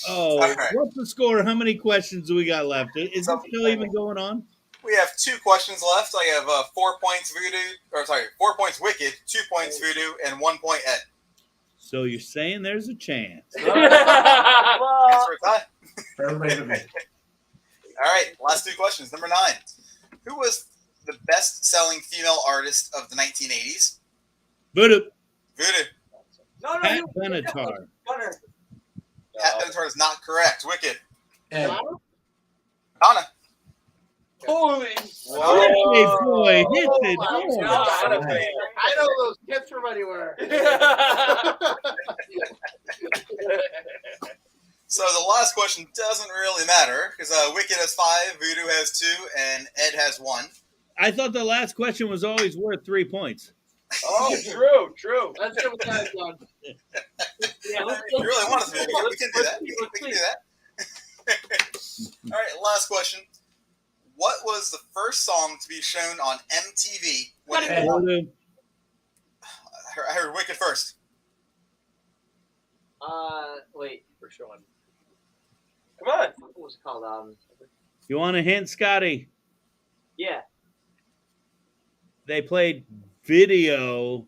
Oh, All right. what's the score? How many questions do we got left? Is it still even going on? We have 2 questions left. I have 4 points VooDoo, 4 points Wicked, 2 points VooDoo, and 1 point Ed. So you're saying there's a chance. That's for a tie. For everybody to me. All right, last 2 questions. Number 9. Who was the best-selling female artist of the 1980s? Voodoo. VooDoo. No, Pat Benatar. Gunner. Pat Benatar is not correct. Wicked. And Donna. Holy Hey, boy, hit it. my home. God. Donna. I know those kids from anywhere. So the last question doesn't really matter because Wicked has 5, VooDoo has 2, and Ed has 1. I thought the last question was always worth 3 points. Oh, true. Let's get with that, John. Yeah, You really want us to do it? We can do that. We can do that. All right, last question. What was the first song to be shown on MTV? When it, Voodoo. I heard Wicked first. Wait. First one. Come on. What was it called? You want a hint, Scotty? Yeah. They played video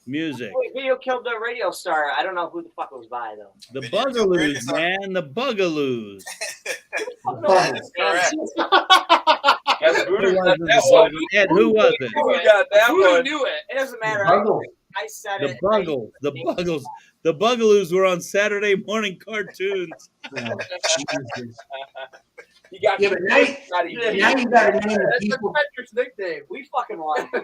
music. Wait, Video killed the radio star. I don't know who the fuck it was by though. The Video killed the radio Bugaloos, star. man. The Bugaloos. That is correct. That's Who Voodoo. was Got it? that one. Ed, who was it? Who got that Who one? knew it? It doesn't matter. Buggle. I said The it. Buggles. The Buggles. The Bugaloos were on Saturday morning cartoons. You got Yeah, but now you- not even. now you got to name the That's people. Patrick's nickname. We fucking won. You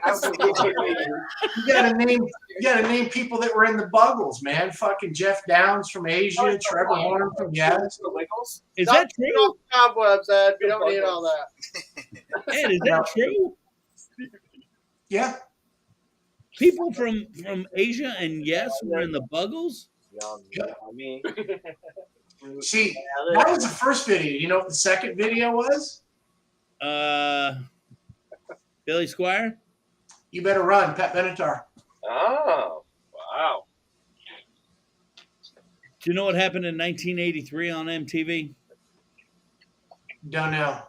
got to name people that were in the Buggles, man. Fucking Jeff Downs from Asia, Trevor Horn from Yes. The Wiggles. Is that Get true? off the cobwebs, Ed. We don't need all that. Ed, is that true? Yeah. People from Asia and Yes were in the Buggles? Me. See, that was the first video. You know what the second video was? Billy Squire? You Better Run, Pat Benatar. Oh, wow. Do you know what happened in 1983 on MTV? Don't know.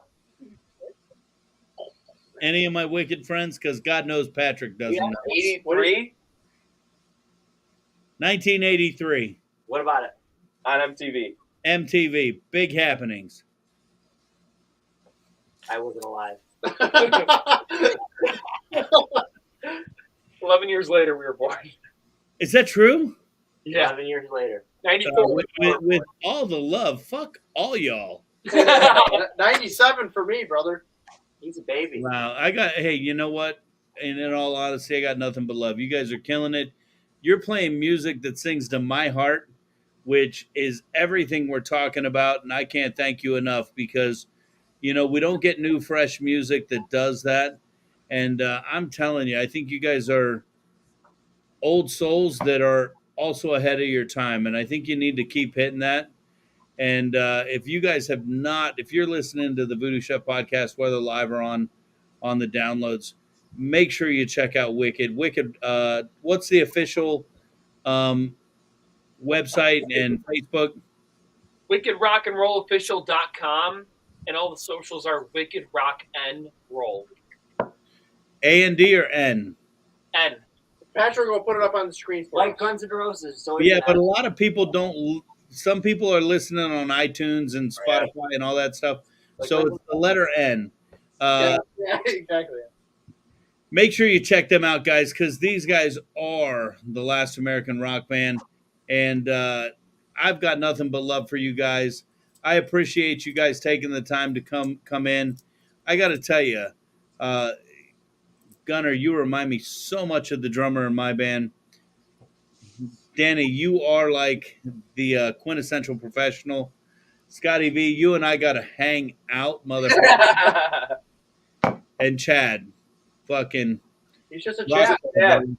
Any of my wicked friends? Because God knows Patrick doesn't know. 83 1983. What about it? on MTV. MTV. Big happenings. I wasn't alive. 11 years later, we were born. Is that true? Yeah. 11 years later. 94. With all the love, fuck all y'all. 97 for me, brother. He's a baby. Wow. Hey, you know what? and in all honesty, I got nothing but love. You guys are killing it. You're playing music that sings to my heart, which is everything we're talking about. And I can't thank you enough because, you know, we don't get new, fresh music that does that. And I'm telling you, I think you guys are old souls that are also ahead of your time. And I think you need to keep hitting that. And if you guys have not, if you're listening to the VooDoo Chef podcast, whether live or on the downloads, make sure you check out Wicked. Wicked, what's the official website and Facebook? WickedRockAndRollOfficial.com, and all the socials are Wicked Rock N Roll. A&D or N? N. Patrick will put it up on the screen for Like us. Guns N' Roses. So Yeah, but a lot of people don't. Some people are listening on iTunes and Spotify and all that stuff. So it's the letter N. Yeah, exactly. Make sure you check them out, guys, because these guys are the last American rock band. And I've got nothing but love for you guys. I appreciate you guys taking the time to come in. I got to tell you, Gunnar, you remind me so much of the drummer in my band. Danny, you are like the quintessential professional. Scotty V, you and I got to hang out, motherfucker. And Chad, fucking. He's just a Chad. Chad.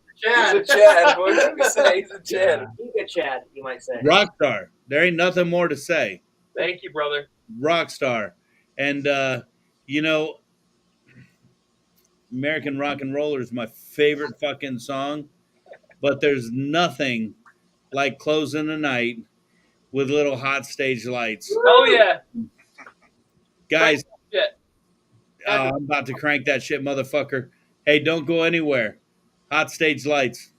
He's a Chad. What did we say? He's a Chad. He's a Chad, you might say. Rockstar. There ain't nothing more to say. Thank you, brother. Rockstar. And, you know, American Rock and Roller is my favorite fucking song. But there's nothing like closing the night with little hot stage lights. Oh, yeah. Guys, Yeah. I'm about to crank that shit, motherfucker. Hey, don't go anywhere. Hot stage lights.